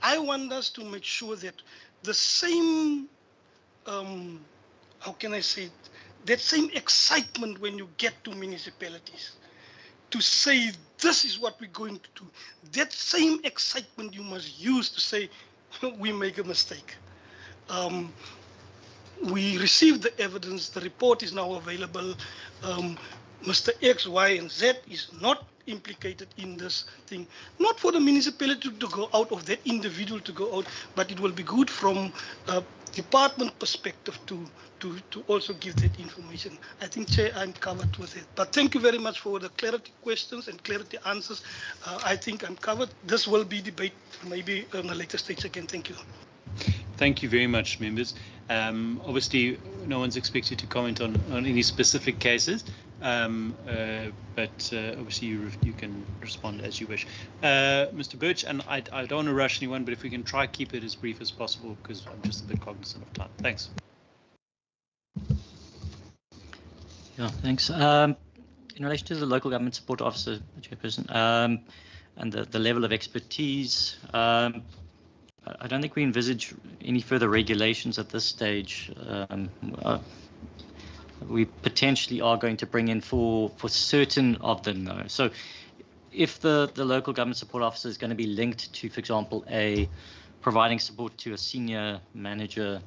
I want us to make sure that the same how can I say it, that same excitement when you get to municipalities to say this is what we're going to do. That same excitement you must use to say we make a mistake. We received the evidence, the report is now available. Mr. X, Y, and Z is not implicated in this thing. Not for the municipality to go out, of that individual to go out, but it will be good from a department perspective to also give that information. I think, Chair, I'm covered with it. But thank you very much for the clarity questions and clarity answers. I think I'm covered. This will be debate maybe on a later stage again. Thank you. Thank you very much, members. Obviously, no one's expected to comment on any specific cases, but obviously you can respond as you wish. Mr. Birch, and I don't want to rush anyone, but if we can try keep it as brief as possible, because I'm just a bit cognizant of time. Thanks. Yeah, thanks. In relation to the local government support officer, Chairperson, and the level of expertise, I don't think we envisage any further regulations at this stage. We potentially are going to bring in for certain of them, though. So if the local government support officer is going to be linked to, for example, providing support to a senior manager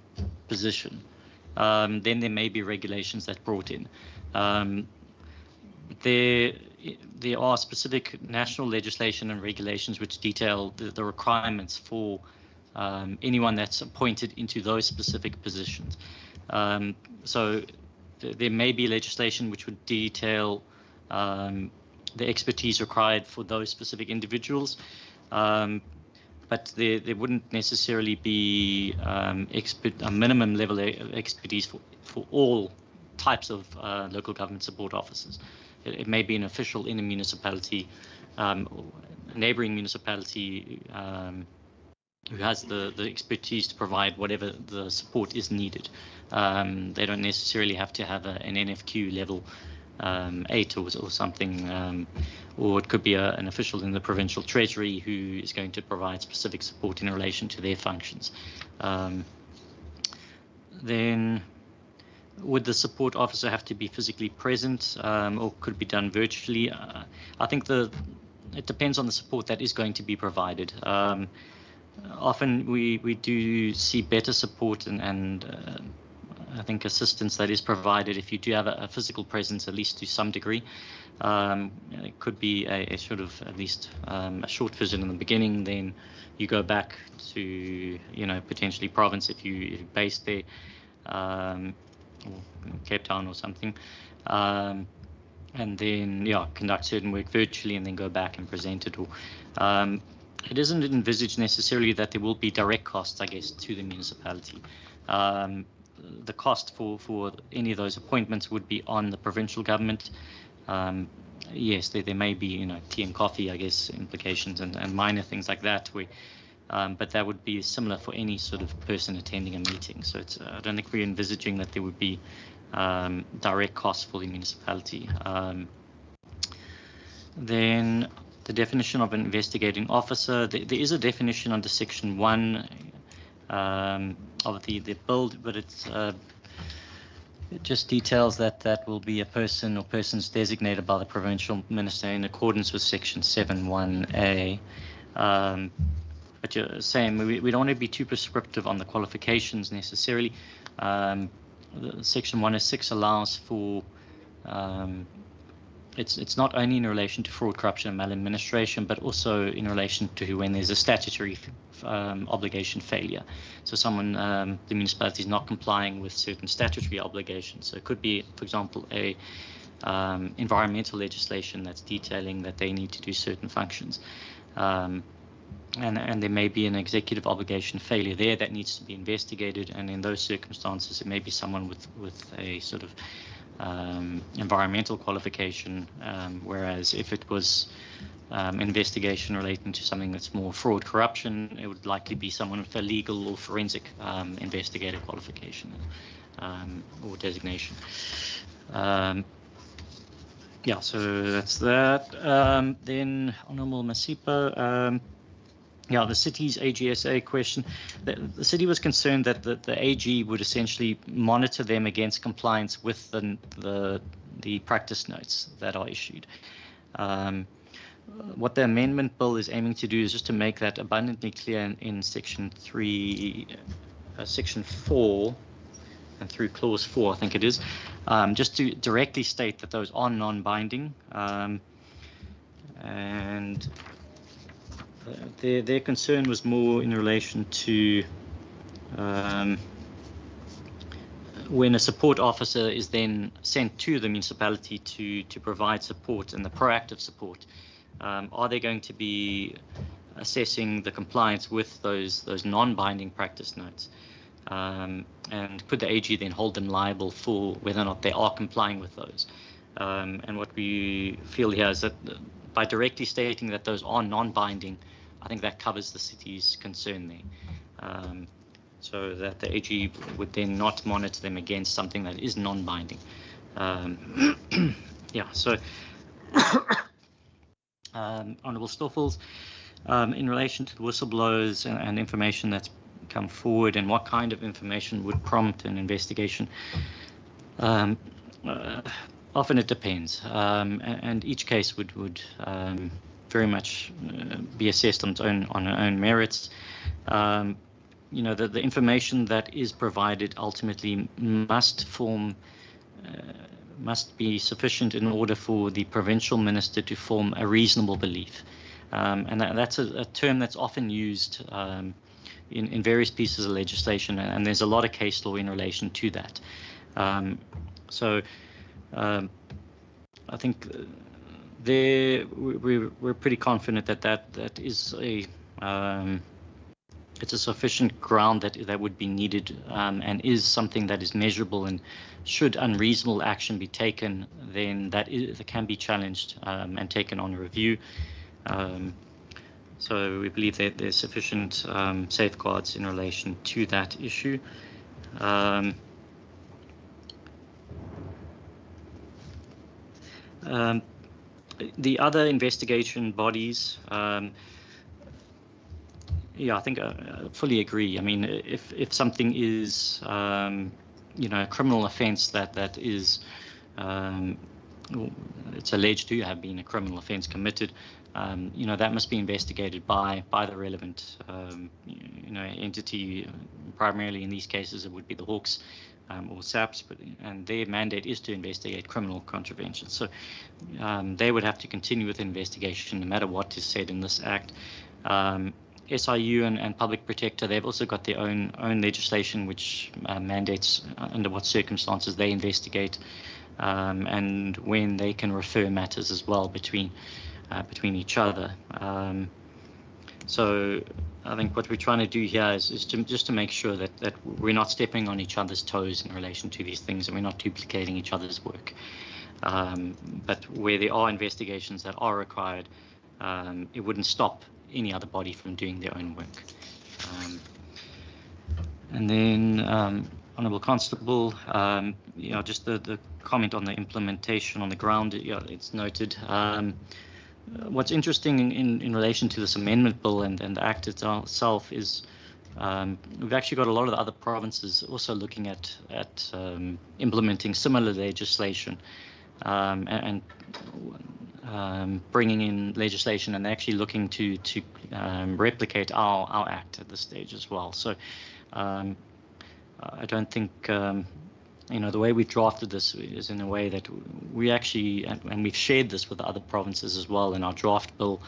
position, then there may be regulations that brought in. There are specific national legislation and regulations which detail the requirements for anyone that's appointed into those specific positions. So there may be legislation which would detail the expertise required for those specific individuals, but there wouldn't necessarily be a minimum level of expertise for all types of local government support officers. It may be an official in a municipality, or a neighboring municipality, who has the expertise to provide whatever the support is needed. They don't necessarily have to have an NFQ level 8 or something, or it could be an official in the provincial treasury who is going to provide specific support in relation to their functions. Then would the support officer have to be physically present, or could it be done virtually? I think it depends on the support that is going to be provided. Often we do see better support and I think assistance that is provided if you do have a physical presence, at least to some degree. It could be a sort of at least a short visit in the beginning, then you go back to potentially province if you're based there, or Cape Town or something, and then conduct certain work virtually and then go back and present it. Or it isn't envisaged necessarily that there will be direct costs, I guess, to the municipality. The cost for any of those appointments would be on the provincial government. Yes, there may be tea and coffee, I guess, implications and minor things like that. But that would be similar for any sort of person attending a meeting. So I don't think we're envisaging that there would be direct costs for the municipality. Then the definition of an investigating officer, there is a definition under Section 1 of the bill, but it just details that will be a person or persons designated by the provincial minister in accordance with Section 7(1)(a). But you're saying we don't want to be too prescriptive on the qualifications necessarily. Section 106 allows for it's not only in relation to fraud, corruption, and maladministration, but also in relation to when there's a statutory obligation failure. So someone, the municipality is not complying with certain statutory obligations. So it could be, for example, a environmental legislation that's detailing that they need to do certain functions. And there may be an executive obligation failure there that needs to be investigated. And in those circumstances, it may be someone with a sort of environmental qualification, whereas if it was investigation relating to something that's more fraud, corruption, it would likely be someone with a legal or forensic investigator qualification or designation. Yeah, so that's that. Then Honourable Masipa, Yeah, the city's AGSA question. The city was concerned that the AG would essentially monitor them against compliance with the practice notes that are issued. What the amendment bill is aiming to do is just to make that abundantly clear in section 4, and through clause 4, I think it is, just to directly state that those are non-binding, and their concern was more in relation to when a support officer is then sent to the municipality to provide support and the proactive support. Are they going to be assessing the compliance with those non-binding practice notes? And could the AG then hold them liable for whether or not they are complying with those? And what we feel here is that by directly stating that those are non-binding, I think that covers the city's concern there. So that the AG would then not monitor them against something that is non-binding. Yeah, so Honourable Stoffels, in relation to the whistleblowers and information that's come forward and what kind of information would prompt an investigation, often it depends, and each case would very much be assessed on its own merits. You know, the information that is provided ultimately must be sufficient in order for the provincial minister to form a reasonable belief, and that's a term that's often used in various pieces of legislation, and there's a lot of case law in relation to that. I think we're pretty confident that is it's a sufficient ground that would be needed, and is something that is measurable, and should unreasonable action be taken, then that can be challenged and taken on review. So we believe that there's sufficient safeguards in relation to that issue. The other investigation bodies, yeah, I think I fully agree. I mean, if something is, you know, a criminal offence that is, it's alleged to have been a criminal offence committed, you know, that must be investigated by the relevant, you know, entity. Primarily in these cases, it would be the Hawks or SAPS, and their mandate is to investigate criminal contraventions. So they would have to continue with the investigation no matter what is said in this act. SIU and Public Protector, they've also got their own legislation which mandates under what circumstances they investigate, and when they can refer matters as well between each other. So I think what we're trying to do here is just to make sure that we're not stepping on each other's toes in relation to these things, and we're not duplicating each other's work. But where there are investigations that are required, it wouldn't stop any other body from doing their own work. And then Honourable Constable, you know, just the comment on the implementation on the ground, you know, it's noted. What's interesting in relation to this amendment bill and the act itself is we've actually got a lot of the other provinces also looking at implementing similar legislation, and bringing in legislation, and they're actually looking to replicate our act at this stage as well. So I don't think, you know, the way we've drafted this is in a way that we actually, and we've shared this with the other provinces as well in our draft bill,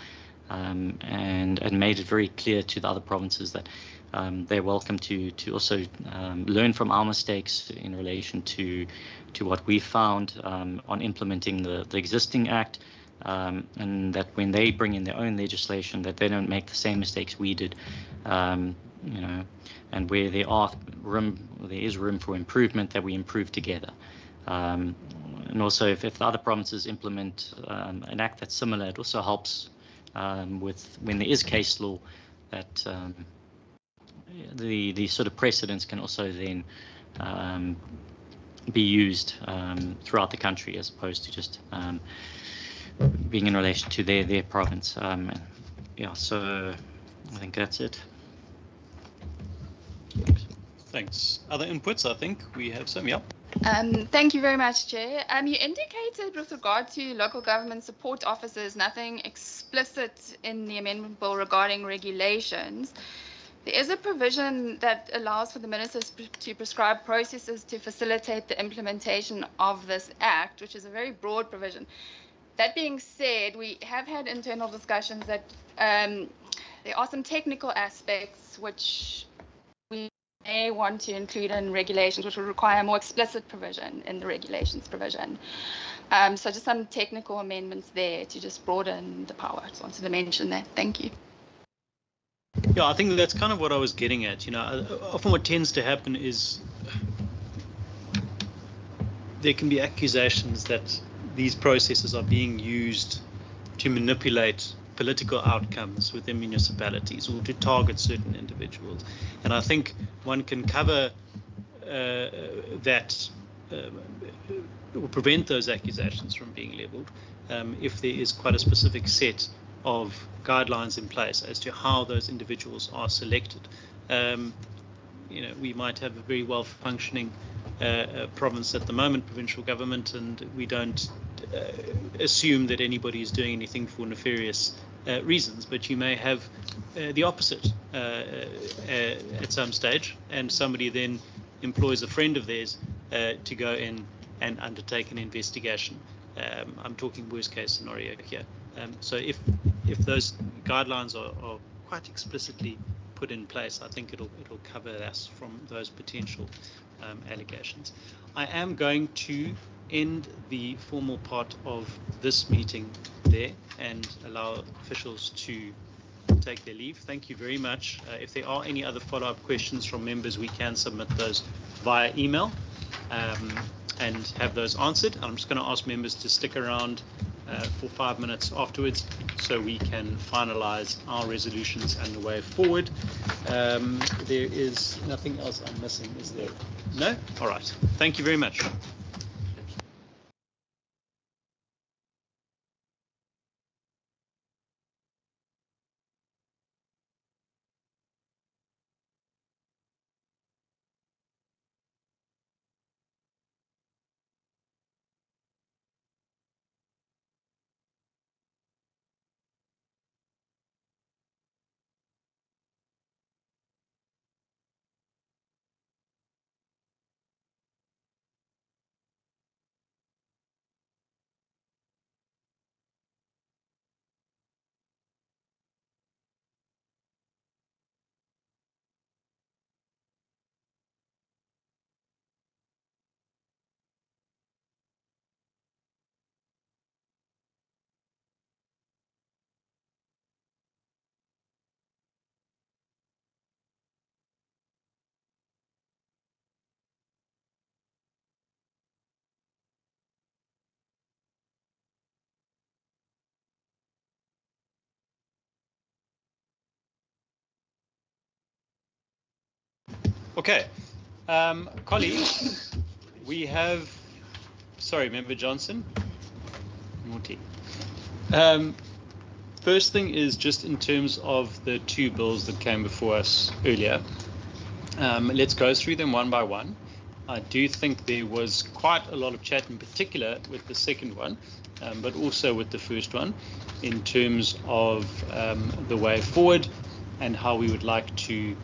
and made it very clear to the other provinces that they're welcome to also learn from our mistakes in relation to what we found on implementing the existing act, and that when they bring in their own legislation, that they don't make the same mistakes we did, you know, and where there is room for improvement, that we improve together. And also, if the other provinces implement an act that's similar, it also helps with when there is case law, that the sort of precedents can also then be used throughout the country, as opposed to just being in relation to their province. Yeah, so I think that's it. Thanks. Other inputs? I think we have some. Yeah. Thank you very much, Chair. You indicated with regard to local government support officers, nothing explicit in the amendment bill regarding regulations. There is a provision that allows for the ministers to prescribe processes to facilitate the implementation of this act, which is a very broad provision. That being said, we have had internal discussions that there are some technical aspects which we may want to include in regulations, which will require more explicit provision in the regulations provision. So just some technical amendments there to just broaden the power. I just wanted to mention that. Thank you. Yeah, I think that's kind of what I was getting at. You know, often what tends to happen is there can be accusations that these processes are being used to manipulate political outcomes within municipalities or to target certain individuals. And I think one can cover that or prevent those accusations from being leveled if there is quite a specific set of guidelines in place as to how those individuals are selected. You know, we might have a very well-functioning province at the moment, provincial government, and we don't assume that anybody is doing anything for nefarious reasons, but you may have the opposite at some stage, and somebody then employs a friend of theirs to go in and undertake an investigation. I'm talking worst case scenario here. So if those guidelines are quite explicitly put in place, I think it'll cover us from those potential allegations. I am going to end the formal part of this meeting there and allow officials to take their leave. Thank you very much. If there are any other follow-up questions from members, we can submit those via email and have those answered. I'm just going to ask members to stick around for 5 minutes afterwards so we can finalize our resolutions and the way forward. There is nothing else I'm missing, is there? No? All right. Thank you very much. Okay, colleagues, we have, sorry, Member Johnson. Naughty. First thing is just in terms of the two bills that came before us earlier. Let's go through them one by one. I do think there was quite a lot of chat, in particular with the second one, but also with the first one, in terms of the way forward and how we would like to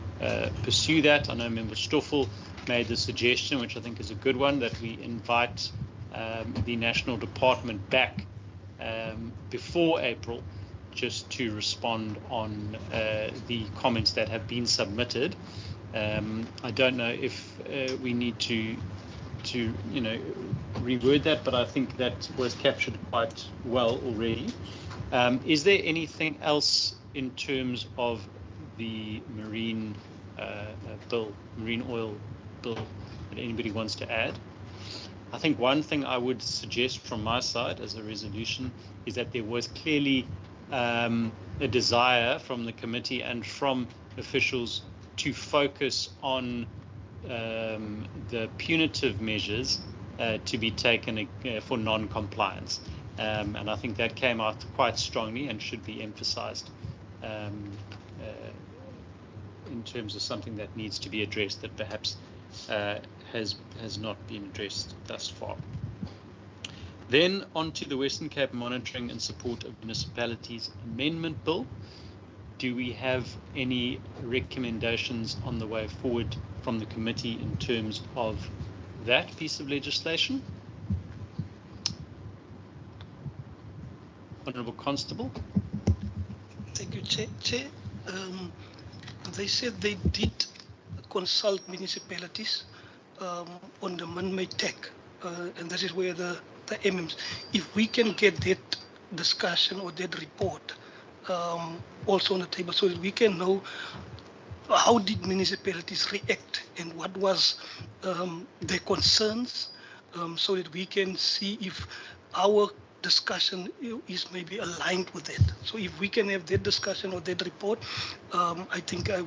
pursue that. I know Member Stoffel made the suggestion, which I think is a good one, that we invite the National Department back before April just to respond on the comments that have been submitted. I don't know if we need to you know, reword that, but I think that was captured quite well already. Is there anything else in terms of the marine marine oil bill that anybody wants to add? I think one thing I would suggest from my side as a resolution is that there was clearly a desire from the committee and from officials to focus on the punitive measures to be taken for non-compliance. And I think that came out quite strongly and should be emphasized in terms of something that needs to be addressed that perhaps has not been addressed thus far. Then on to the Western Cape Monitoring and Support of Municipalities Amendment Bill. Do we have any recommendations on the way forward from the committee in terms of that piece of legislation? Honourable Constable. Thank you, Chair. They said they did consult municipalities on the man-made tech, and that is where the MMs. If we can get that discussion or that report also on the table, so that we can know how did municipalities react and what was their concerns, so that we can see if our discussion is maybe aligned with that. So if we can have that discussion or that report, I think it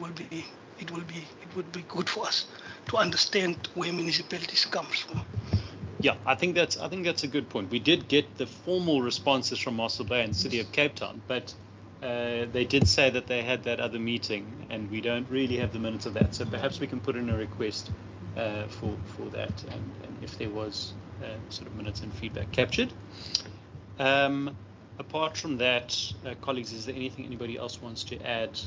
would be good for us to understand where municipalities comes from. Yeah, I think that's a good point. We did get the formal responses from Mossel Bay and City of Cape Town, but they did say that they had that other meeting, and we don't really have the minutes of that. So perhaps we can put in a request for that, and if there was sort of minutes and feedback captured. Apart from that, colleagues, is there anything anybody else wants to add?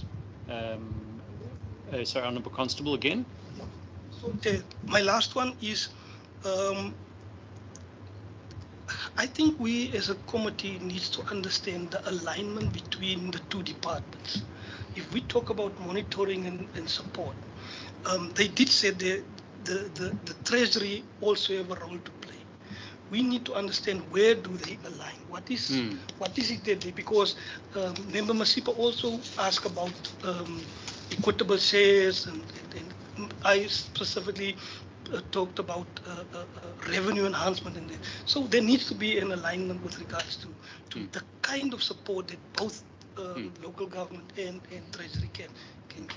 Sorry, Honourable Constable again. So my last one is, I think we as a committee needs to understand the alignment between the two departments. If we talk about monitoring and support, they did say the Treasury also have a role to play. We need to understand where do they align. What is it that they, because Member Masipa also asked about equitable shares, and I specifically talked about revenue enhancement in there. So there needs to be an alignment with regards to the kind of support that both local government and Treasury can give.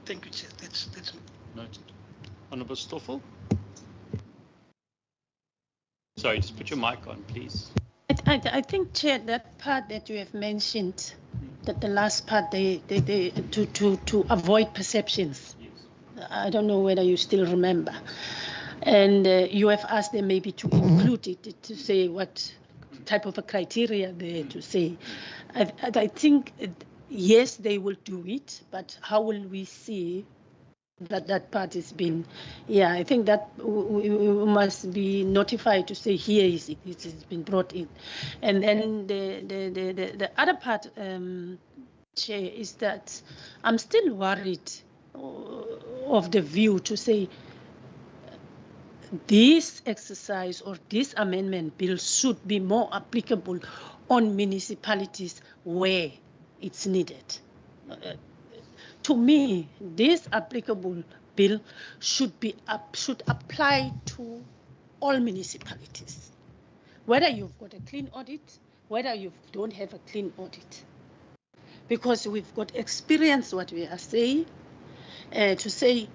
Thank you, Chair. That's noted. Honourable Stoffel. Sorry, just put your mic on, please. I think, Chair, that part that you have mentioned, that the last part, to avoid perceptions. Yes. I don't know whether you still remember. And you have asked them maybe to include it, to say what type of a criteria they to say. I think, yes, they will do it, but how will we see that part has been? Yeah, I think that we must be notified to say here it has been brought in. And then the other part, Chair, is that I'm still worried of the view to say this exercise or this amendment bill should be more applicable on municipalities where it's needed. To me, this applicable bill should apply to all municipalities, whether you've got a clean audit, whether you don't have a clean audit, because we've got experience what we are saying, to say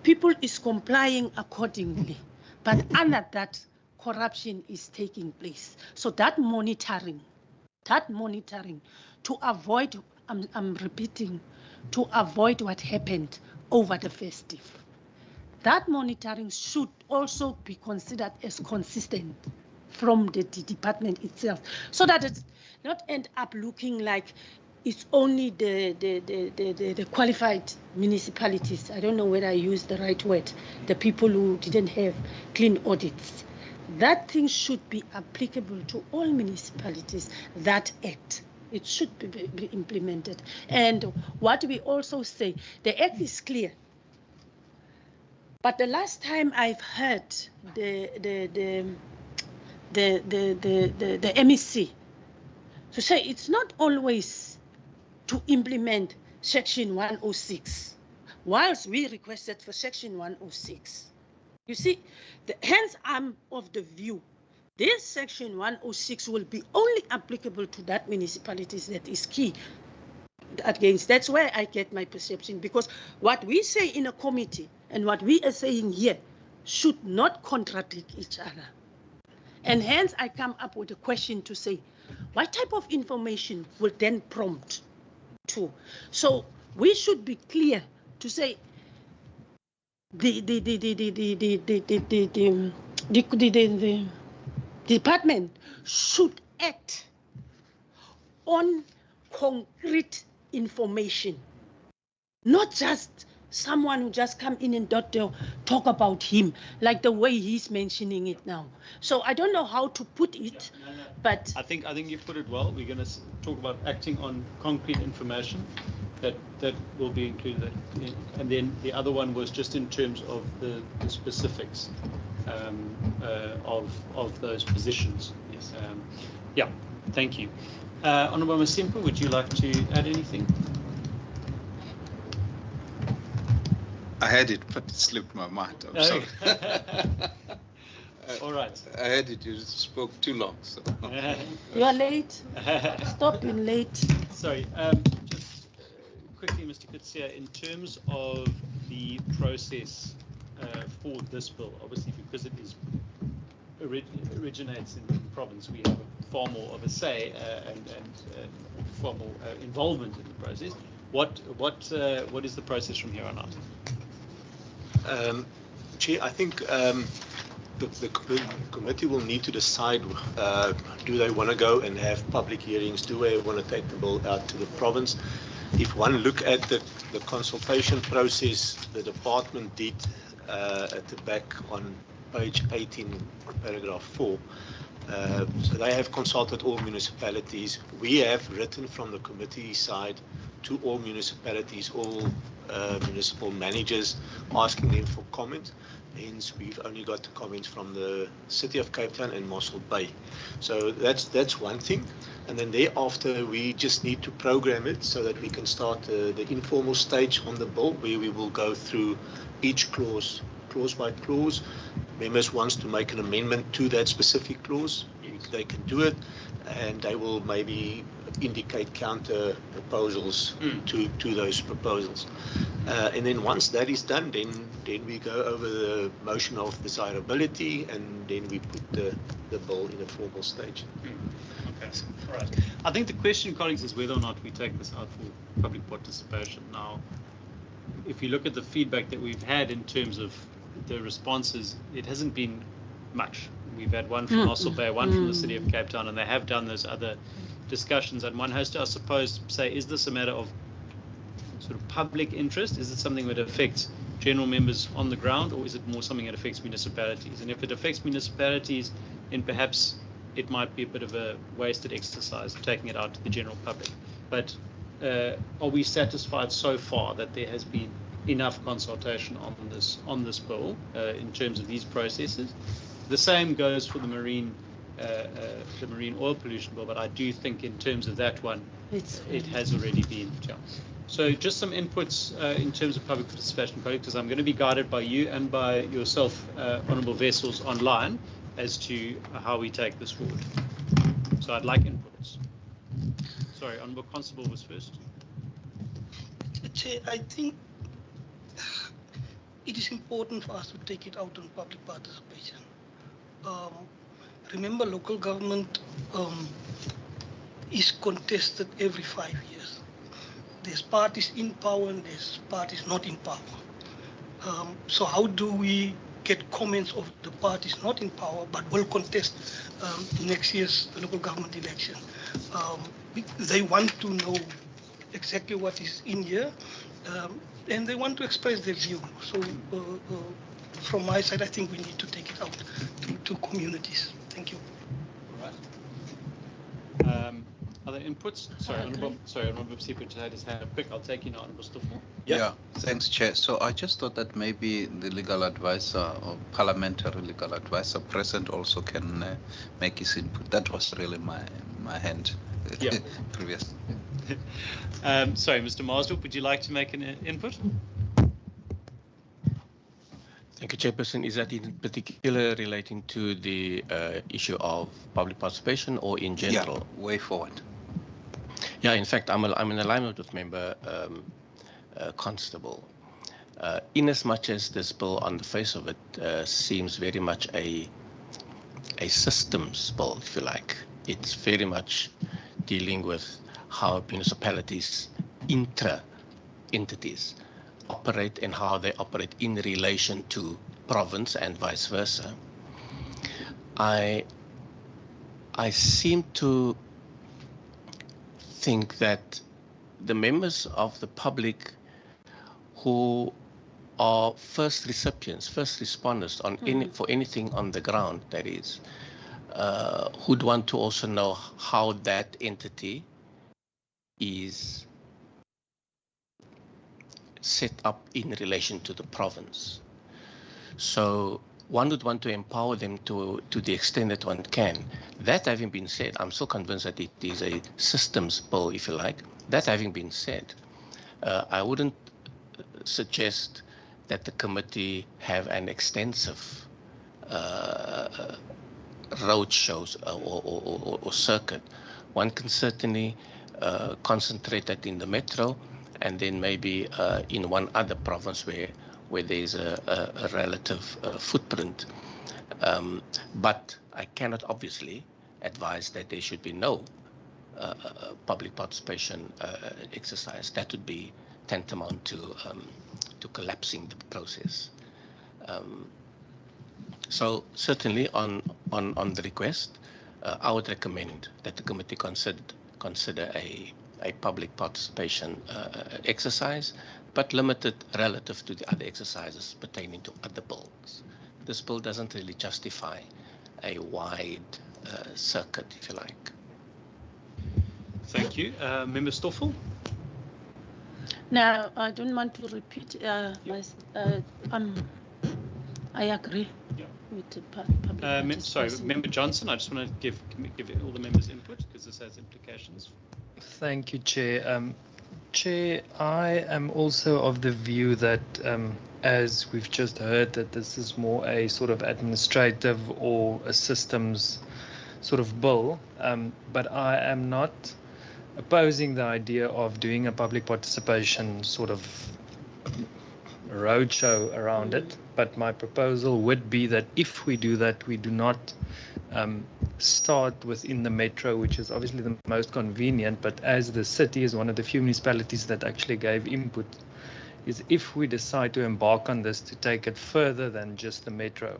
people is complying accordingly, but under that corruption is taking place. So that monitoring to avoid, I'm repeating, to avoid what happened over the festive. That monitoring should also be considered as consistent from the department itself, so that it's not end up looking like it's only the qualified municipalities. I don't know whether I use the right word, the people who didn't have clean audits. That thing should be applicable to all municipalities, that act. It should be implemented. And what we also say, the act is clear. But the last time I've heard the MEC to say it's not always to implement Section 106, whilst we requested for Section 106. You see, hence I'm of the view this Section 106 will be only applicable to that municipalities that is key against. That's where I get my perception, because what we say in a committee and what we are saying here should not contradict each other. And hence I come up with a question to say, what type of information will then prompt too. So we should be clear to say the department should act on concrete information, not just someone who just come in and talk about him like the way he's mentioning it now. So I don't know how to put it, but I think you put it well. We're going to talk about acting on concrete information that will be included, and then the other one was just in terms of the specifics of those positions. Yes. Yeah. Thank you. Honourable Masimpa, would you like to add anything? I had it, but it slipped my mind. I'm sorry. All right. I had it. You spoke too long. So. You are late. Stop being late. Sorry. Just quickly, Mr. Kutsia, in terms of the process for this bill, obviously because it is originates in the province, we have far more of a say and far more involvement in the process. What is the process from here on out? Chair, I think the committee will need to decide, do they want to go and have public hearings? Do they want to take the bill out to the province? If one look at the consultation process the department did at the back on page 18, paragraph 4, so they have consulted all municipalities. We have written from the committee side to all municipalities, all municipal managers, asking them for comment. Hence, we've only got the comments from the City of Cape Town and Mossel Bay. So that's one thing. And then thereafter, we just need to program it so that we can start the informal stage on the bill, where we will go through each clause by clause. Members wants to make an amendment to that specific clause, they can do it, and they will maybe indicate counter proposals to those proposals. And then once that is done, then we go over the motion of desirability, and then we put the bill in a formal stage. Okay, all right. I think the question, colleagues, is whether or not we take this out for public participation. Now, if you look at the feedback that we've had in terms of the responses, it hasn't been much. We've had one from Mossel Bay, one from the City of Cape Town, and they have done those other discussions. And one has to, I suppose, say, is this a matter of sort of public interest? Is it something that affects general members on the ground, or is it more something that affects municipalities? And if it affects municipalities, then perhaps it might be a bit of a wasted exercise taking it out to the general public. But are we satisfied so far that there has been enough consultation on this bill in terms of these processes? The same goes for the marine oil pollution bill, but I do think in terms of that one, it has already been. Yeah. So just some inputs in terms of public participation, because I'm going to be guided by you and by yourself, Honourable Vessels, online as to how we take this forward. So I'd like inputs. Sorry, Honourable Constable was first. Chair, I think it is important for us to take it out on public participation. Remember, local government is contested every 5 years. There's parties in power and there's parties not in power. So how do we get comments of the parties not in power but will contest next year's local government election? They want to know exactly what is in here, and they want to express their view. So from my side, I think we need to take it out to communities. Thank you. All right. Other inputs? Sorry, Honourable Msipa just had his hand up quick. I'll take you now, Honourable Stoffel. Yeah, thanks, Chair. So I just thought that maybe the legal advisor or parliamentary legal advisor present also can make his input. That was really my hand previous. Sorry, Mr. Marsdorp, would you like to make an input? Thank you, Chairperson. Is that in particular relating to the issue of public participation or in general? Yeah, way forward. Yeah, in fact, I'm in alignment with Member Constable. In as much as this bill on the face of it seems very much a systems bill, if you like. It's very much dealing with how municipalities intra-entities operate and how they operate in relation to province and vice versa. I seem to think that the members of the public who are first recipients, first responders on for anything on the ground, that is, who'd want to also know how that entity is set up in relation to the province. So one would want to empower them to the extent that one can. That having been said, I'm still convinced that it is a systems bill, if you like. That having been said, I wouldn't suggest that the committee have an extensive road shows or circuit. One can certainly concentrate that in the metro, and then maybe in one other province where there's a relative footprint. But I cannot obviously advise that there should be no public participation exercise. That would be tantamount to collapsing the process. So certainly on the request, I would recommend that the committee consider a public participation exercise, but limited relative to the other exercises pertaining to other bills. This bill doesn't really justify a wide circuit, if you like. Thank you. Member Stoffel? Now, I don't want to repeat. I agree with the public Sorry, Member Johnson, I just want to give all the members input because this has implications. Thank you, Chair. Chair, I am also of the view that, as we've just heard, that this is more a sort of administrative or a systems sort of bill, but I am not opposing the idea of doing a public participation sort of roadshow around it. But my proposal would be that if we do that, we do not start within the metro, which is obviously the most convenient, but as the city is one of the few municipalities that actually gave input, is if we decide to embark on this, to take it further than just the metro.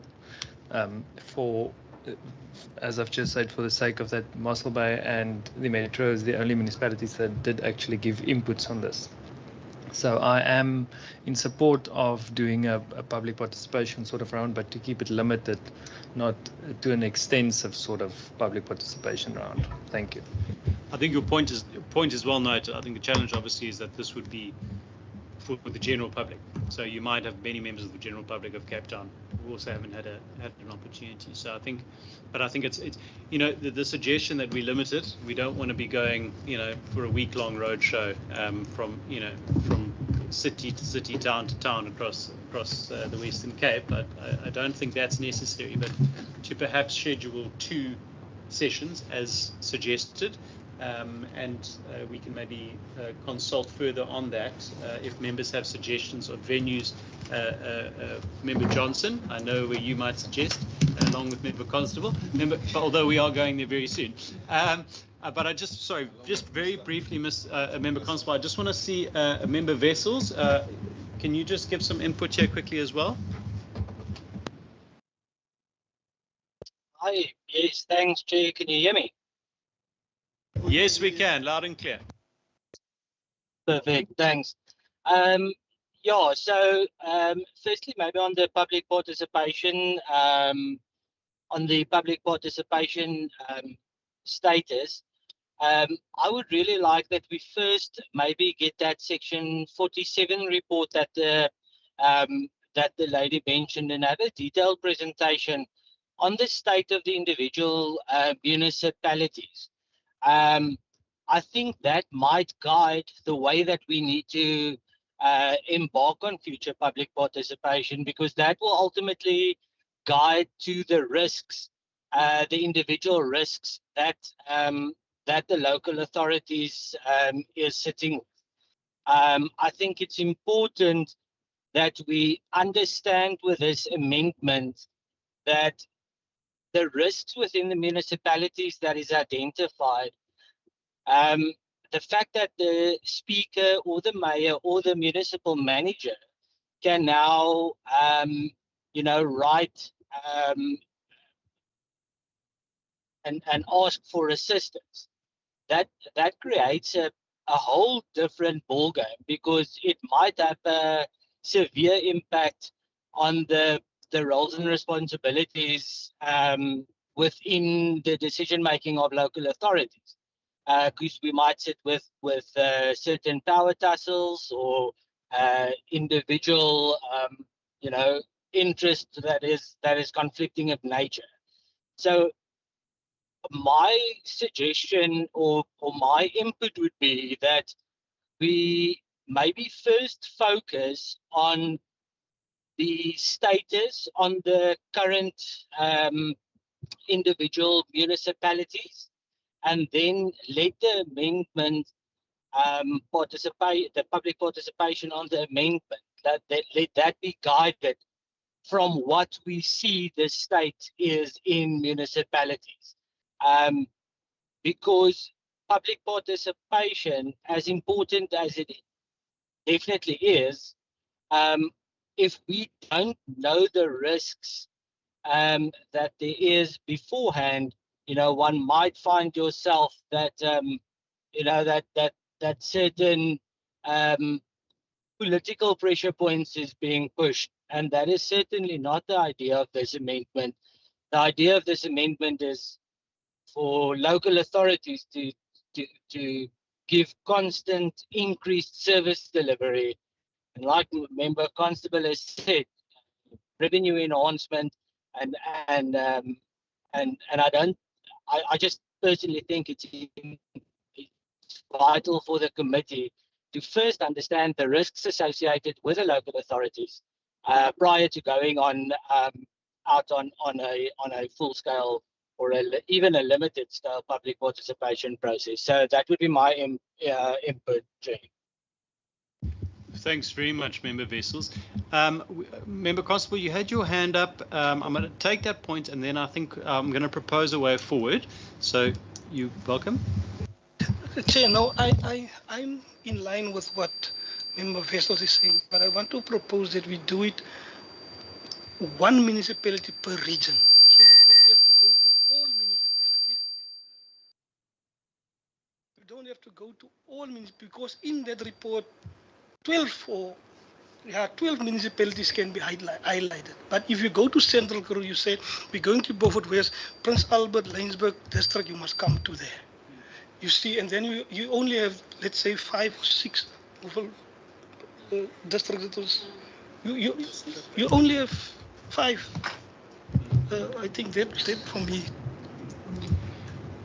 As I've just said, for the sake of that, Mossel Bay and the metro is the only municipalities that did actually give inputs on this. So I am in support of doing a public participation sort of round, but to keep it limited, not to an extensive sort of public participation round. Thank you. I think your point is well noted. I think the challenge obviously is that this would be for the general public. So you might have many members of the general public of Cape Town who also haven't had an opportunity. So I think it's the suggestion that we limit it. We don't want to be going for a week-long road show from city to city, town to town across the Western Cape. But I don't think that's necessary. But to perhaps schedule 2 sessions as suggested. And we can maybe consult further on that if members have suggestions of venues. Member Johnson, I know where you might suggest, along with Member Constable, although we are going there very soon. But I just very briefly, Member Constable, I just want to see Member Vessels. Can you just give some input here quickly as well? Hi, yes, thanks, Chair. Can you hear me? Yes, we can, loud and clear. Perfect, thanks. Firstly, maybe on the public participation, status, I would really like that we first maybe get that section 47 report that the lady mentioned and have a detailed presentation on the state of the individual municipalities. I think that might guide the way that we need to embark on future public participation, because that will ultimately guide to the risks, the individual risks that the local authorities is sitting with. I think it's important that we understand with this amendment that the risks within the municipalities that is identified, the fact that the speaker or the mayor or the municipal manager can now, write and ask for assistance, that creates a whole different ballgame, because it might have a severe impact on the roles and responsibilities within the decision making of local authorities. Because we might sit with certain power tussles or individual, interest that is conflicting of nature. So my suggestion or my input would be that we maybe first focus on the status on the current individual municipalities, and then let the amendment the public participation on the amendment, let that be guided from what we see the state is in municipalities. Because public participation, as important as it definitely is, if we don't know the risks that there is beforehand, one might find yourself that that certain political pressure points is being pushed, and that is certainly not the idea of this amendment. The idea of this amendment is for local authorities to give constant increased service delivery, and like Member Constable has said, revenue enhancement, and I just personally think it's vital for the committee to first understand the risks associated with the local authorities prior to going on out on a full scale or even a limited scale public participation process. So that would be my input, Jay. Thanks very much, Member Wessels. Member Constable, you had your hand up. I'm going to take that point, and then I think I'm going to propose a way forward. So you're welcome. Chair, no, I'm in line with what Member Wessels is saying, but I want to propose that we do it one municipality per region. So you don't have to go to all municipalities. You don't have to go to all municipalities, because in that report, 12 municipalities can be highlighted. But if you go to Central Karoo, you say, we're going to Beaufort West, Prince Albert, Laingsburg district, you must come to there. You see, and then you only have, let's say, 5 or 6 districts. You only have 5. I think that for me.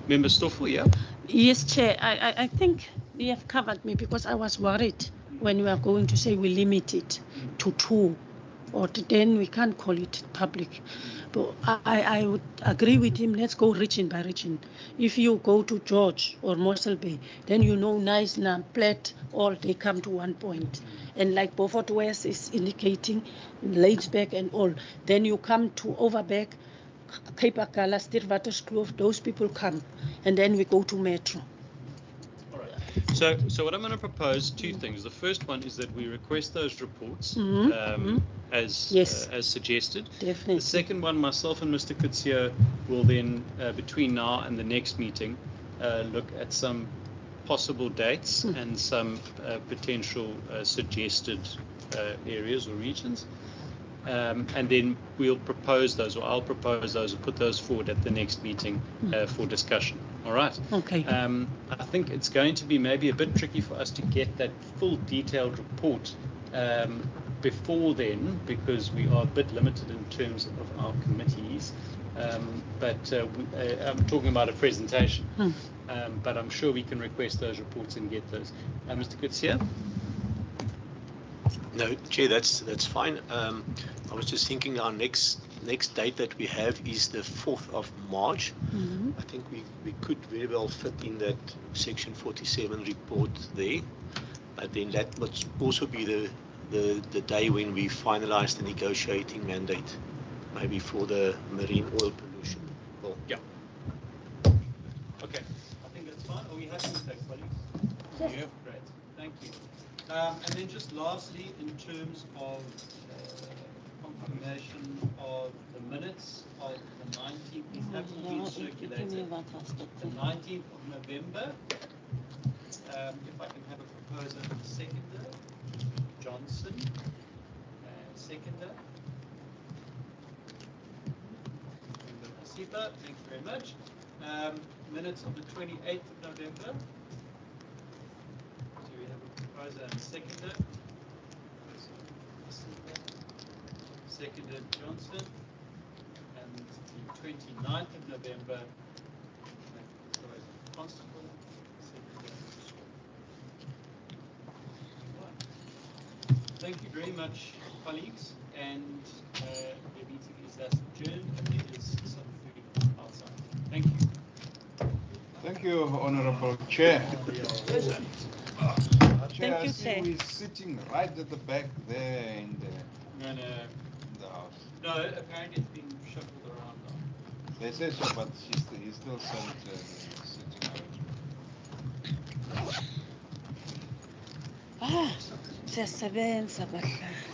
Member Stoffel, yeah? Yes, Chair. I think you have covered me, because I was worried when we are going to say we limit it to 2, or then we can't call it public. But I would agree with him. Let's go region by region. If you go to George or Mossel Bay, then Nice, Platte, all they come to one point. And like Beaufort West is indicating, Ladysburg and all, then you come to Overberg, Cape Akala, Stilwaterskloof, those people come. And then we go to Metro. So what I'm going to propose, 2 things. The first one is that we request those reports as suggested. Definitely. The second one, myself and Mr. Kutsia will then, between now and the next meeting, look at some possible dates and some potential suggested areas or regions. And then we'll propose those, or I'll propose those, and put those forward at the next meeting for discussion. All right. Okay. I think it's going to be maybe a bit tricky for us to get that full detailed report before then, because we are a bit limited in terms of our committees. But I'm talking about a presentation. But I'm sure we can request those reports and get those. Mr. Kutsia? No, Chair, that's fine. I was just thinking our next date that we have is the 4th of March. I think we could very well fit in that Section 47 report there. But then that must also be the day when we finalize the negotiating mandate, maybe for the marine oil pollution bill. Yeah. Okay. I think that's fine. Are we happy with that, colleagues? Yeah, great. Thank you. And then just lastly, in terms of confirmation of the minutes of the 19th, these have been circulated. The 19th of November. If I can have a proposer and a seconder. Johnson, seconder. Sipa, thank you very much. Minutes of the 28th of November. Do we have a proposer and a seconder? Seconded Johnson. And the 29th of November, Constable, seconded. Thank you very much, colleagues, and the meeting is thus adjourned, and there is some food outside. Thank you. Thank you, Honorable Chair. Chair, I see we're sitting right at the back there in the, in the house. No, apparently it's been shuffled around now. They say so, but he's still sitting out. Siyasebenza bahlali.